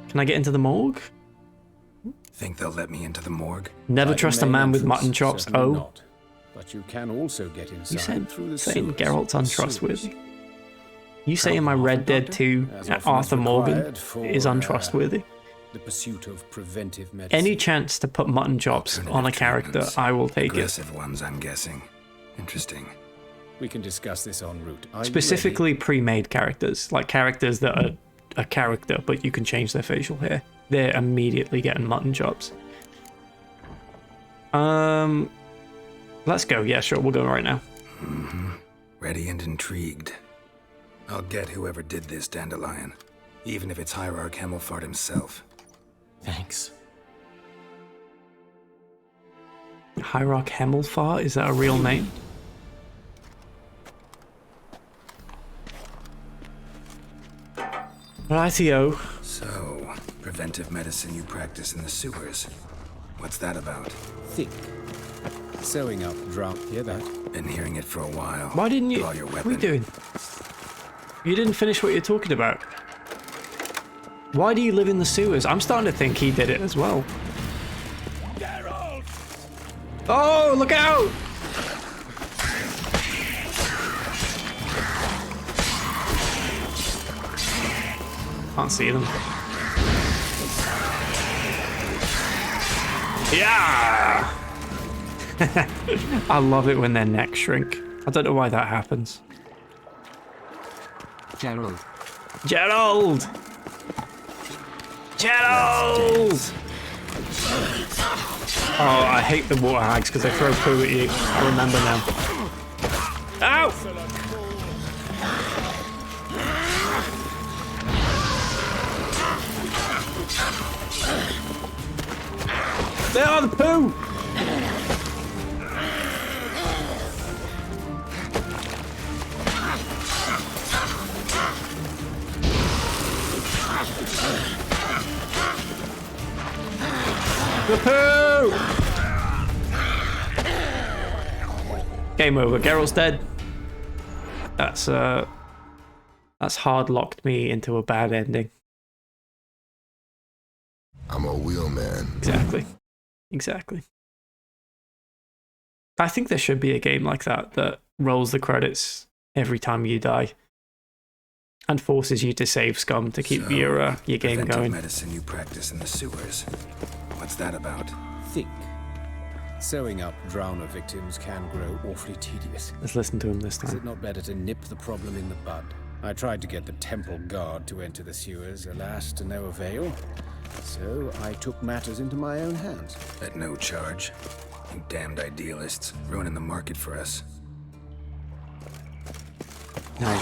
Can I get into the morgue? Think they'll let me into the morgue? Never By the trust a main man with entrance, mutton chops. certainly Oh, not. But you can also get inside you said through the saying sewers. Geralt's untrustworthy. You saying my Red Dead 2 As often as Arthur Morgan required for, is untrustworthy? The pursuit of preventive medicine. Any chance to put mutton chops on a character, I will take Aggressive ones, I'm guessing. Interesting. We can discuss this en route. Are you Specifically pre-made characters, like characters that are a character, but you can change their facial hair. They're immediately getting mutton chops. Let's go. Yeah, sure, we'll go right now. Ready and intrigued. I'll get whoever did this, Dandelion. Even if it's Hierarch Hemmelfart himself. Thanks. Hierarch Hemmelfart? Is that a real name? Rightio. So, preventive medicine you practice in the sewers. What's that about? Think. Sewing up drought. Hear that? Been hearing it for a while. Why didn't you? Draw your What are you weapon. doing? You didn't finish what you're talking about. Why do you live in the sewers? I'm starting to think he did it as well. Oh, look out! Can't see them. Yeah! I love it when their necks shrink. I don't know why that happens. Gerald. Gerald! Gerald! Oh, I hate the water hags because they throw poo at you. I remember now. Ow! They are the poo! The poo! Game over. Geralt's dead. That's hard locked me into a bad ending. I'm a wheelman. Exactly. Exactly. I think there should be a game like that that rolls the credits every time you die and forces you to save scum to keep your game Preventive going. medicine you practice in the sewers. What's that about? Think. Sewing up drowner victims can grow awfully tedious. Let's listen to him this Is it time. not better to nip the problem in the bud? I tried to get the temple guard to enter the sewers, alas, to no avail. So I took matters into my own hands. At no charge. You damned idealists, ruining the market for us. Now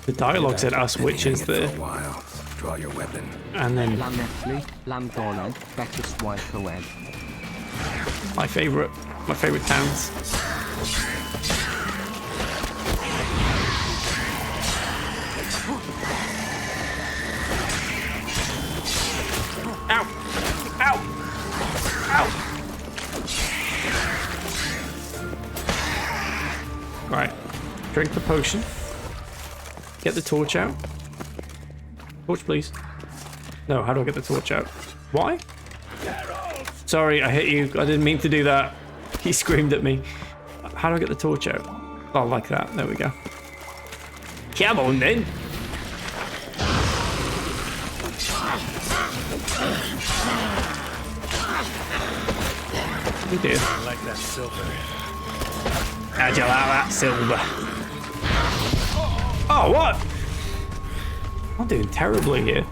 the dialogue said us witches For there, a while. Draw your weapon. and then Llanelli, Llandolan, Beckus Waithawed. my favorite towns. Ow! Ow! Ow! Right. Drink the potion. Get the torch out. Torch, please. No, how do I get the torch out? Why? Sorry, I hit you. I didn't mean to do that. He screamed at me. How do I get the torch out? Oh, like that. There we go. Come on, then. We do. I like that silver. How'd you like that silver? Oh, what? I'm doing terribly here.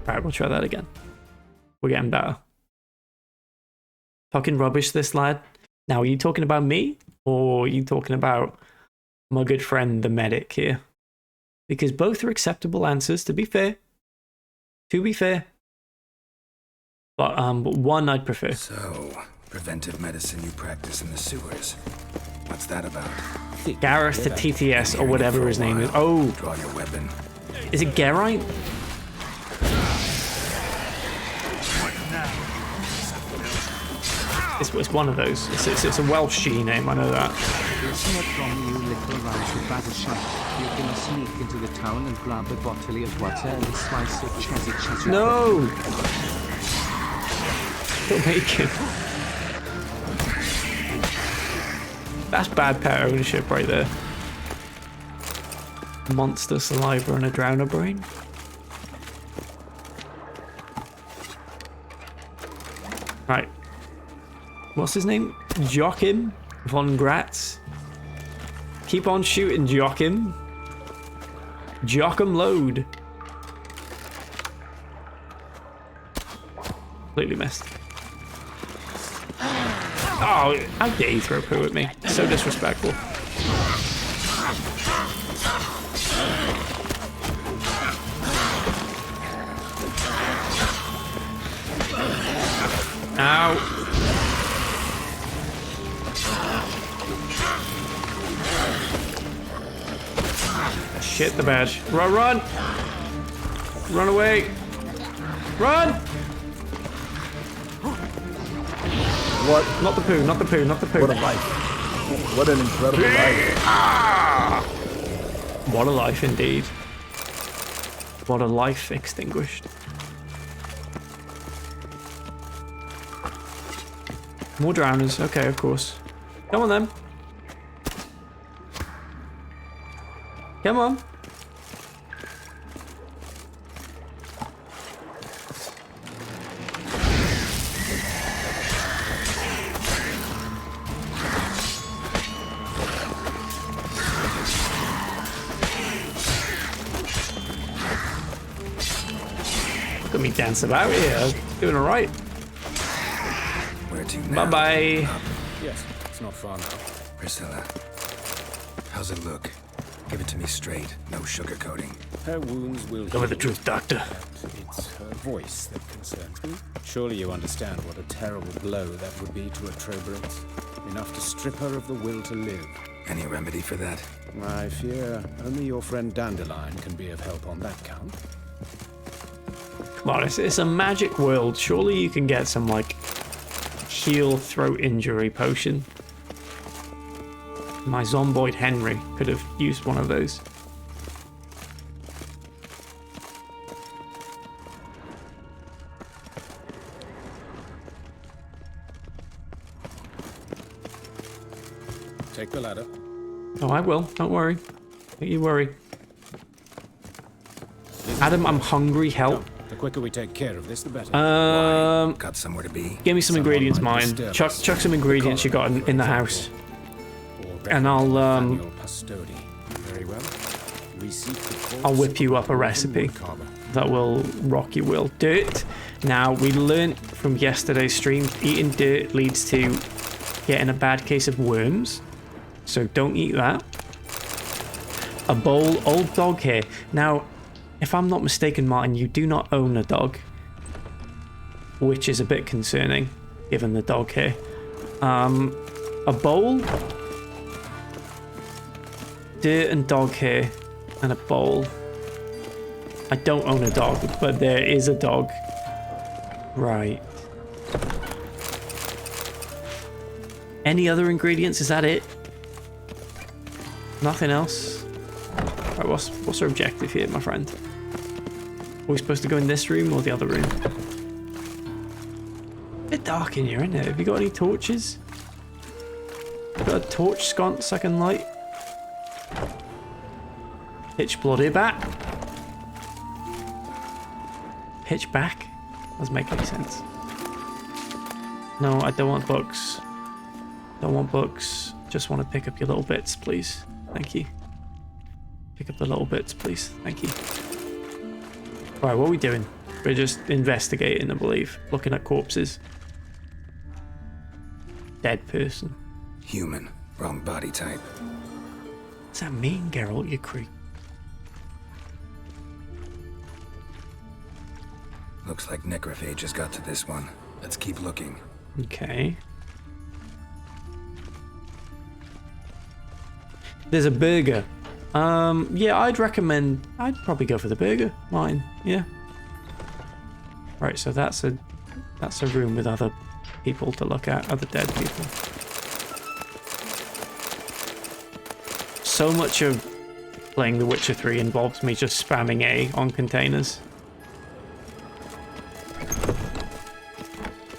Right, we'll try that again. We're getting better. Talking rubbish, this lad. Now, are you talking about me? Or are you talking about my good friend, the medic here? Because both are acceptable answers, to be fair. To be fair. But one I'd prefer. So, preventive medicine you practice in the sewers. What's that about? Gareth the TTS, or whatever his name is. Oh! Draw your weapon. Is it Gerite? It's one of those. It's a Welsh G name, I know that. Somewhat from you little round the battle shop. You can sneak into the town and grab a bottle of water and a slice of cheese. No! Don't make it. That's bad pet ownership right there. Monster saliva and a drowner brain. Right. What's his name? Joachim von Gratz. Keep on shooting, Joachim. Joachim load. Completely missed. Oh, how dare you throw poo at me? So disrespectful. Ow. Shit the badge. Run, run! Run away! Run! What? Not the poo, not the poo, not the poo. What a life. What an incredible life. What a life indeed. What a life extinguished. More drowners. Okay, of course. Come on then. Come on. Look at me dance about here. Doing all right. Where to now? Bye-bye. Yes, it's not far now. Priscilla, how's it look? Give it to me straight, no sugarcoating. Her wounds will Go with the heal, truth, Doctor. but it's her voice that concerns me. Surely you understand what a terrible blow that would be to a Trobrin's. Enough to strip her of the will to live. Any remedy for that? I fear only your friend Dandelion can be of help on that count. Come on, it's a magic world. Surely you can get some, like, heal throat injury potion. My zomboid Henry could have used one of those. Take the ladder. Oh, I will. Don't worry. Don't you worry. Adam, I'm hungry. Help. The quicker we take care of this, the better. Got somewhere to be? Give me some ingredients, mine. Chuck some ingredients you got in the house. And I'll Very well. I'll whip you up a recipe that will rock your will. Dirt. Now, we learned from yesterday's stream, eating dirt leads to getting a bad case of worms. So don't eat that. A bowl, old dog hair. Now, if I'm not mistaken, Martin, you do not own a dog. Which is a bit concerning, given the dog hair. A bowl, dirt and dog hair, and a bowl. I don't own a dog, but there is a dog. Right. Any other ingredients? Is that it? Nothing else? Right, what's our objective here, my friend? Are we supposed to go in this room or the other room? A bit dark in here, isn't it? Have you got any torches? Got a torch sconce I can light? Pitch bloody back. Pitch back? Doesn't make any sense. No, I don't want books. Don't want books. Just want to pick up your little bits, please. Thank you. Pick up the little bits, please. Thank you. Right, what are we doing? We're just investigating, I believe. Looking at corpses. Dead person. Human. Wrong body type. What's that mean, Geralt, you creep? Looks like necrophage has got to this one. Let's keep looking. Okay. There's a burger. Yeah, I'd probably go for the burger. Mine, yeah. Right, so that's a room with other people to look at, other dead people. So much of playing The Witcher 3 involves me just spamming A on containers.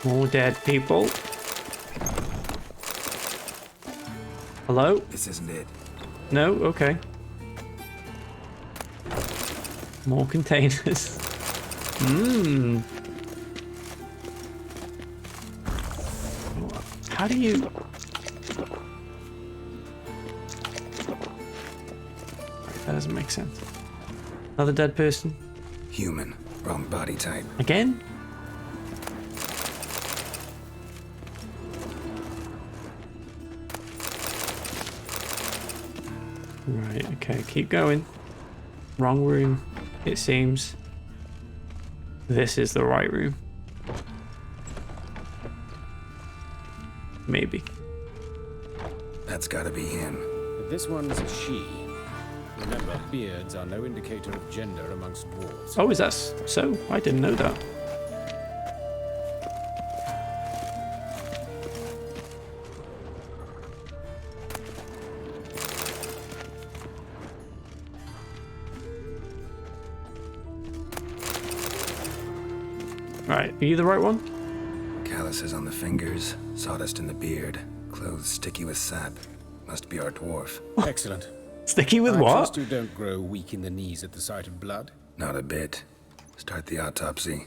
More dead people. Hello? This isn't it. No? Okay. More containers. Mmm. How do you... That doesn't make sense. Another dead person? Human. Wrong body type. Again? Right, okay, keep going. Wrong room, it seems. This is the right room. Maybe. That's gotta be him. But this one's a she. Remember, beards are no indicator of gender amongst dwarves. Oh, is that so? I didn't know that. Right, are you the right one? Calluses on the fingers, sawdust in the beard, clothes sticky with sap. Must be our dwarf. Excellent. Sticky with I what? trust you don't grow weak in the knees at the sight of blood. Not a bit. Start the autopsy.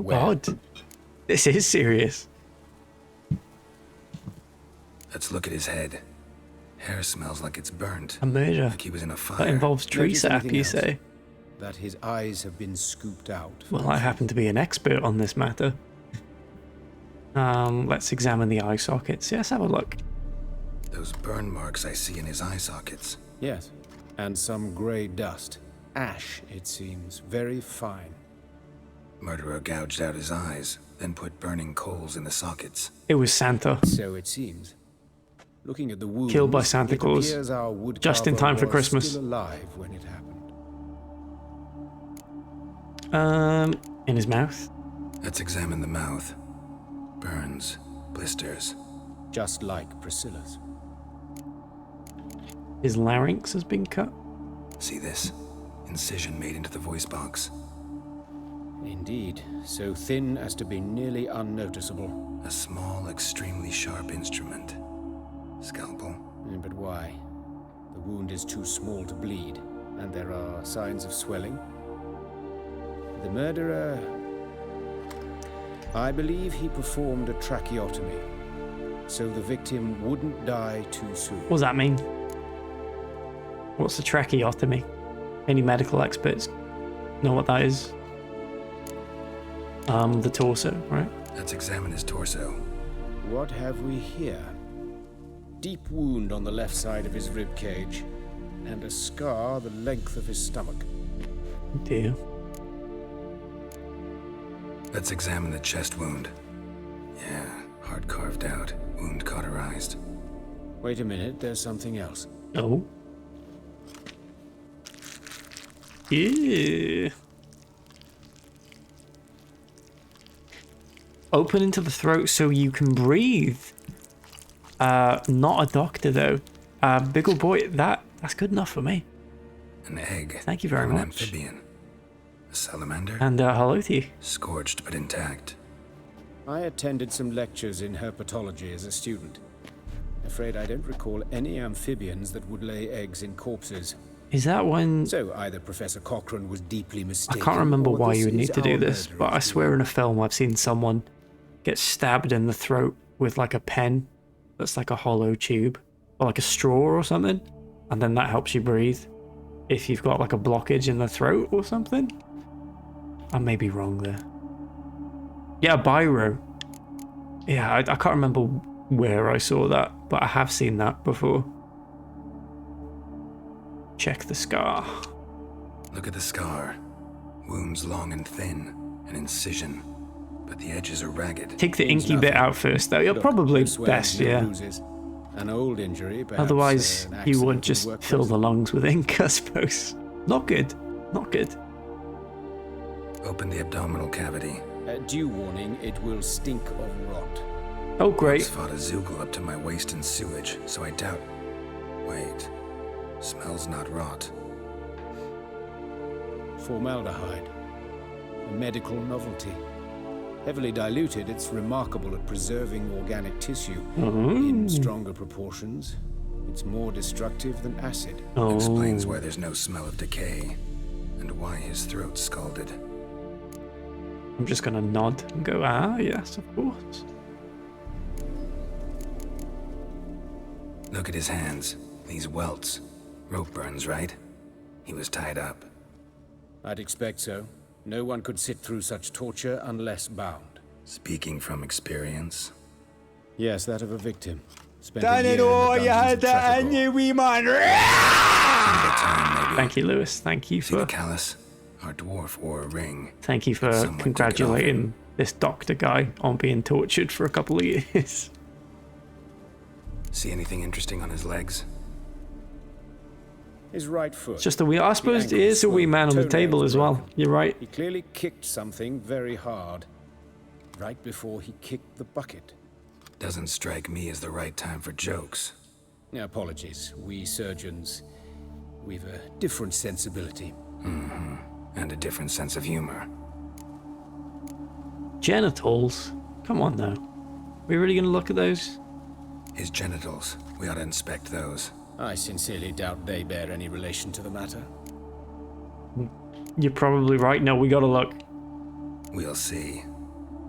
God, this is serious. Let's look at his head. Hair smells like it's burnt. A murder. Like he was in a fire. That involves tree Notice sap, anything you else? say? That his eyes have been scooped out. Well, I happen to be an expert on this matter. Let's examine the eye sockets. Yes, have a look. Those burn marks I see in his eye sockets. Yes, and some grey dust. Ash, it seems. Very fine. Murderer gouged out his eyes, then put burning coals in the sockets. It was Santa. So it seems. Looking at the wounds, Killed by Santa it Claus. appears our Just in woodcarver time for was Christmas. Still alive when it happened. In his mouth. Let's examine the mouth. Burns, blisters. Just like Priscilla's. His larynx has been cut. See this? Incision made into the voice box. Indeed, so thin as to be nearly unnoticeable. A small, extremely sharp instrument. Scalpel. But why? The wound is too small to bleed, and there are signs of swelling. The murderer... I believe he performed a tracheotomy, so the victim wouldn't die too soon. What does that mean? What's a tracheotomy? Any medical experts know what that is? The torso, right? Let's examine his torso. What have we here? Deep wound on the left side of his rib cage, and a scar the length of his stomach. Dear. Let's examine the chest wound. Yeah, heart carved out, wound cauterized. Wait a minute, there's something else. Oh. Yeah. Open into the throat so you can breathe. Not a doctor though. Big ol' boy, that's good enough for me. An egg. Thank you very from an much. amphibian. A salamander. And hello to you. Scorched but intact. I attended some lectures in herpetology as a student. Afraid I don't recall any amphibians that would lay eggs in corpses. Is that when... So either Professor Cochrane was deeply I mistaken. can't remember or why this you would is need to do our this, murderer. but I swear in a film I've seen someone get stabbed in the throat with like a pen that's like a hollow tube or like a straw or something, and then that helps you breathe if you've got like a blockage in the throat or something. I may be wrong there. Yeah, biro. Yeah, I can't remember where I saw that, but I have seen that before. Check the scar. Look at the scar. Wounds long and thin. An incision. But the edges are ragged. Take the Means inky bit nothing. out first, though. You're Look, probably no swelling, best, no yeah. bruises. An old injury, perhaps. Otherwise, an you accident would in just workplace. fill the lungs with ink, I suppose. Not good. Not good. Open the abdominal cavity. Due warning, it will stink of rot. Oh, great. Once fought a zoogle up to my waist in sewage, so I doubt... Wait. Smells not rot. Formaldehyde. A medical novelty. Heavily diluted, it's remarkable at preserving organic tissue. In stronger proportions, it's more destructive than acid. Explains why there's no smell of decay, and why his throat's scalded. I'm just gonna nod and go, ah, yes, of course. Look at his hands. These welts. Rope burns, right? He was tied up. I'd expect so. No one could sit through such torture unless bound. Speaking from experience? Yes, that of a victim. Spent Done a it year all, in the you had dungeons of that, Trafalgar. and you wee man. Thank you, Lewis. Thank you See the for. callus? Our dwarf wore a ring. Thank you for Someone took it off congratulating this doctor guy on being tortured for a couple of years. See anything interesting on his legs? His right foot. It's just a wee. I suppose it ankle is a wee swelled, man on the toenails table as well. broken. You're right. He clearly kicked something very hard. Right before he kicked the bucket. Doesn't strike me as the right time for jokes. Apologies. We surgeons, we've a different sensibility. Mm-hmm. And a different sense of humor. Genitals? Come on now. We really gonna look at those? His genitals. We ought to inspect those. I sincerely doubt they bear any relation to the matter. You're probably right. No, we gotta look. We'll see.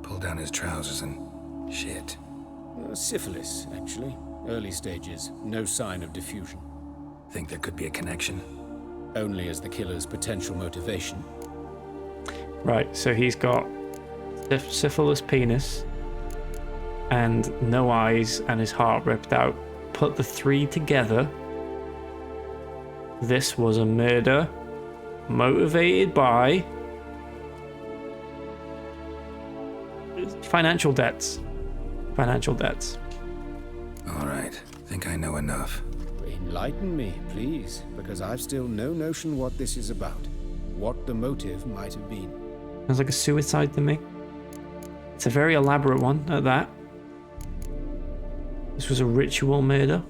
Pull down his trousers and... shit. Syphilis, actually. Early stages. No sign of diffusion. Think there could be a connection? Only as the killer's potential motivation. Right, so he's got syphilis penis and no eyes and his heart ripped out. Put the three together. This was a murder motivated by financial debts. Financial debts. All right. Think I know enough. Enlighten me, please, because I've still no notion what this is about. What the motive might have been. Sounds like a suicide to me. It's a very elaborate one at that. This was a ritual murder.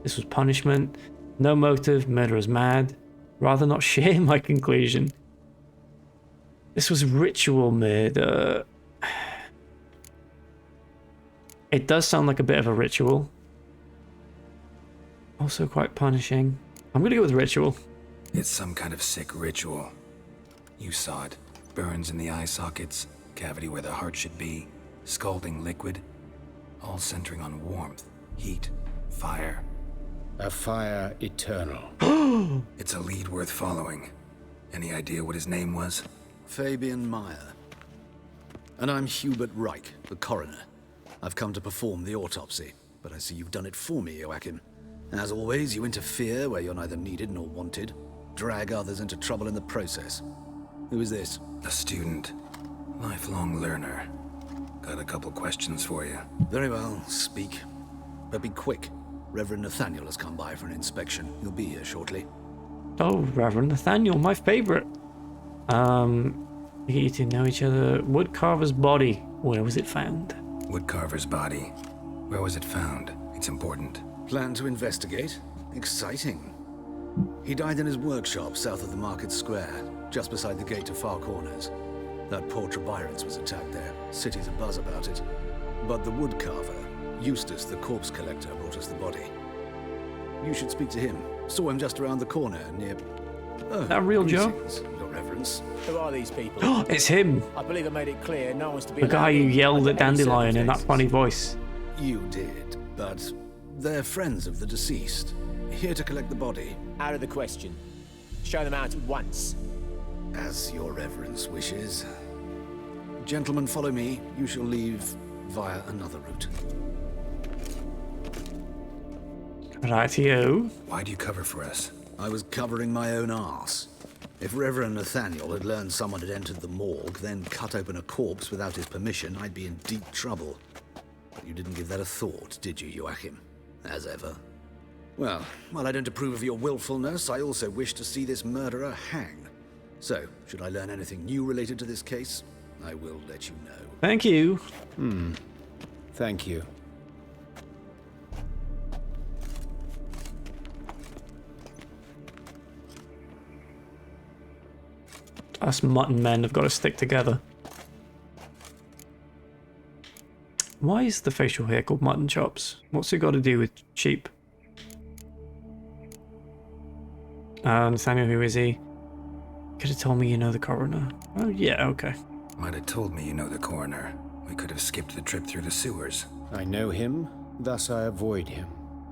This was punishment. No motive, murderer's mad. Rather not share my conclusion. This was ritual murder. It does sound like a bit of a ritual. Also quite punishing. I'm gonna go with ritual. It's some kind of sick ritual. You saw it. Burns in the eye sockets, cavity where the heart should be, scalding liquid, all centering on warmth, heat, fire. A fire eternal. It's a lead worth following. Any idea what his name was? Fabian Meyer. And I'm Hubert Reich, the coroner. I've come to perform the autopsy, but I see you've done it for me, Joachim. As always, you interfere where you're neither needed nor wanted. Drag others into trouble in the process. Who is this? A student. Lifelong learner. Got a couple questions for you. Very well, speak. But be quick. Reverend Nathaniel has come by for an inspection. He'll be here shortly. Oh, Reverend Nathaniel, my favorite. You two know each other. Woodcarver's body. Where was it found? Woodcarver's body. Where was it found? It's important. Plan to investigate? Exciting. He died in his workshop south of the market square, just beside the gate to Far Corners. That poor Trebirans was attacked there. City's abuzz about it. But the woodcarver, Eustace the corpse collector, brought us the body. You should speak to him. Saw him just around the corner near... Oh, that real Joe? Your Reverence. Who are these people? It's him. I believe I made it clear no one's to be The guy allowed who in yelled under at any Dandelion in that circumstances. funny voice. You did, but they're friends of the deceased. Here to collect the body. Out of the question. Show them out at once. As your reverence wishes. Gentlemen, follow me. You shall leave via another route. Rightio. Why do you cover for us? I was covering my own arse. If Reverend Nathaniel had learned someone had entered the morgue, then cut open a corpse without his permission, I'd be in deep trouble. But you didn't give that a thought, did you, Joachim? As ever. Well, while I don't approve of your willfulness, I also wish to see this murderer hang. So, should I learn anything new related to this case, I will let you know. Thank you. Thank you. Us mutton men have got to stick together. Why is the facial hair called mutton chops? What's it got to do with sheep? Nathaniel, who is he? Could have told me you know the coroner. Oh, yeah, okay. Might have told me you know the coroner. We could have skipped the trip through the sewers. I know him, thus I avoid him.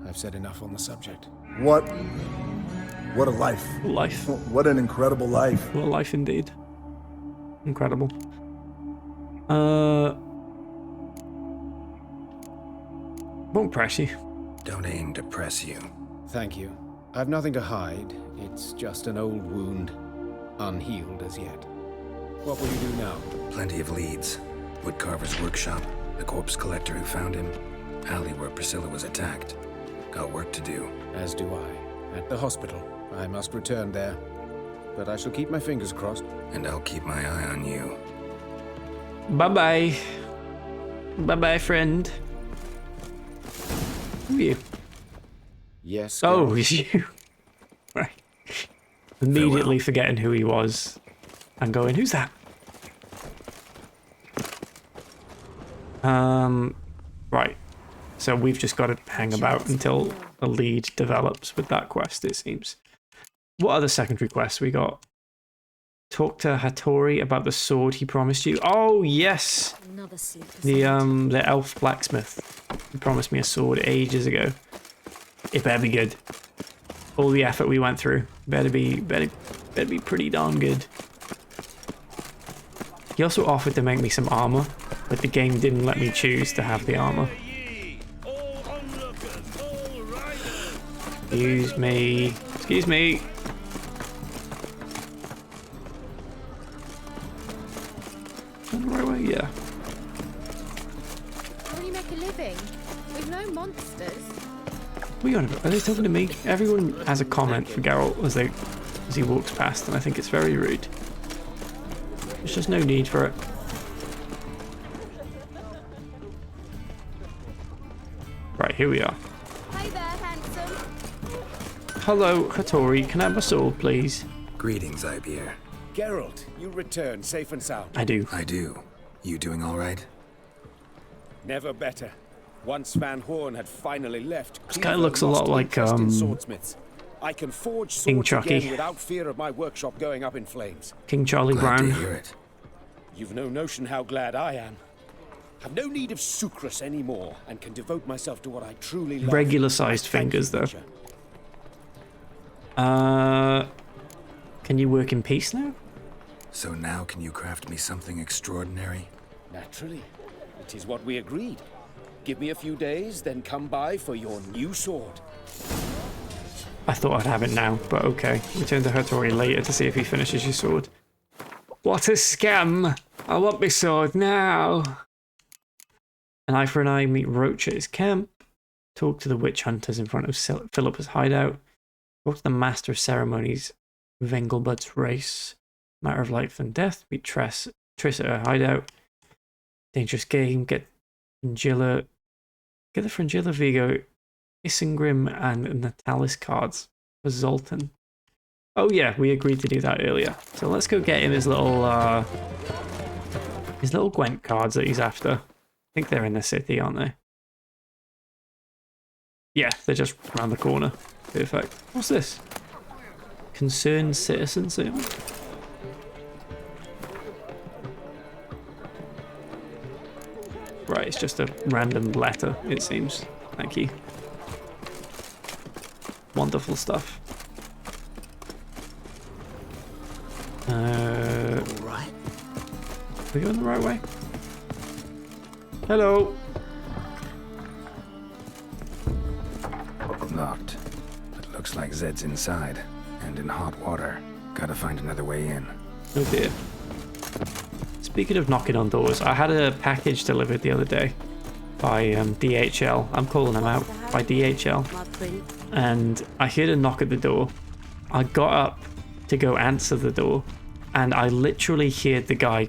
I've said enough on the subject. What a life. Life. What an incredible life. What a life indeed. Incredible. Won't press you. Don't aim to press you. Thank you. I've nothing to hide. It's just an old wound, unhealed as yet. What will you do now? Plenty of leads. Woodcarver's workshop, the corpse collector who found him, alley where Priscilla was attacked. Got work to do. As do I. At the hospital. I must return there. But I shall keep my fingers crossed. And I'll keep my eye on you. Bye-bye. Bye-bye, friend. Who are you? Yes. Oh, it's you. Right. Immediately forgetting who he was and going, who's that? Right. So we've just got to hang about until a lead develops with that quest, it seems. What other secondary quests we got? Talk to Hattori about the sword he promised you. Oh, yes. The elf blacksmith. He promised me a sword ages ago. It better be good. All the effort we went through. Better be pretty darn good. He also offered to make me some armor, but the game didn't let me choose to have the armor. Excuse me. Excuse me. On the right way? Yeah. How do you make a living? With no monsters? What are you on about? Are they talking to me? Everyone has a comment for Geralt as he walks past, and I think it's very rude. There's just no need for it. Right, here we are. Hey there, handsome. Hello, Hattori. Can I have a sword, please? Greetings, Ibier. Geralt, you return safe and sound. I do. I do. You doing all right? Never better. Once Van Horn had finally left, This guy looks a lot like swordsmiths. I can forge King swords Chucky. again without fear of my workshop going up in flames. King Charlie Glad Brown. to hear it. You've no notion how glad I am. I've no need of sucrose anymore and can devote myself to what I truly love. Regular-sized fingers, though. Can you work in peace now? So now can you craft me something extraordinary? Naturally. It is what we agreed. Give me a few days, then come by for your new sword. I thought I'd have it now, but okay. Return to Hattori later to see if he finishes your sword. What a scam! I want my sword now! An eye for an eye, meet Roach at his camp. Talk to the witch hunters in front of Philippa's hideout. Talk to the master of ceremonies, Vengelbud's race. Matter of life and death, meet Triss at her hideout. Dangerous game, get the Frangilla Vigo, Isengrim, and Natalis cards for Zoltan. Oh yeah, we agreed to do that earlier. So let's go get him his little Gwent cards that he's after. I think they're in the city, aren't they? Yeah, they're just around the corner. Perfect. What's this? Concerned citizen seal? Right, it's just a random letter, it seems. Thank you. Wonderful stuff. Right. Are we going the right way? Hello. Locked. But looks like Zed's inside. And in hot water. Gotta find another way in. Oh dear. Speaking of knocking on doors, I had a package delivered the other day by DHL. I'm calling them out, by DHL. And I heard a knock at the door. I got up to go answer the door, and I literally heard the guy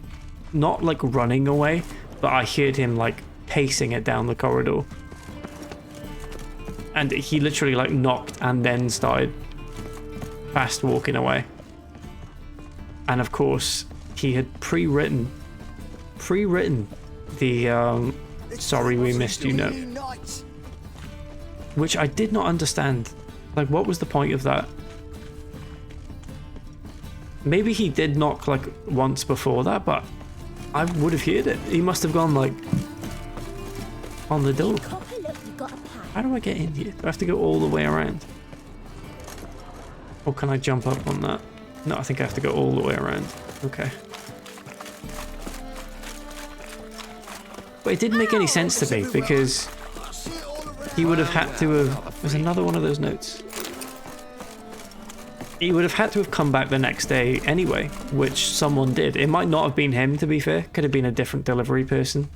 not like running away, but I heard him like pacing it down the corridor. And he literally like knocked and then started fast walking away. And of course, he had pre-written the sorry we missed you note, which I did not understand. Like, what was the point of that? Maybe he did knock like once before that, but I would have heard it. He must have gone like on the door. Copper, look, you got a pack. How do I get in here? Do I have to go all the way around? Or can I jump up on that? No, I think I have to go all the way around. Okay. But it didn't make any sense to me because he would have had to have... There's another one of those notes. He would have had to have come back the next day anyway, which someone did. It might not have been him, to be fair. Could have been a different delivery person.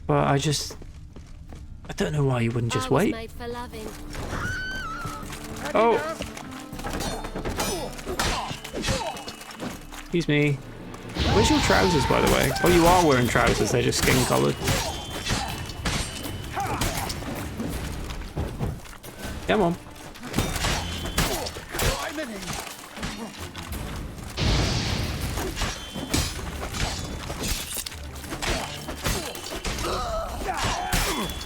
But I don't know why you wouldn't just wait. Oh! Excuse me. Where's your trousers, by the way? Oh, you are wearing trousers. They're just skin-coloured. Come on.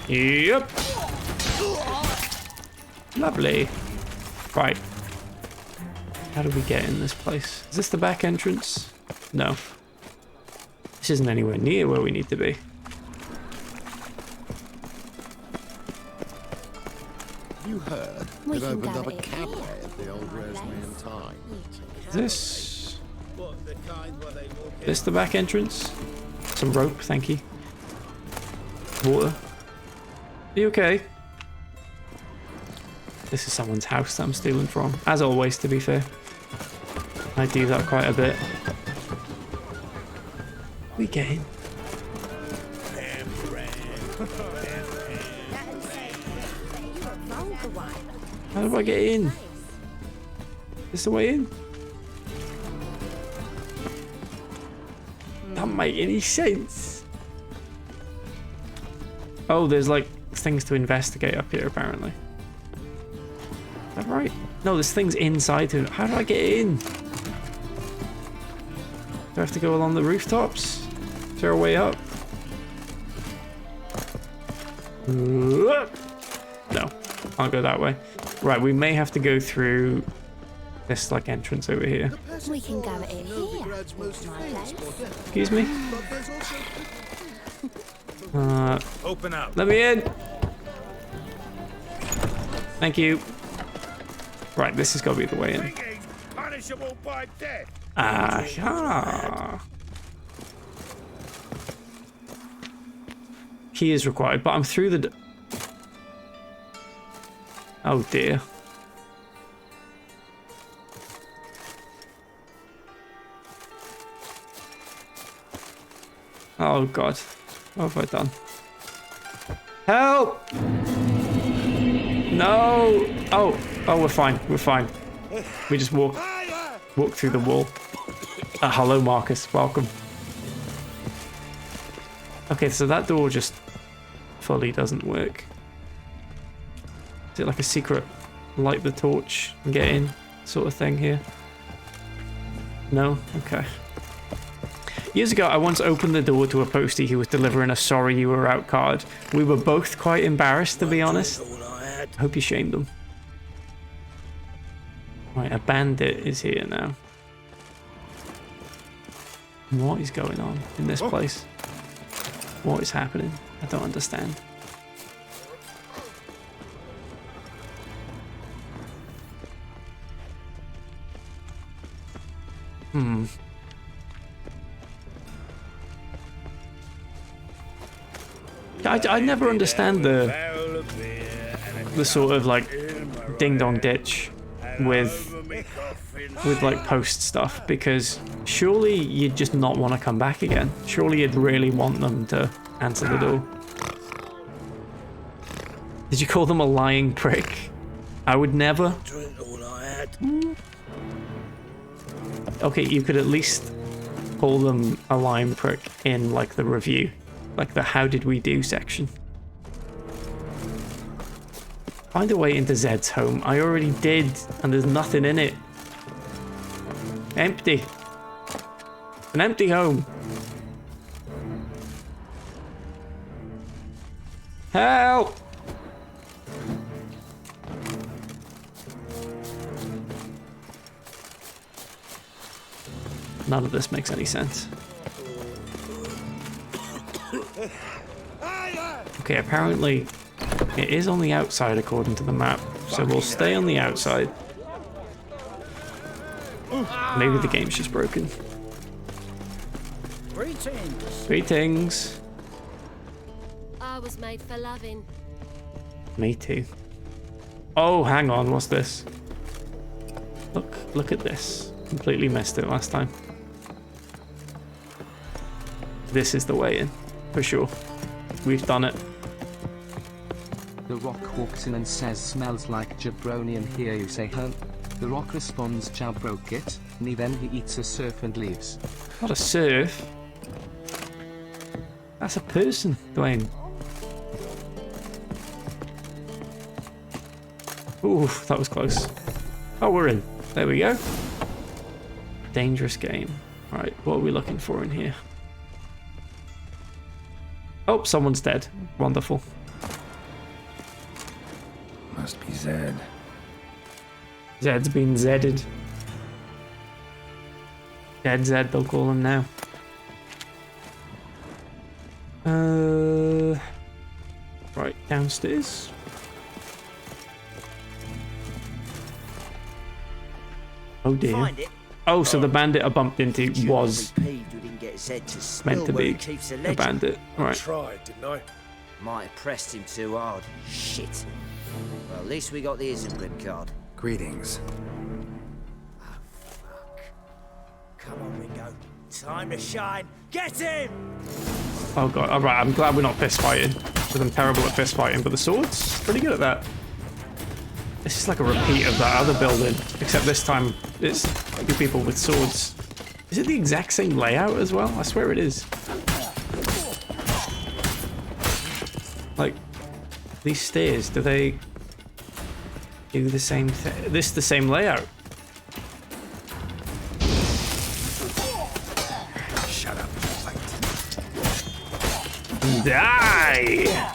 Yep. Lovely. Right. How do we get in this place? Is this the back entrance? No. This isn't anywhere near where we need to be. You heard? It opened up a cabaret at the old Rosemary and Thyme. Is this the back entrance? Some rope, thank you. Water. Are you okay? This is someone's house that I'm stealing from. As always, to be fair. I do that quite a bit. We get in. How do I get in? Is this the way in? Doesn't make any sense. Oh, there's like things to investigate up here apparently. Is that right? No, there's things inside to... How do I get in? Do I have to go along the rooftops? Is there a way up? No, I'll go that way. Right, we may have to go through this like entrance over here. We can go in here. Excuse me? Open up. Let me in. Thank you. Right, this has got to be the way in. Punishable by death. Yeah. Key is required, but I'm through the... Oh dear. Oh god. What have I done? Help! No! Oh, we're fine. We're fine. We just walk through the wall. Hello, Marcus. Welcome. Okay, so that door just fully doesn't work. Is it like a secret light the torch and get in sort of thing here? No? Okay. Years ago, I once opened the door to a postie who was delivering a sorry you were out card. We were both quite embarrassed, to be honest. I hope you shamed them. Right, a bandit is here now. What is going on in this place? What is happening? I don't understand. I never understand the sort of like ding dong ditch with like post stuff, because surely you'd just not want to come back again. Surely you'd really want them to answer the door. Did you call them a lying prick? I would never. Okay, you could at least call them a lying prick in like the review, like the how did we do section. Find a way into Zed's home. I already did, and there's nothing in it. Empty. An empty home. Help! None of this makes any sense. Okay, apparently It is on the outside according to the map, so we'll stay on the outside. Maybe the game's just broken. Greetings. Greetings. I was made for loving. Me too. Oh, hang on, what's this? Look at this. Completely missed it last time. This is the way in, for sure. We've done it. The Rock walks in and says, smells like jabroni, and here you say, huh? The Rock responds, chow broke it, and then he eats a surf and leaves. Not a surf. That's a person, Dwayne. Ooh, that was close. Oh, we're in. There we go. Dangerous game. Alright, what are we looking for in here? Oh, someone's dead. Wonderful. Must be Zed. Zed's been Zedded. Dead Zed, they'll call him now. Right, downstairs. Oh dear. Oh, so the bandit I bumped into was meant to be a bandit. Right. I tried, didn't I? Might have pressed him too hard. Shit. Well, at least we got the Isengrim card. Greetings. Come on, Ringo. Time to shine. Get him! Oh god, alright, I'm glad we're not fist fighting. Because I'm terrible at fist fighting, but the sword's pretty good at that. This is like a repeat of that other building, except this time it's two people with swords. Is it the exact same layout as well? I swear it is. Like, these stairs, do they do the same thing? This is the same layout. Shut up, fight. Die!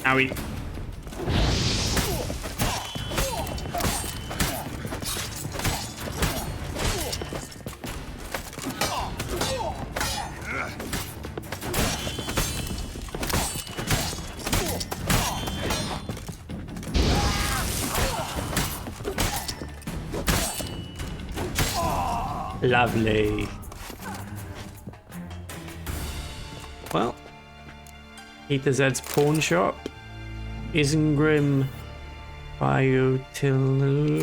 Owie. Lovely. Well, Peter Zed's pawn shop. Isengrim Foil Tiana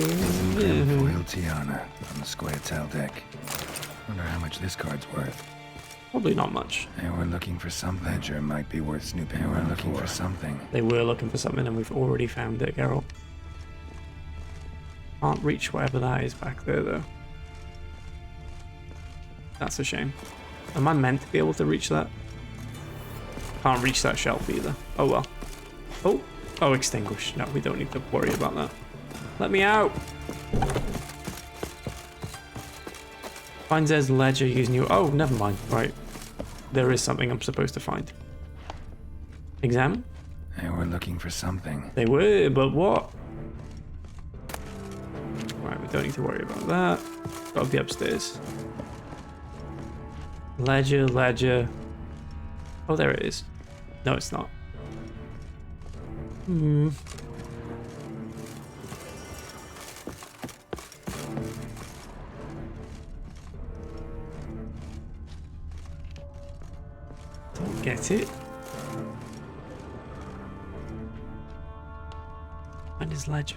on the square tile deck. Wonder how much this card's worth. Probably not much. They were looking for something. Ledger might be worth snooping around looking for something. They were looking for something and we've already found it, Geralt. Can't reach whatever that is back there though. That's a shame. Am I meant to be able to reach that? Can't reach that shelf either. Oh well. Oh. Oh, extinguished. No, we don't need to worry about that. Let me out! Find Zed's ledger using you. Oh, never mind. Right. There is something I'm supposed to find. Examine? They were looking for something. They were, but what? Right, we don't need to worry about that. Gotta be upstairs. Ledger, ledger. Oh, there it is. No, it's not. Hmm. Don't get it. Find his ledger.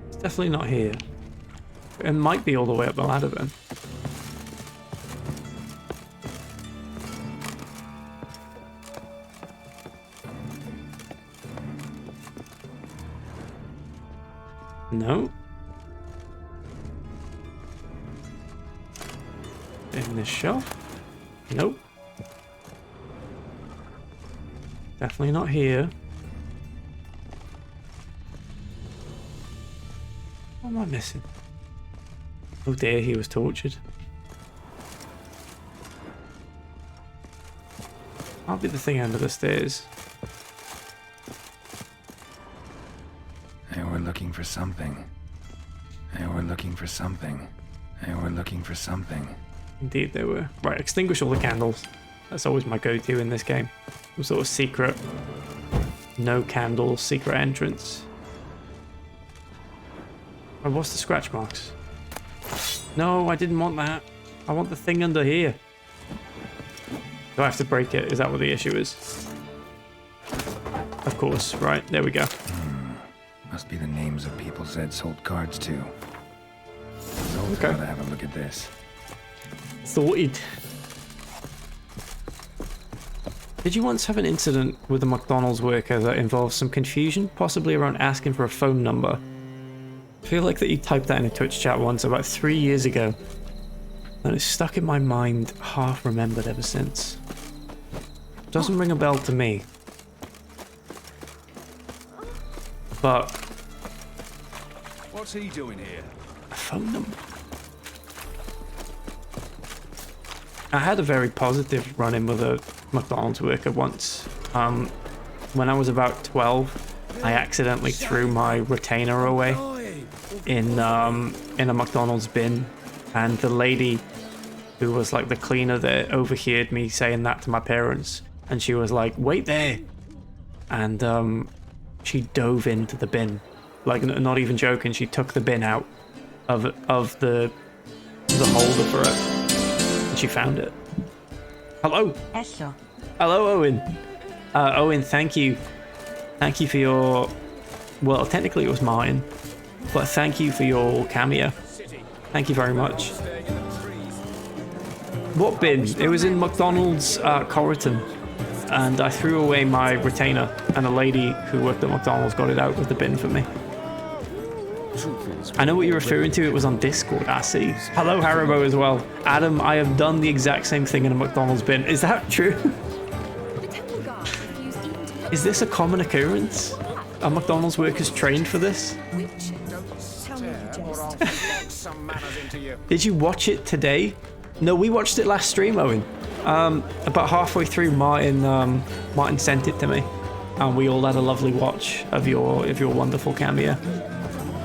It's definitely not here. It might be all the way up the ladder then. No. In this shelf? Nope. Definitely not here. What am I missing? Oh dear, he was tortured. Can't be the thing under the stairs. They were looking for something. They were looking for something. They were looking for something. Indeed they were. Right, extinguish all the candles. That's always my go-to in this game. Some sort of secret, no candles, secret entrance. Oh, what's the scratch marks? No, I didn't want that. I want the thing under here. Do I have to break it? Is that what the issue is? Of course, right, there we go. Must be the names of people Zed sold cards to. Zoltan Okay. ought to have a look at this. Sorted. Did you once have an incident with a McDonald's worker that involved some confusion, possibly around asking for a phone number? I feel like that you typed that in a Twitch chat once about 3 years ago. And it's stuck in my mind, half remembered ever since. Doesn't ring a bell to me. But What's he doing here? a phone number. I had a very positive run-in with a McDonald's worker once. When I was about 12, I accidentally threw my retainer away in a McDonald's bin, and the lady who was like the cleaner there overheard me saying that to my parents, and she was like, "Wait there," and she dove into the bin, like not even joking. She took the bin out of the holder for it. And she found it. Hello. Hello. Hello, Owen. Owen, thank you. Thank you for your... Well, technically it was mine. But thank you for your cameo. Thank you very much. What bin? It was in McDonald's Corriton. And I threw away my retainer. And a lady who worked at McDonald's got it out of the bin for me. I know what you're referring to. It was on Discord. I see. Hello, Haribo, as well. Adam, I have done the exact same thing in a McDonald's bin. Is that true? Is this a common occurrence? Are McDonald's workers trained for this? Did you watch it today? No, we watched it last stream, Owen. About halfway through, Martin sent it to me, and we all had a lovely watch of your wonderful cameo.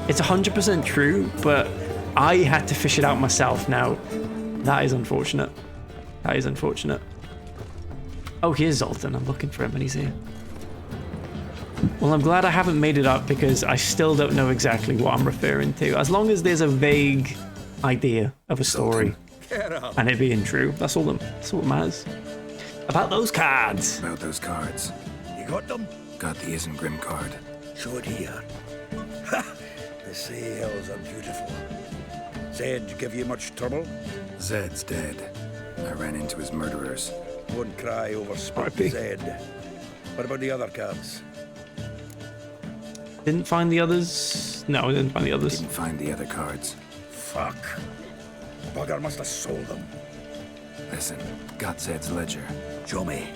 It's 100% true, but I had to fish it out myself. Now, that is unfortunate. That is unfortunate. Oh, here's Zoltan. I'm looking for him, and he's here. Well, I'm glad I haven't made it up, because I still don't know exactly what I'm referring to. As long as there's a vague idea of a story and it being true, that's all that matters. About those cards. About those cards. You got them? Got the Isengrim card. Show it here. Ha! The sails are beautiful. Zed give you much trouble? Zed's dead. I ran into his murderers. Won't cry over spot Zed. What about the other cards? Didn't find the others. No, I didn't find the others. Didn't find the other cards. Fuck. Bugger must have sold them. Listen, got Zed's ledger. Show me.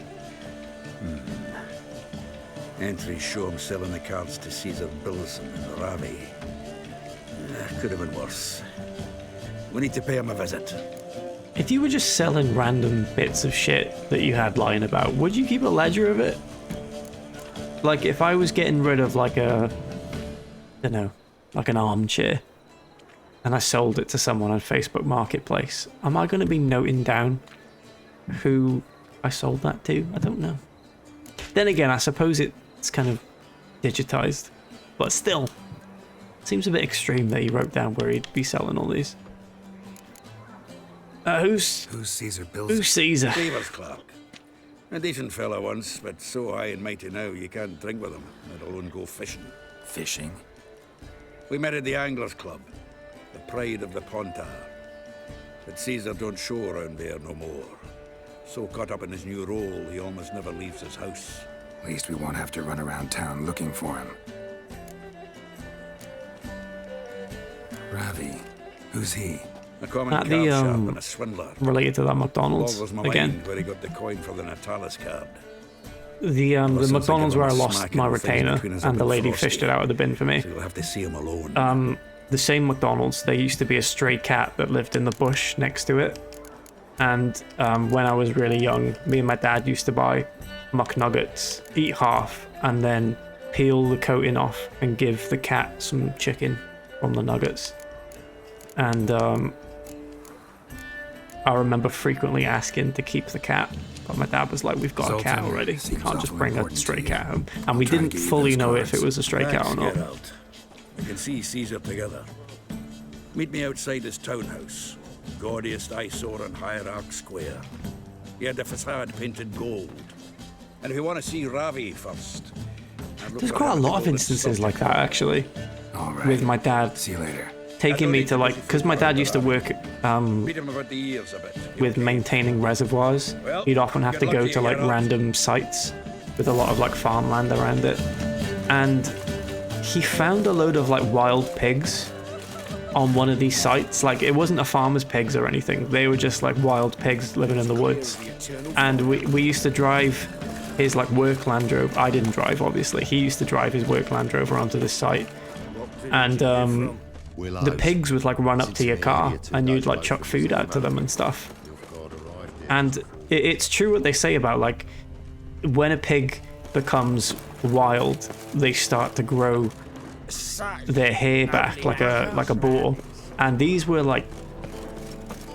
Entries show him selling the cards to Caesar Billson and Ravi. Could have been worse. We need to pay him a visit. If you were just selling random bits of shit that you had lying about, would you keep a ledger of it? Like, if I was getting rid of like a, I don't know, like an armchair, and I sold it to someone on Facebook Marketplace, am I going to be noting down who I sold that to? I don't know. Then again, I suppose it's kind of digitized, but still, seems a bit extreme that he wrote down where he'd be selling all these. Who's Caesar Billson? Who's Caesar? Davis Clark. A decent fella once, but so high and mighty now you can't drink with him, let alone go fishing. Fishing? We met at the Anglers Club, the pride of the Pontar. But Caesar don't show around there no more. So caught up in his new role, he almost never leaves his house. At least we won't have to run around town looking for him. Ravi, who's he? A common At card the, shop and a swindler. Related to that McDonald's Boggles my again. mind where he got the coin for the Natalis card. The Listen, McDonald's think where I of him lost smacking my the things retainer between us and the up lady Frosty. fished it out of the bin for me. So you'll have to see him alone. The same McDonald's, there used to be a stray cat that lived in the bush next to it. And when I was really young, me and my dad used to buy muck nuggets, eat half, and then peel the coating off and give the cat some chicken from the nuggets. And I remember frequently asking to keep the cat, but my dad was like, we've got a cat already. We can't just bring a stray cat home. And we didn't fully know if it was a stray cat or not. Geralt. I can see Caesar together. Meet me outside his townhouse. Gaudiest eyesore on Hierarch Square. He had the facade painted gold. And if you want to see Ravi first... There's quite a lot of instances like that, actually. With my dad. See you later. Taking me to, like, because my dad used to work Beat him about the ears a bit. with maintaining reservoirs. He'd often have to go to like random sites with a lot of like farmland around it. And he found a load of like wild pigs on one of these sites. Like, it wasn't a farmer's pigs or anything. They were just like wild pigs living in the woods. And we used to drive his like work Land Rover. I didn't drive, obviously. He used to drive his work Land Rover onto this site. And the pigs would like run up to your car and you'd like chuck food out to them and stuff. And it's true what they say about like when a pig becomes wild, they start to grow their hair back like a boar. And these were like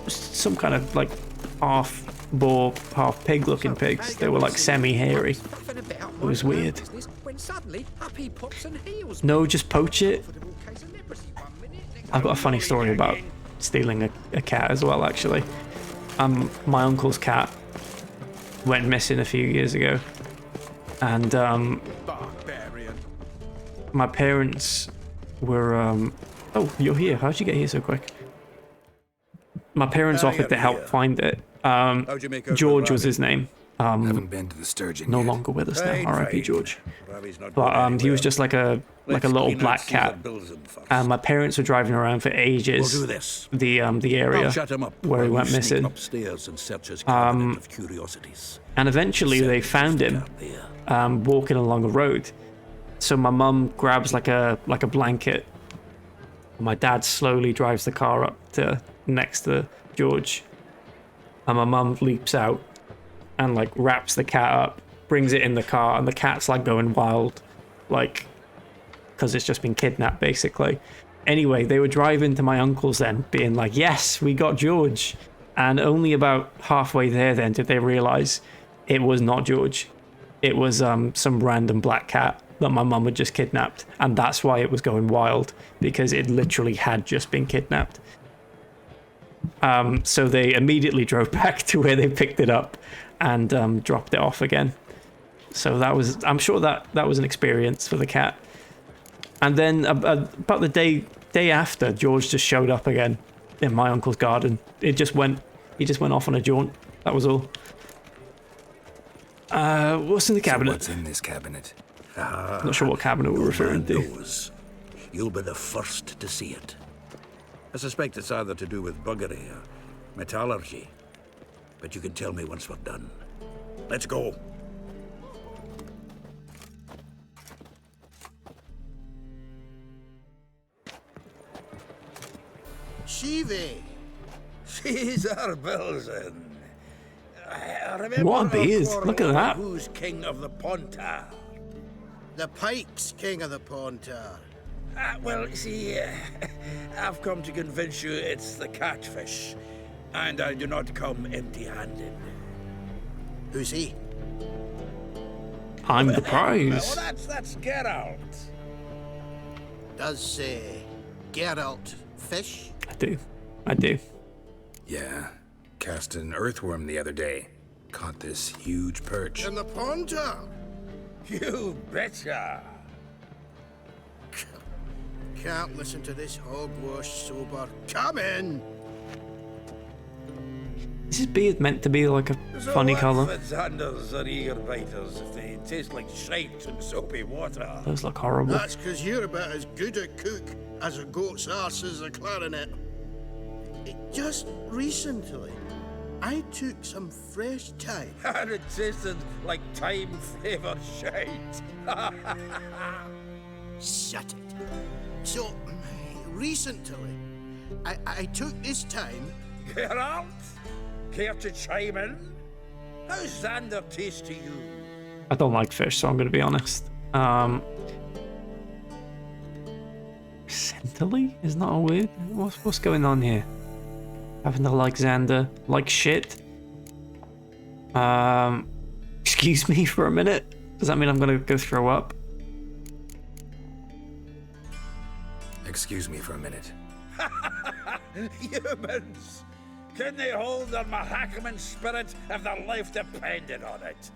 some kind of like half boar, half pig looking pigs. They were like semi-hairy. It was weird. No, just poach it. I've got a funny story about stealing a cat as well, actually. My uncle's cat went missing a few years ago. And my parents were... Oh, you're here. How'd you get here so quick? My parents offered to help find it. George was his name. Haven't been to the Sturgeon no yet. longer with us now, R.I.P. George. But he was just like a little black cat. And my parents were driving around for ages. We'll do this. The area where he went missing. Upstairs and search his cabinet of curiosities. And eventually they found him walking along a road. So my mum grabs like a blanket. My dad slowly drives the car up to next to George. And my mum leaps out and like wraps the cat up, brings it in the car, and the cat's like going wild, like, because it's just been kidnapped basically. Anyway, they were driving to my uncle's then, being like, yes, we got George. And only about halfway there then did they realize it was not George. It was some random black cat that my mum had just kidnapped. And that's why it was going wild, because it literally had just been kidnapped. So they immediately drove back to where they picked it up and dropped it off again. So that was, I'm sure that was an experience for the cat. And then about the day after, George just showed up again in my uncle's garden. He just went off on a jaunt. That was all. What's in the cabinet? So what's in this cabinet? Not sure what cabinet we're referring to. You'll be the first to see it. I suspect it's either to do with buggery or metallurgy. But you can tell me once we're done. Let's go. Shivi! Caesar Belzen. What a beard. Look at that. Who's king of the Pontar? The Pike's king of the Pontar. Well, see, I've come to convince you it's the catfish. And I do not come empty-handed. Who's he? I'm the prize. Oh, that's Geralt. Does Geralt fish? I do. Yeah. Cast an earthworm the other day. Caught this huge perch. In the Pontar? You betcha. Can't listen to this hogwash sober. Come in! Is his beard meant to be like a funny colour? Sanders are eager biters if they taste like shite and soapy water. Those look horrible. That's because you're about as good a cook as a goat's arse is a clarinet. Just recently, I took some fresh thyme. And it tasted like thyme-flavoured shite. Shut it. So, recently, I took this thyme... Geralt? care to chime in? How's Xander taste to you? I don't like fish, so I'm going to be honest. Scintily is not a word. What's going on here? Having to like Xander, like shit. Excuse me for a minute. Does that mean I'm going to go throw up? Excuse me for a minute. Humans! Can they hold their Mahakaman spirit if their life depended on it?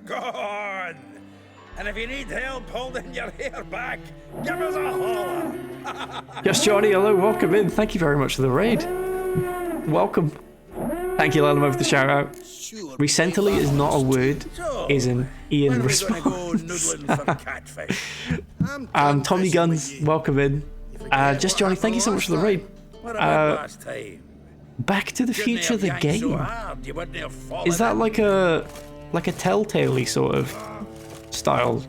Go on! And if you need help holding your hair back, give us a holler! Yes, Johnny, hello, welcome in. Thank you very much for the raid. Welcome. Thank you, Lanham, for the shout out. Recently is not a word, is an Ian response. Tommy Guns, welcome in. Just Johnny, thank you so much for the raid. Back to the Future, the game. Is that like a Telltale-y sort of style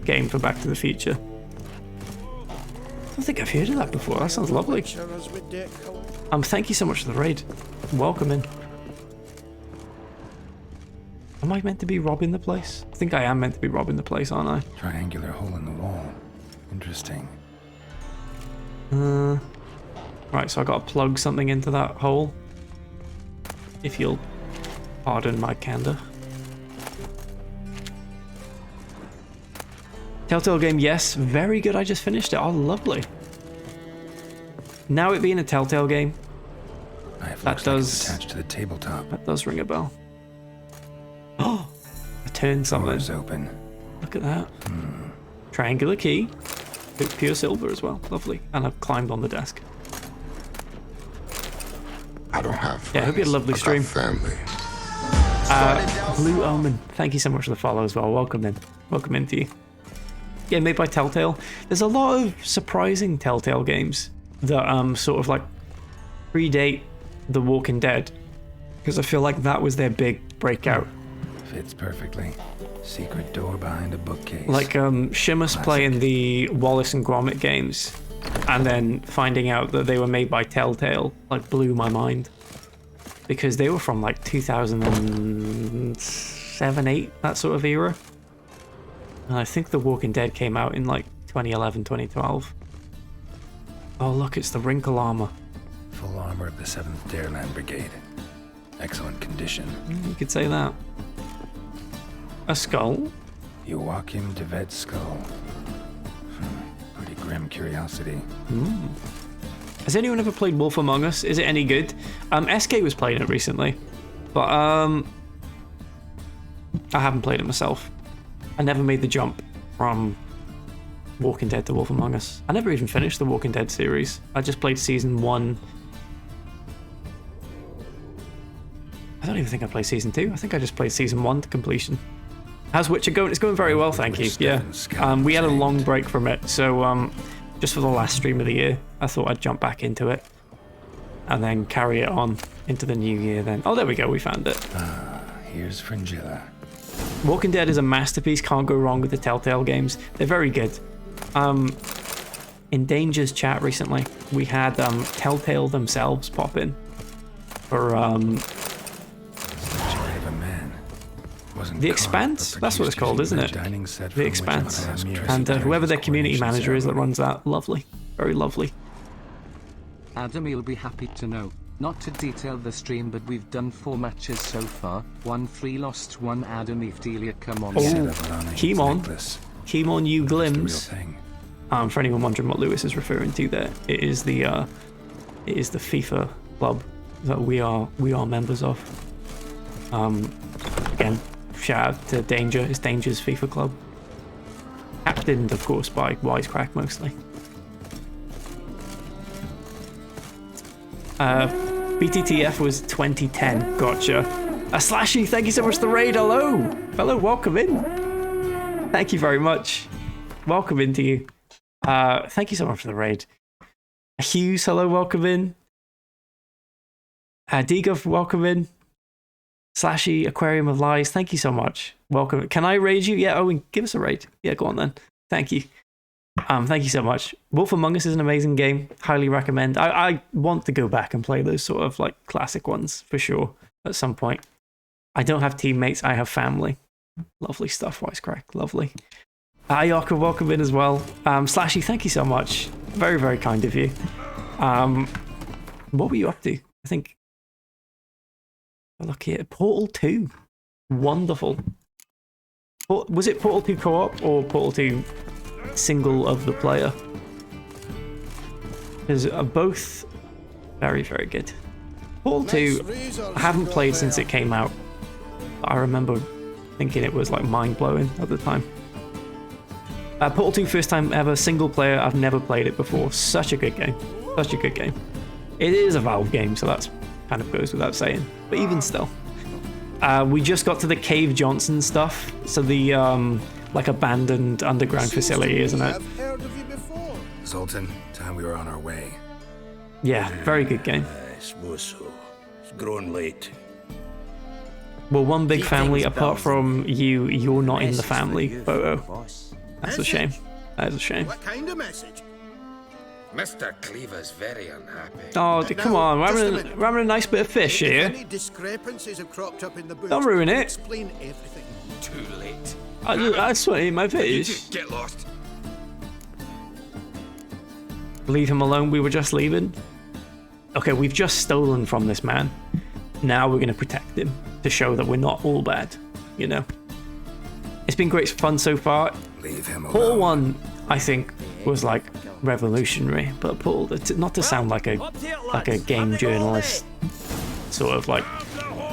game for Back to the Future? I don't think I've heard of that before. That sounds lovely. Thank you so much for the raid. Welcome in. Am I meant to be robbing the place? I think I am meant to be robbing the place, aren't I? Triangular hole in the wall. Interesting. Right, so I gotta plug something into that hole. If you'll pardon my candor. Telltale game, yes. Very good, I just finished it. Oh, lovely. Now it being a Telltale game, that does... attached to the tabletop. That does ring a bell. Oh! I turned something. Doors open. Look at that. Triangular key. Pure silver as well. Lovely. And I've climbed on the desk. I don't have friends. Yeah, I hope you had a lovely stream. Family. Blue Omen, thank you so much for the follow as well. Welcome in. Welcome in to you. Yeah, made by Telltale. There's a lot of surprising Telltale games that sort of like predate The Walking Dead, because I feel like that was their big breakout. Fits perfectly. Secret door behind a bookcase. Like Shimus playing the Wallace and Gromit games and then finding out that they were made by Telltale like blew my mind, because they were from like 2007, 8, that sort of era. And I think The Walking Dead came out in like 2011, 2012. Oh look, it's the wrinkle armor. Full armor of the 7th Dareland Brigade. Excellent condition. You could say that. A skull? Joachim de Vet's skull. Pretty grim curiosity. Has anyone ever played Wolf Among Us? Is it any good? SK was playing it recently, but I haven't played it myself. I never made the jump from Walking Dead to Wolf Among Us. I never even finished the Walking Dead series. I just played season 1. I don't even think I played season 2. I think I just played season 1 to completion. How's Witcher going? It's going very well, thank you. Yeah. We had a long break from it, so just for the last stream of the year, I thought I'd jump back into it and then carry it on into the new year then. Oh, there we go, we found it. Here's Fringilla. Walking Dead is a masterpiece, can't go wrong with the Telltale games. They're very good. In Danger's chat recently, we had Telltale themselves pop in for The Expanse? That's what it's called, isn't it? The Expanse. And whoever their community manager is that runs that, lovely. Very lovely. Adam, you'll be happy to know. Not to detail the stream, but we've done 4 matches so far. 1-3 lost, 1 Adam if Delia, come on. Kimon, you glims. For anyone wondering what Lewis is referring to there, it is the FIFA club that we are members of. Again, shout out to Danger. It's Danger's FIFA club. Captained, of course, by Wisecrack mostly. BTTF was 2010. Gotcha. Slashy, thank you so much for the raid. Hello. Hello, welcome in. Thank you very much. Welcome into you. Thank you so much for the raid. Hughes, hello, welcome in. Digov, welcome in. Slashy, Aquarium of Lies, thank you so much. Welcome. Can I raid you? Yeah, Owen, give us a raid. Yeah, go on then. Thank you. Thank you so much. Wolf Among Us is an amazing game. Highly recommend. I want to go back and play those sort of like classic ones for sure. at some point. I don't have teammates, I have family. Lovely stuff, Wisecrack. Lovely. Ayaka, welcome in as well. Slashy, thank you so much. Very, very kind of you. What were you up to? I think... Look here. Portal 2. Wonderful. Was it Portal 2 co-op or Portal 2 single of the player? Because both very, very good. Portal 2, I haven't played since it came out. I remember thinking it was like mind-blowing at the time. Portal 2, first time ever, single player. I've never played it before. Such a good game. Such a good game. It is a Valve game, so that's kind of goes without saying. But even still. We just got to the Cave Johnson stuff. So the, like, abandoned underground facility, isn't it? Zoltan, time we were on our way. Yeah, very good game. I suppose so. It's grown late. Well, one big family, apart from you, you're not in the family photo. That's a shame. That is a shame. What kind of message? Mr. Cleaver's very unhappy. Oh, come on, we're having a nice bit of fish here. Any discrepancies have cropped up in the books, Don't ruin it. Explain everything. Too late. I just want to eat my fish. Get lost. Leave him alone, we were just leaving. Okay, we've just stolen from this man. Now we're going to protect him to show that we're not all bad, you know. It's been great fun so far. Leave him alone. Portal 1, I think, was like revolutionary, but Portal, not to sound like a game journalist, sort of like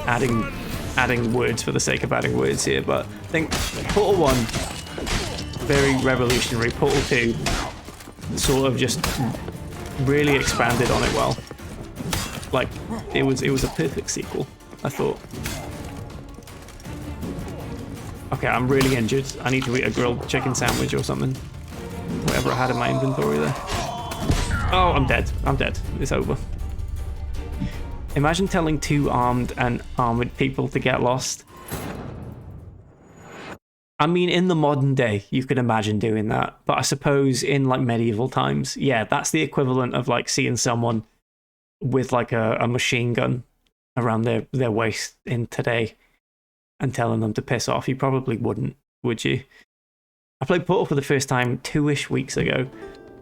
adding words for the sake of adding words here, but I think Portal 1, very revolutionary. Portal 2, sort of just really expanded on it well. Like, it was a perfect sequel, I thought. Okay, I'm really injured. I need to eat a grilled chicken sandwich or something. Whatever I had in my inventory there. Oh, I'm dead. I'm dead. It's over. Imagine telling two armed and armored people to get lost. I mean, in the modern day, you could imagine doing that. But I suppose in, like, medieval times, yeah, that's the equivalent of, like, seeing someone with, like, a machine gun around their waist in today and telling them to piss off. You probably wouldn't, would you? I played Portal for the first time 2-ish weeks ago.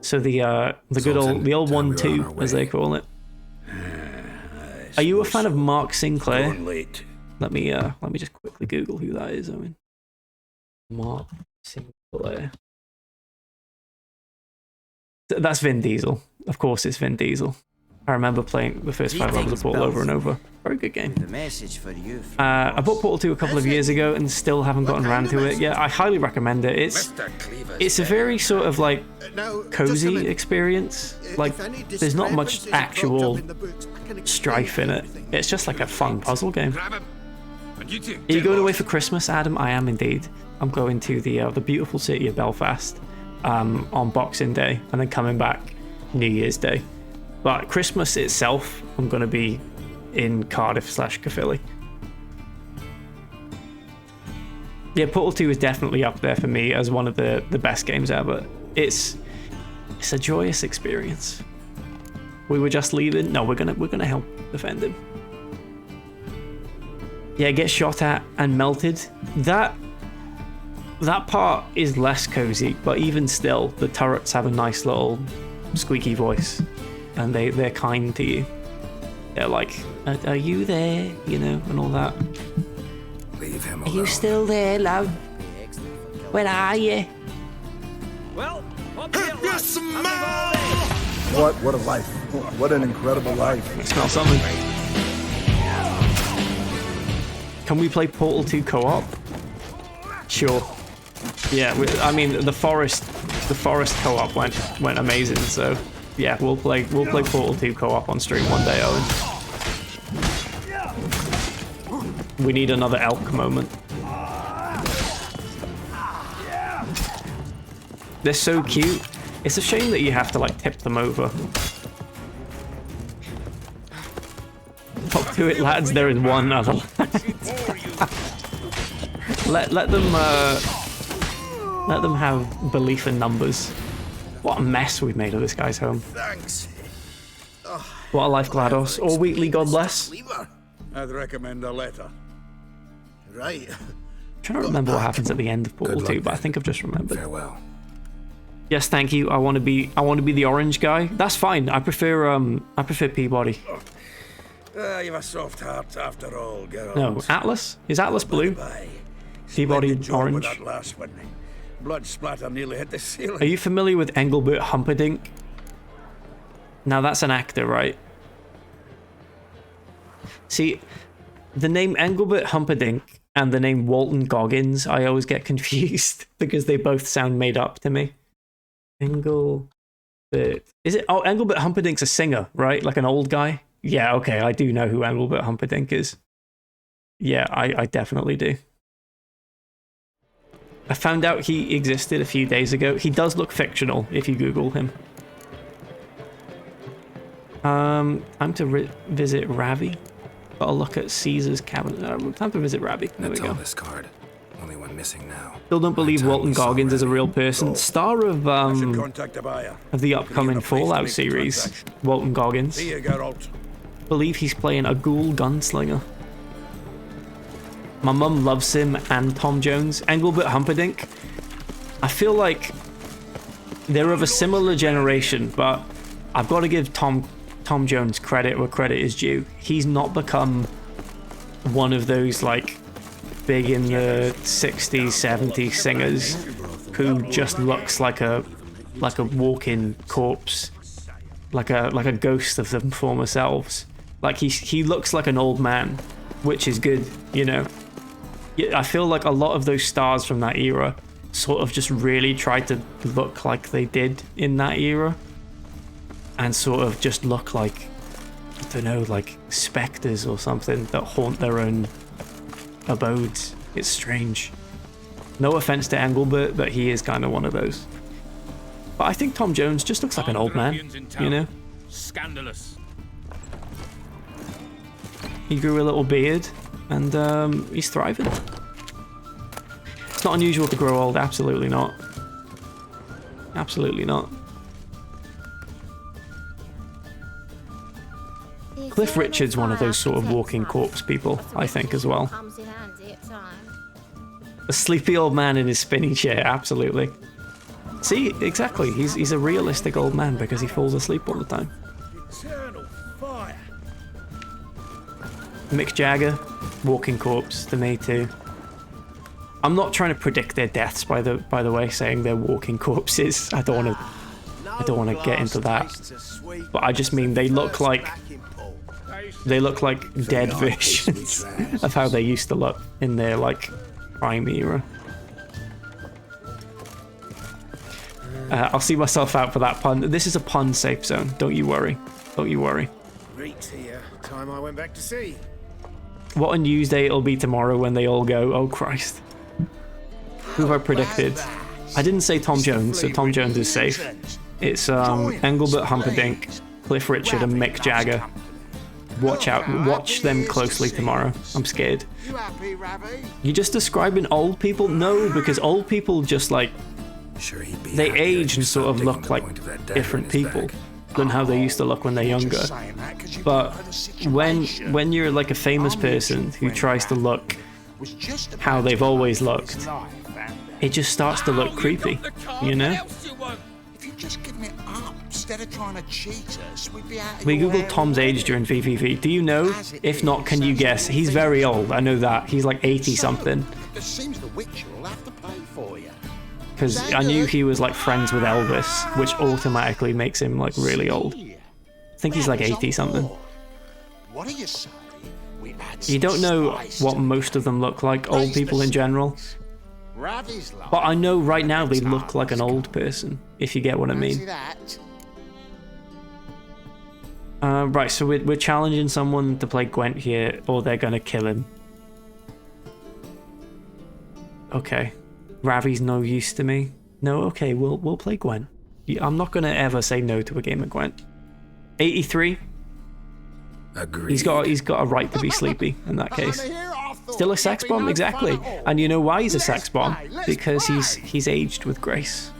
So the good old 1-2, as they call it. Are you a fan of Mark Sinclair? Let me just quickly Google who that is, Owen. Mark Sinclair. That's Vin Diesel. Of course it's Vin Diesel. I remember playing the first 5 levels of Portal over and over. Very good game. I bought Portal 2 a couple of years ago and still haven't gotten around to it yet. I highly recommend it. It's a very sort of like cozy experience. Like, there's not much actual strife in it. It's just like a fun puzzle game. Are you going away for Christmas, Adam? I am indeed. I'm going to the beautiful city of Belfast on Boxing Day and then coming back New Year's Day. But Christmas itself, I'm going to be in Cardiff/Caerphilly. Yeah, Portal 2 is definitely up there for me as one of the best games ever. It's a joyous experience. We were just leaving. No, we're gonna help defend him. Yeah, get shot at and melted. That part is less cozy, but even still, the turrets have a nice little squeaky voice. And they're kind to you. They're like, are you there? You know, and all that. Leave him alone. Are you still there, love? Where are you? Well, What a life. What an incredible life. I smell something. Can we play Portal 2 co-op? Sure. Yeah, I mean the forest co-op went amazing, so yeah, we'll play Portal 2 co-op on stream one day, Owen. We need another elk moment. They're so cute. It's a shame that you have to like tip them over. Hop to it, lads. There is one other lad. let them have belief in numbers. What a mess we've made of this guy's home. Thanks. What a life, GLaDOS. Or Wheatley, God bless. I'd recommend a letter. Right. I'm trying to remember what happens at the end of Portal 2, but I think I've just remembered. Farewell. Yes, thank you. I want to be the orange guy. That's fine. I prefer Peabody. You've a soft heart after all, Geralt. No, Atlas? Is Atlas blue? Peabody orange. That last one. Blood splatter nearly hit the ceiling. Are you familiar with Engelbert Humperdinck? Now that's an actor, right? See, the name Engelbert Humperdinck and the name Walton Goggins, I always get confused because they both sound made up to me. Engelbert. Is it? Oh, Engelbert Humperdinck's a singer, right? Like an old guy? Yeah, okay, I do know who Engelbert Humperdinck is. Yeah, I definitely do. I found out he existed a few days ago. He does look fictional if you Google him. Time to visit Ravi. Gotta look at Caesar's cabinet. Time to visit Ravi. There we go. This card. Only one missing now. Still don't believe Walton Goggins is a real person. Star of Contact the buyer. the upcoming Fallout series. Walton Goggins. See you, Geralt. Believe he's playing a ghoul gunslinger. My mum loves him and Tom Jones. Engelbert Humperdinck. I feel like they're of a similar generation, but I've got to give Tom Jones credit where credit is due. He's not become one of those like big in the 60s, 70s singers who just looks like a walk-in corpse, like a ghost of them former selves. Like he looks like an old man, which is good, you know. I feel like a lot of those stars from that era sort of just really tried to look like they did in that era, and sort of just look like, I don't know, like specters or something that haunt their own abodes. It's strange. No offense to Engelbert, but he is kind of one of those. But I think Tom Jones just looks like an old man, you know? Scandalous. He grew a little beard, and he's thriving. It's not unusual to grow old, absolutely not. Absolutely not. Cliff Richard's one of those sort of walking corpse people, I think, as well. A sleepy old man in his spinning chair, absolutely. See, exactly, he's a realistic old man because he falls asleep all the time. Eternal fire. Mick Jagger, walking corpse to me too. I'm not trying to predict their deaths by the way, saying they're walking corpses. I don't want to get into that. But I just mean they look like dead versions of how they used to look in their like prime era. I'll see myself out for that pun. This is a pun safe zone. Don't you worry. Don't you worry. Great here. Time I went back to sea. What a news day it'll be tomorrow when they all go, oh Christ. Who have I predicted? I didn't say Tom Jones, so Tom Jones is safe. It's Engelbert Humperdinck, Cliff Richard, and Mick Jagger. Watch out. Watch them closely tomorrow. I'm scared. You happy, Ravi? You just describing old people? No, because old people just like they age and sort of look like different people than how they used to look when they're younger. But when you're like a famous person who tries to look how they've always looked, it just starts to look creepy, you know? If you just give me up instead of trying to cheat us, we'd be out of We your googled hair Tom's age during VVV. Do you know? If not, can you guess? He's very old. I know that. He's like 80 something. It seems the Witcher will have to pay for you. Because I knew he was like friends with Elvis, which automatically makes him like really old. I think he's like 80 something. What do you say? We add You don't know what most of them look like, old people in general. Ravi's life. But I know right now they look like an old person, if you get what I mean. Right, so we're challenging someone to play Gwent here, or they're gonna kill him. Okay. Ravi's no use to me. No, okay, we'll play Gwent. I'm not gonna ever say no to a game of Gwent. 83. Agreed. He's got a right to be sleepy in that case. Still a sex bomb, exactly. And you know why he's a sex bomb? Because he's aged with grace.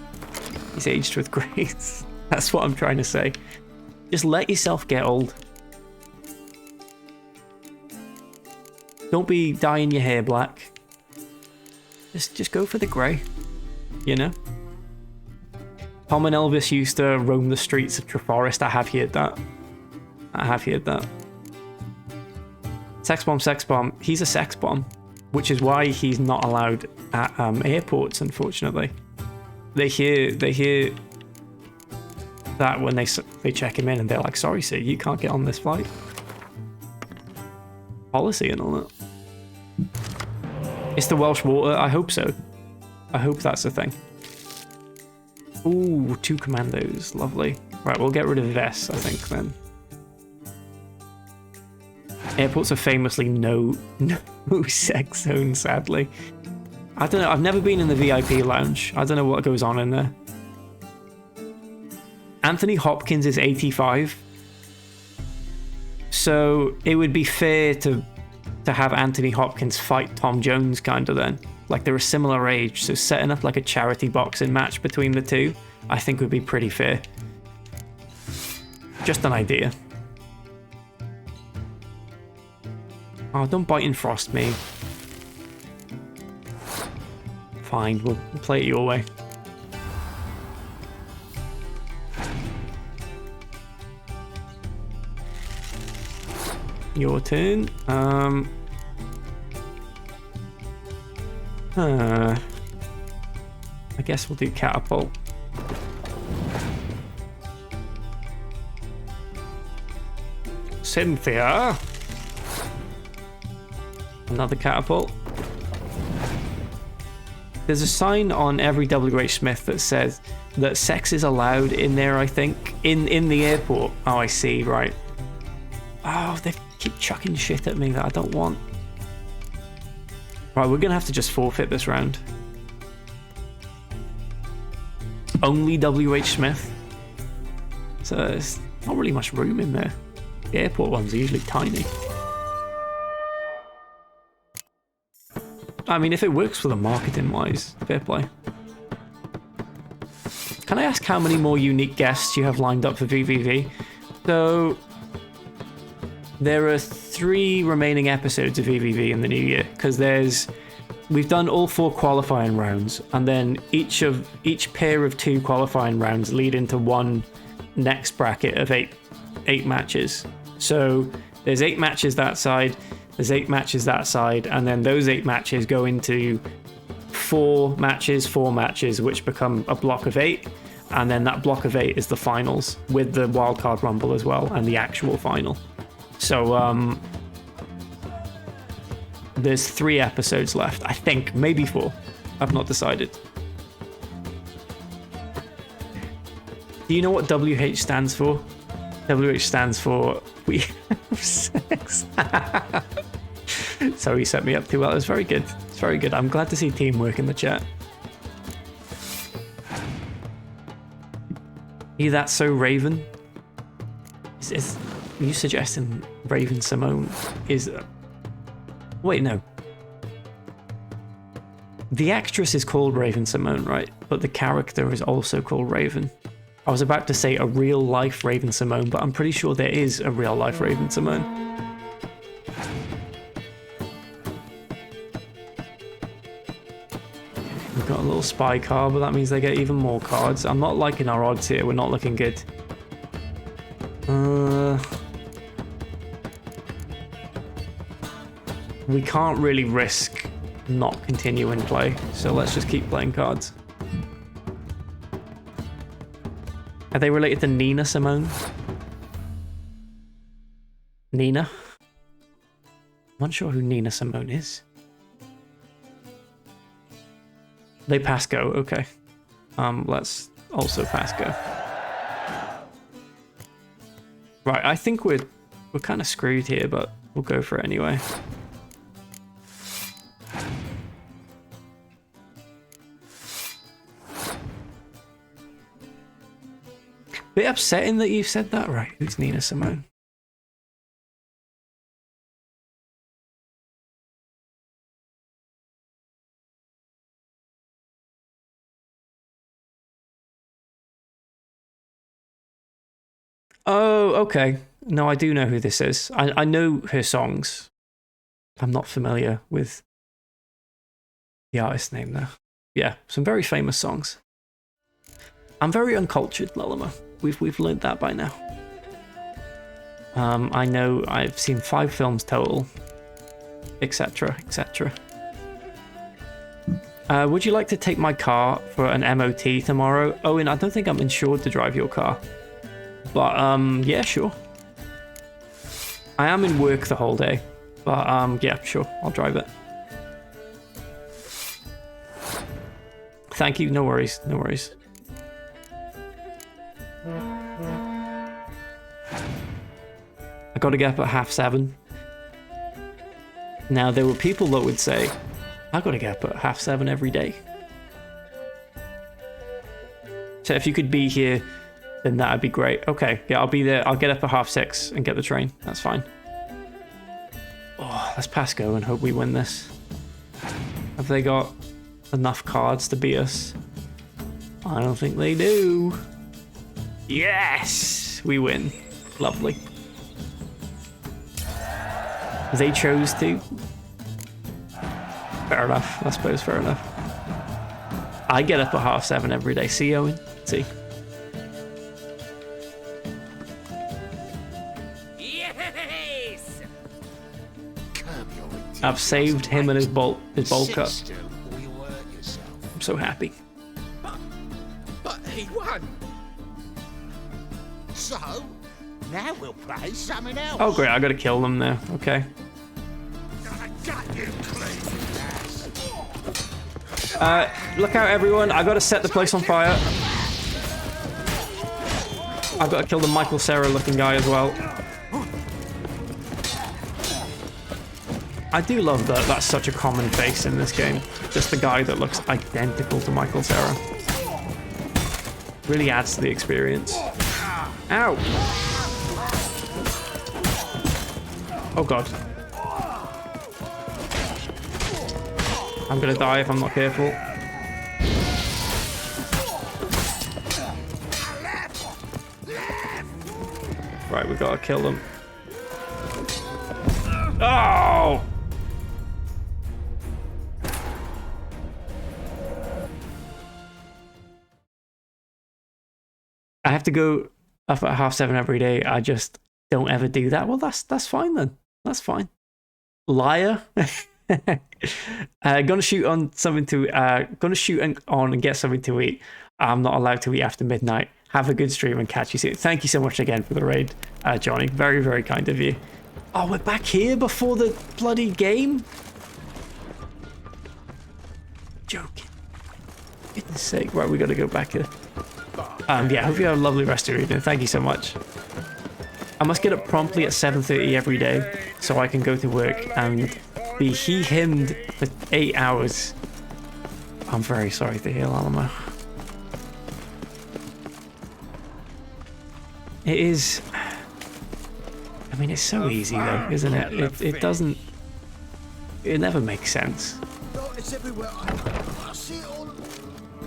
He's aged with grace. That's what I'm trying to say. Just let yourself get old. Don't be dyeing your hair black. Just go for the grey, you know? Tom and Elvis used to roam the streets of Treforest. I have heard that. I have heard that. Sex bomb. He's a sex bomb, which is why he's not allowed at airports, unfortunately. They hear that when they check him in and they're like, sorry sir, you can't get on this flight. Policy and all that. It's the Welsh water. I hope so. I hope that's the thing. Ooh, 2 commandos. Lovely. Right, we'll get rid of Vess, I think, then. Airports are famously no sex zone, sadly. I don't know. I've never been in the VIP lounge. I don't know what goes on in there. Anthony Hopkins is 85. So it would be fair to have Anthony Hopkins fight Tom Jones kind of then. Like they're a similar age, so setting up like a charity boxing match between the two, I think would be pretty fair. Just an idea. Oh, don't bite and frost me. Fine, we'll play it your way. Your turn. I guess we'll do catapult. Cynthia. Another catapult. There's a sign on every WH Smith that says that sex is allowed in there, I think. In the airport. Oh, I see, right. Oh, they keep chucking shit at me that I don't want. Right, we're gonna have to just forfeit this round. Only WH Smith. So there's not really much room in there. The airport ones are usually tiny. I mean, if it works for them marketing-wise, fair play. Can I ask how many more unique guests you have lined up for VVV? So there are 3 remaining episodes of VVV in the new year, because we've done all 4 qualifying rounds, and then each pair of 2 qualifying rounds lead into one next bracket of 8 matches. So there's 8 matches that side, there's 8 matches that side, and then those 8 matches go into 4 matches, which become a block of 8, and then that block of 8 is the finals with the wildcard rumble as well, and the actual final. So there's 3 episodes left, I think, maybe 4. I've not decided. Do you know what WH stands for? WH stands for we have sex. So he set me up too well. It was very good. It's very good. I'm glad to see teamwork in the chat. Are that so Raven? Is you suggesting Raven Simone is... Wait, no. The actress is called Raven Simone, right? But the character is also called Raven. I was about to say a real-life Raven Simone, but I'm pretty sure there is a real-life Raven Simone. We've got a little spy card, but that means they get even more cards. I'm not liking our odds here. We're not looking good. We can't really risk not continuing play, so let's just keep playing cards. Are they related to Nina Simone? Nina? I'm not sure who Nina Simone is. They pass go, okay. Let's also pass go. Right, I think we're kind of screwed here, but we'll go for it anyway. Bit upsetting that you've said that, right? Who's Nina Simone? Oh, okay. No, I do know who this is. I know her songs. I'm not familiar with the artist name there. Yeah, some very famous songs. I'm very uncultured, Lullimer. We've learned that by now. I know I've seen 5 films total, etc., etc. Would you like to take my car for an MOT tomorrow? Owen, I don't think I'm insured to drive your car. But, yeah, sure. I am in work the whole day. But, yeah, sure, I'll drive it. Thank you, no worries, no worries. I gotta get up at 7:30. Now, there were people that would say, I gotta get up at 7:30 every day. So if you could be here, then that'd be great. Okay, yeah, I'll be there. I'll get up at 6:30 and get the train. That's fine. Oh, let's pass go and hope we win this. Have they got enough cards to beat us? I don't think they do. Yes! We win. Lovely. They chose to. Fair enough. I suppose fair enough. I get up at 7:30 every day. See, Owen? See? Yes! I've saved him and his bolt cut. I'm so happy. But he won. So, now we'll play something else. Oh great, I gotta kill them now. Okay. Look out everyone, I gotta set the place on fire. I've gotta kill the Michael Cera looking guy as well. I do love that that's such a common face in this game. Just the guy that looks identical to Michael Cera. Really adds to the experience. Ow! Oh god. I'm gonna die if I'm not careful. Right, we gotta kill them. Oh! I have to go up at 7:30 every day. I just don't ever do that. Well, that's fine then. That's fine. Liar. Gonna shoot on something to on and get something to eat. I'm not allowed to eat after midnight. Have a good stream and catch you soon. Thank you so much again for the raid, Johnny. Very, very kind of you. Oh, we're back here before the bloody game? Joking. Goodness sake. Right, we gotta go back here. Yeah, hope you have a lovely rest of your evening. Thank you so much. I must get up promptly at 7:30 every day so I can go to work and be he-himmed for 8 hours. I'm very sorry to hear, Alamo. It is... I mean, it's so easy though, isn't it? It doesn't... It never makes sense.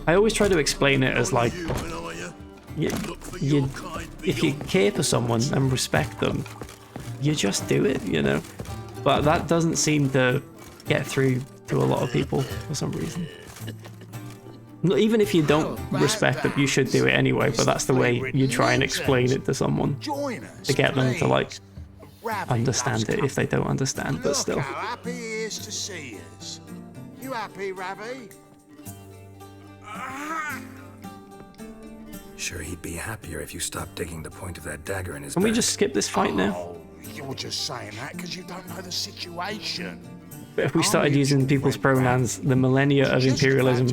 I always try to explain it as like... if you care for someone and respect them, you just do it, you know? But that doesn't seem to get through to a lot of people for some reason. Even if you don't respect them, you should do it anyway, but that's the way you try and explain it to someone. To get them to, like, understand it if they don't understand, but still. How happy he is to see us. You happy, Ravi? Sure, he'd be happier if you stopped digging the point of that dagger in his Can we just skip this fight now? Oh, you're just saying that because you don't know the situation. But if we started using people's pronouns, the millennia of imperialism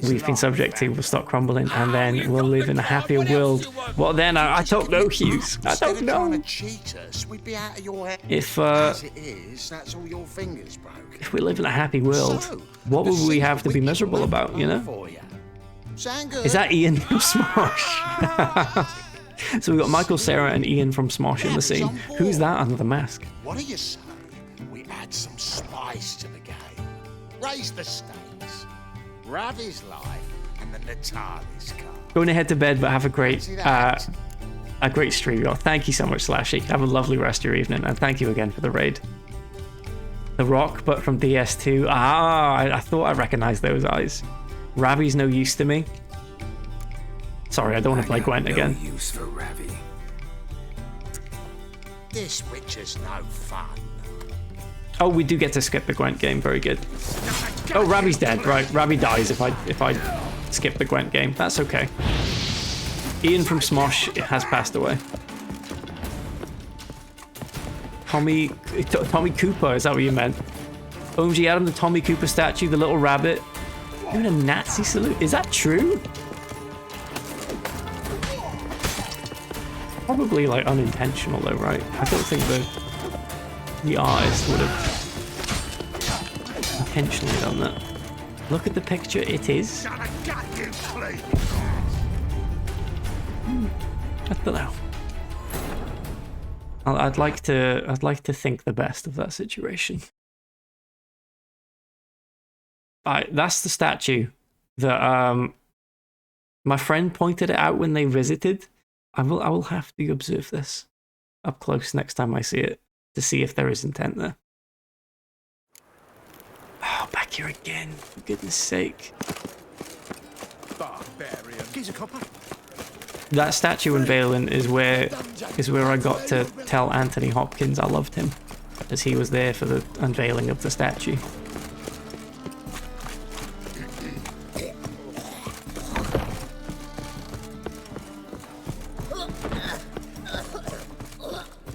we've been subject to will start crumbling, and then we'll live in a happier world. Well, then I don't know, Hughes. I don't know. If if we live in a happy world, what would we have to be miserable about? You know? Is that Ian from Smosh? So we got Michael Cera and Ian from Smosh in the scene. Who's that under the mask? What do you say? We add some spice to the game. Raise the stakes. Ravi's life and the Natali's car. Going to head to bed, but have a great stream, y'all. Thank you so much, Slashy. Have a lovely rest of your evening, and thank you again for the raid. The Rock, but from DS2. Ah, I thought I recognized those eyes. Ravi's no use to me. Sorry, I don't want to play Gwent again. No use for Ravi. This Witcher's no fun. Oh, we do get to skip the Gwent game. Very good. Oh, Ravi's dead. Right, Ravi dies if I skip the Gwent game. That's okay. Ian from Smosh has passed away. Tommy Cooper, is that what you meant? OMG Adam, the Tommy Cooper statue, the little rabbit. Doing a Nazi salute. Is that true? Probably like unintentional though, right? I don't think the artist would have intentionally done that. Look at the picture, it is. I don't know. I'd like to think the best of that situation. That's the statue that my friend pointed it out when they visited. I will have to observe this up close next time I see it to see if there is intent there. Oh, back here again! For goodness sake! Barbarian. Gives a copper. That statue unveiling is where I got to tell Anthony Hopkins I loved him, as he was there for the unveiling of the statue.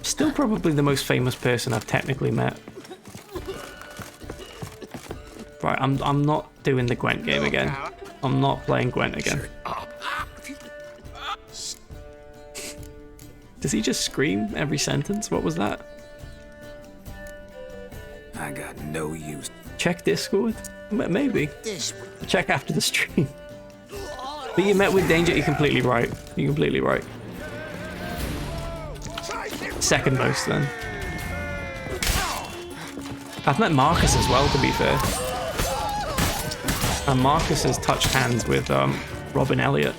Still probably the most famous person I've technically met. Right, I'm not doing the Gwent game again. I'm not playing Gwent again. Does he just scream every sentence? What was that? I got no use. Check Discord? Maybe. Check after the stream. But you met with danger. You're completely right. You're completely right. Second most then. I've met Marcus as well, to be fair. And Marcus has touched hands with Robin Elliott.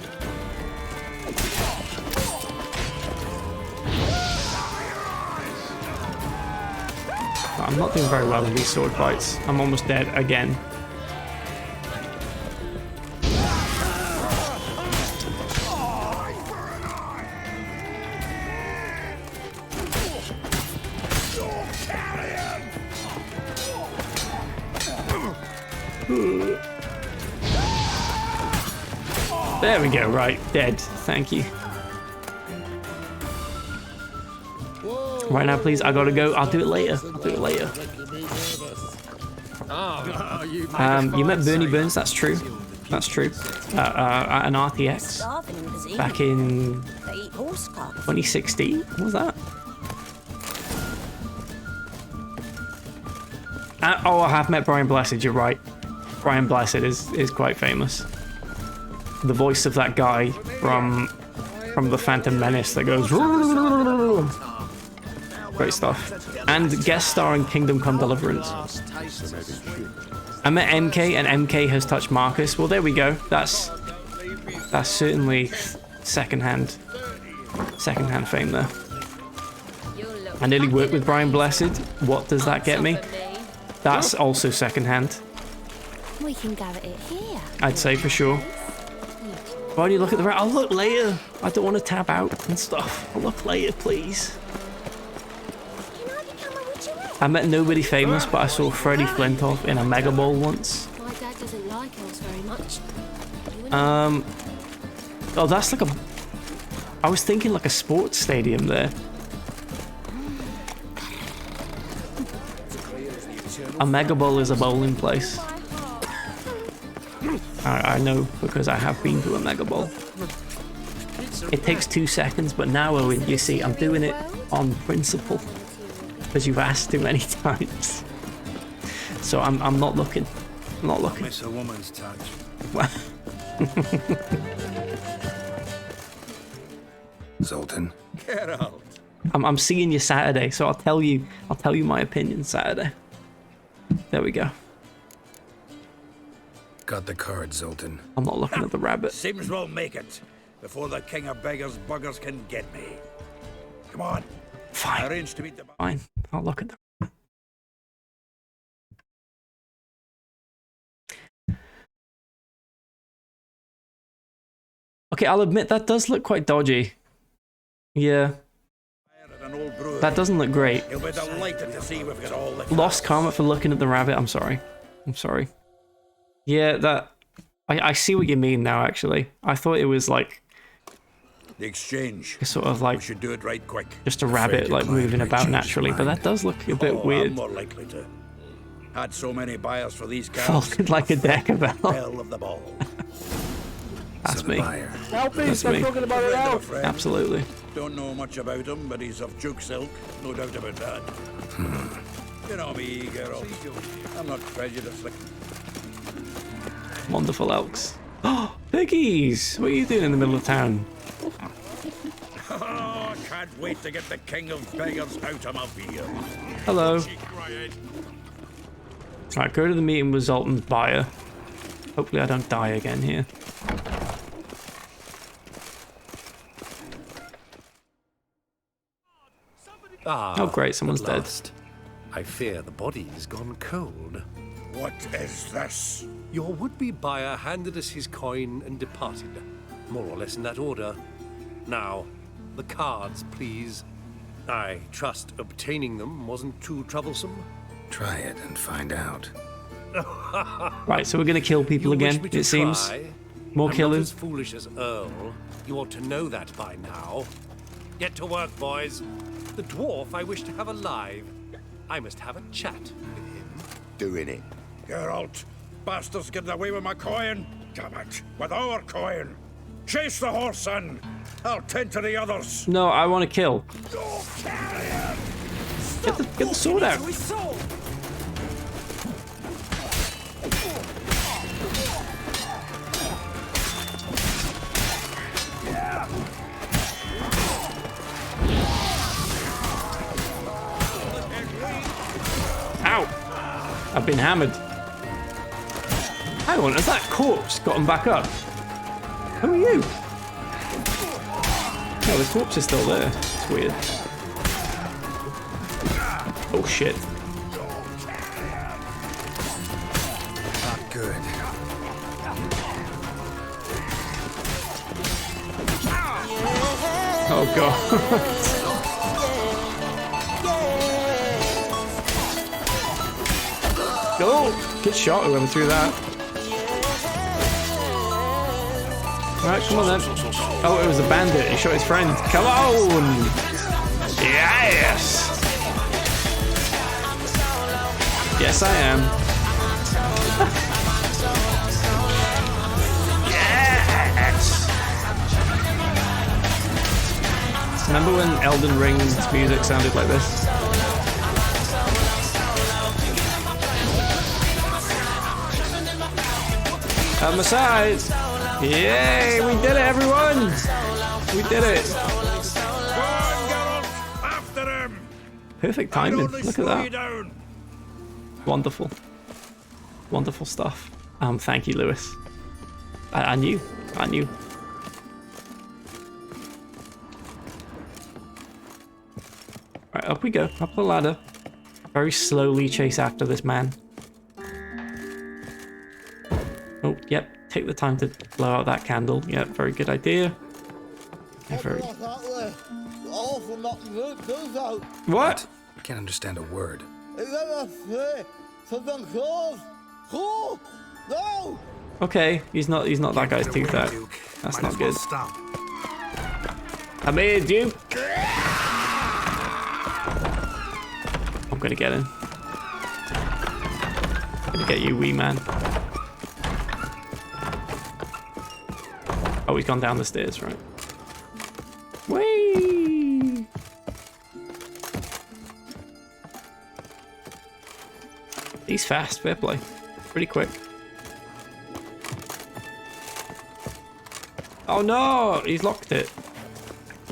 I'm not doing very well in these sword fights. I'm almost dead again. There we go, right, dead. Thank you. Right now, please, I gotta go. I'll do it later. You met Bernie Burns, that's true. That's true. At an RTX back in 2016, what was that? Oh, I have met Brian Blessed, you're right. Brian Blessed is quite famous. The voice of that guy from the Phantom Menace that goes... Great stuff. And guest star in Kingdom Come Deliverance. I met MK and MK has touched Marcus. Well, there we go. That's certainly secondhand fame there. I nearly worked with Brian Blessed. What does that get me? That's also secondhand. We can gather it here. I'd say for sure. Why do you look at the right? I'll look later. I don't want to tab out and stuff. I'll look later, please. I met nobody famous, but I saw Freddie Flintoff in a Mega Bowl once. My dad doesn't like us very much. Oh, that's like a... I was thinking like a sports stadium there. A Mega Bowl is a bowling place. I know because I have been to a Mega Bowl. It takes 2 seconds, but now, Owen, you see, I'm doing it on principle. Because you've asked too many times. So I'm not looking. I'm not looking. Miss a woman's touch. Zoltan. Get out. I'm seeing you Saturday, so I'll tell you my opinion Saturday. There we go. Got the card, Zoltan. I'm not looking at the rabbit. Seems we'll make it before the king of beggars buggers can get me. Come on. Fine. Arrange to meet the... Fine. I'll look at the Okay, I'll admit that does look quite dodgy. Yeah. That doesn't look great. He'll be delighted to see we've got all the Lost karma for looking at the rabbit. I'm sorry. I'm sorry. Yeah, that... I see what you mean now, actually. I thought it was like... The exchange. Sort of like... We should do it right quick. Just a rabbit, like, moving about naturally. But that does look a bit weird. I'm more likely to. Had so many buyers for these cars. Folded like a deck of elf. Bell of the ball. That's me. Help me, That's stop me. talking about it out. Absolutely. Don't know much about him, but he's of juke silk. No doubt about that. You know me, girl. I'm not prejudiced. Wonderful elks. Oh, piggies! What are you doing in the middle of town? Oh, can't wait to get the king of beggars out of my beer. Hello. Right, go to the meeting with Zoltan's buyer. Hopefully I don't die again here. Ah, Oh great, someone's at dead. last. I fear the body's gone cold. What is this? Your would-be buyer handed us his coin and departed, more or less in that order. Now, the cards, please. I trust obtaining them wasn't too troublesome. Try it and find out. Right, so we're gonna kill people You wish again, me to it seems. try? More I'm killing. not as foolish as Earl. You ought to know that by now. Get to work, boys. The dwarf I wish to have alive. I must have a chat with him. Doing it. Geralt, bastards getting away with my coin. Damn it, with our coin. Chase the horse, son. I'll tend to the others. No, I want to kill. Go carrion! Get the sword out. Ow! I've been hammered. Hang on, has that corpse gotten back up? Who are you? Oh, the corpse is still there. It's weird. Oh shit. Not good. Oh god. Oh, good shot whoever threw that. Alright, come on then. Oh, it was a bandit. He shot his friend. Come on! Yes! Yes, I am. Yes! Remember when Elden Ring's music sounded like this? On the side. Yay, we did it, everyone! We did it. Go on, Geralt! After him! Perfect timing. Only Look at slow you that. down. Wonderful. Wonderful stuff. Thank you, Lewis. I knew. I knew. Right, up we go. Up the ladder. Very slowly chase after this man. Oh, yep. Take the time to blow out that candle. Yep, very good idea. Yeah, very... What? I can't understand a word. Okay, he's not that guy's tooth out. That's not good. I'm here, Duke. I'm gonna get him. I'm gonna get you, wee man. Oh, he's gone down the stairs, right? Whee! He's fast, fair play. Pretty quick. Oh no! He's locked it.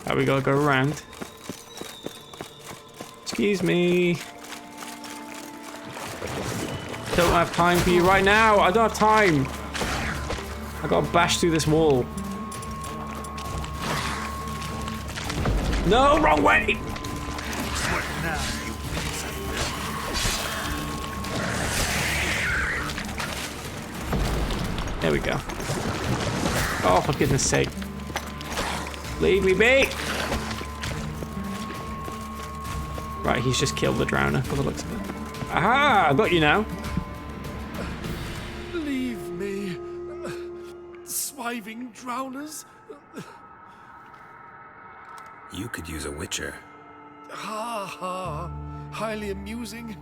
Right, we gotta go around. Excuse me. Don't have time for you right now. I don't have time. I gotta bash through this wall. No, wrong way! There we go. Oh, for goodness sake. Leave me be! Right, he's just killed the drowner for the looks of it. Aha! I got you now. Leave me. Swiving drowners. You could use a witcher. Ha ha. Highly amusing.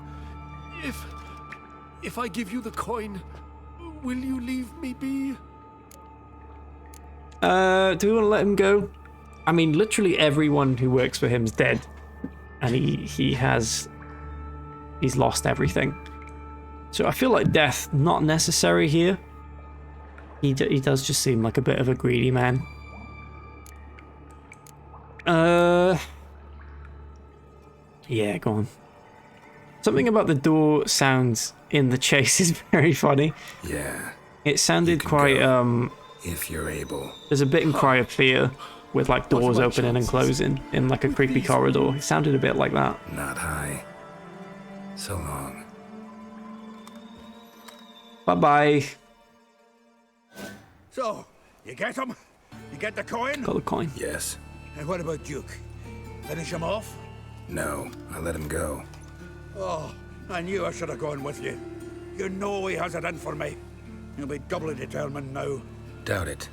If I give you the coin, will you leave me be? Do we want to let him go? I mean, literally everyone who works for him's dead. And he's lost everything. So I feel like death not necessary here. He does just seem like a bit of a greedy man. Yeah, go on. Something about the door sounds in the chase is very funny. Yeah. It sounded quite if you're able. There's a bit in Cry of Fear with like doors opening and closing in like a creepy corridor. It sounded a bit like that. Not high. So long. Bye-bye. So, you get him? You get the coin? Got the coin. Yes. And what about Duke? Finish him off? No, I let him go. Oh, I knew I should have gone with you. You know he has it in for me. He'll be doubly determined now. Doubt it.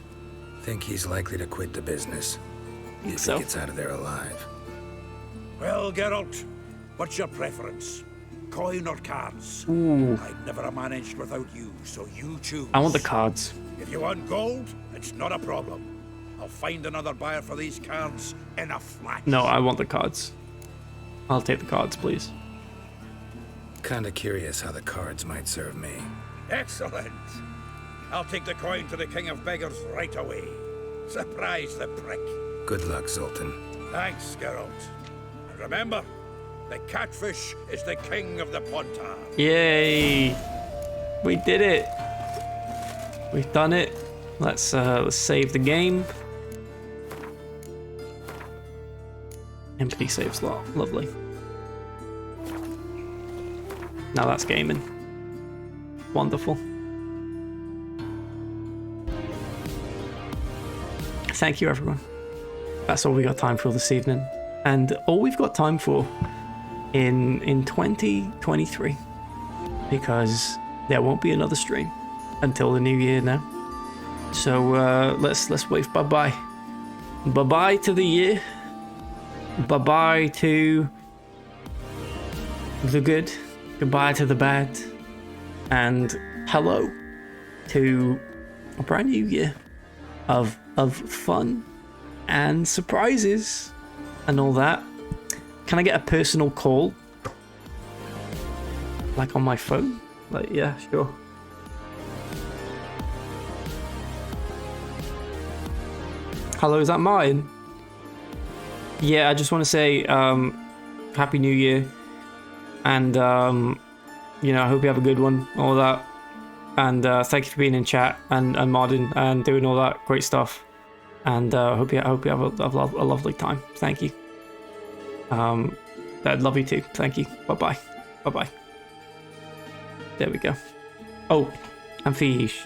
Think he's likely to quit the business. If he gets out of there alive. Well, Geralt, what's your preference? Coin or cards? Ooh. I'd never have managed without you, so you choose. I want the cards. If you want gold, it's not a problem. I'll find another buyer for these cards in a flash. No, I want the cards. I'll take the cards, please. Kinda curious how the cards might serve me. Excellent. I'll take the coin to the King of Beggars right away. Surprise the prick. Good luck, Sultan. Thanks, Geralt. And remember, the catfish is the king of the Pontar. Yay! We did it. We've done it. Let's save the game. Empty save slot. Lovely. Now that's gaming. Wonderful. Thank you, everyone. That's all we got time for this evening. And all we've got time for in 2023. Because there won't be another stream until the new year now. So let's wave bye-bye. Bye-bye to the year. Bye-bye to the good. Goodbye to the bad. And hello to a brand new year of fun and surprises and all that. Can I get a personal call? Like on my phone? Like, yeah, sure. Hello, is that Martin? Yeah, I just want to say Happy New Year. And, you know, I hope you have a good one, all that. And thank you for being in chat and modding and doing all that great stuff. And I hope you have a lovely time. Thank you. I'd love you too. Thank you. Bye-bye. Bye-bye. There we go. Oh, and Fish.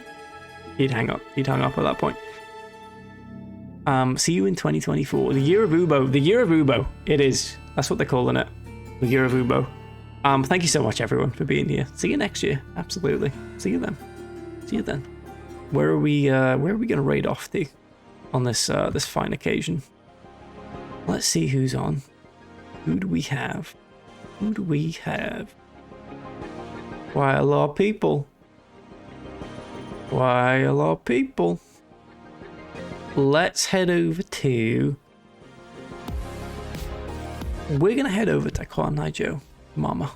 He'd hung up at that point. See you in 2024. The year of Ubo. The year of Ubo. It is. That's what they're calling it. The year of Ubo. Thank you so much, everyone, for being here. See you next year. Absolutely. See you then. See you then. Where are we gonna raid off to on this this fine occasion? Let's see who's on. Who do we have? Who do we have? Why, a lot of people. Why, a lot of people. Let's head over to... We're going to head over to Kwan Naijo, Mama.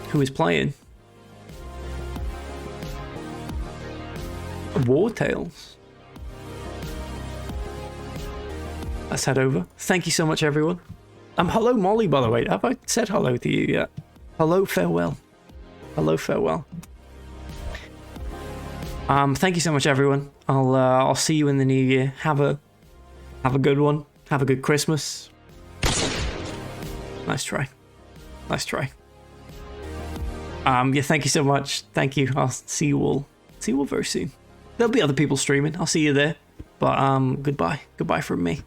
Who is playing? War Tales. Let's head over. Thank you so much, everyone. Hello, Molly, by the way. Have I said hello to you yet? Hello, farewell. Hello, farewell. Thank you so much, everyone. I'll see you in the new year. Have a good one. Have a good Christmas. Nice try. Nice try. Yeah, thank you so much. Thank you. I'll see you all very soon. there'll be other people streaming. I'll see you there. But goodbye. Goodbye from me.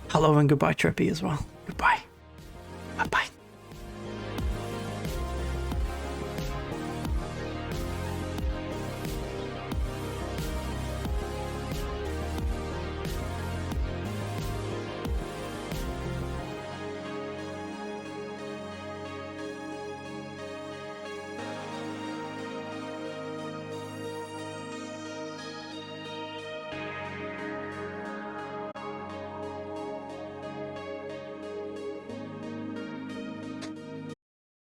Hello and goodbye, Treppy, as well. Goodbye. Bye-bye.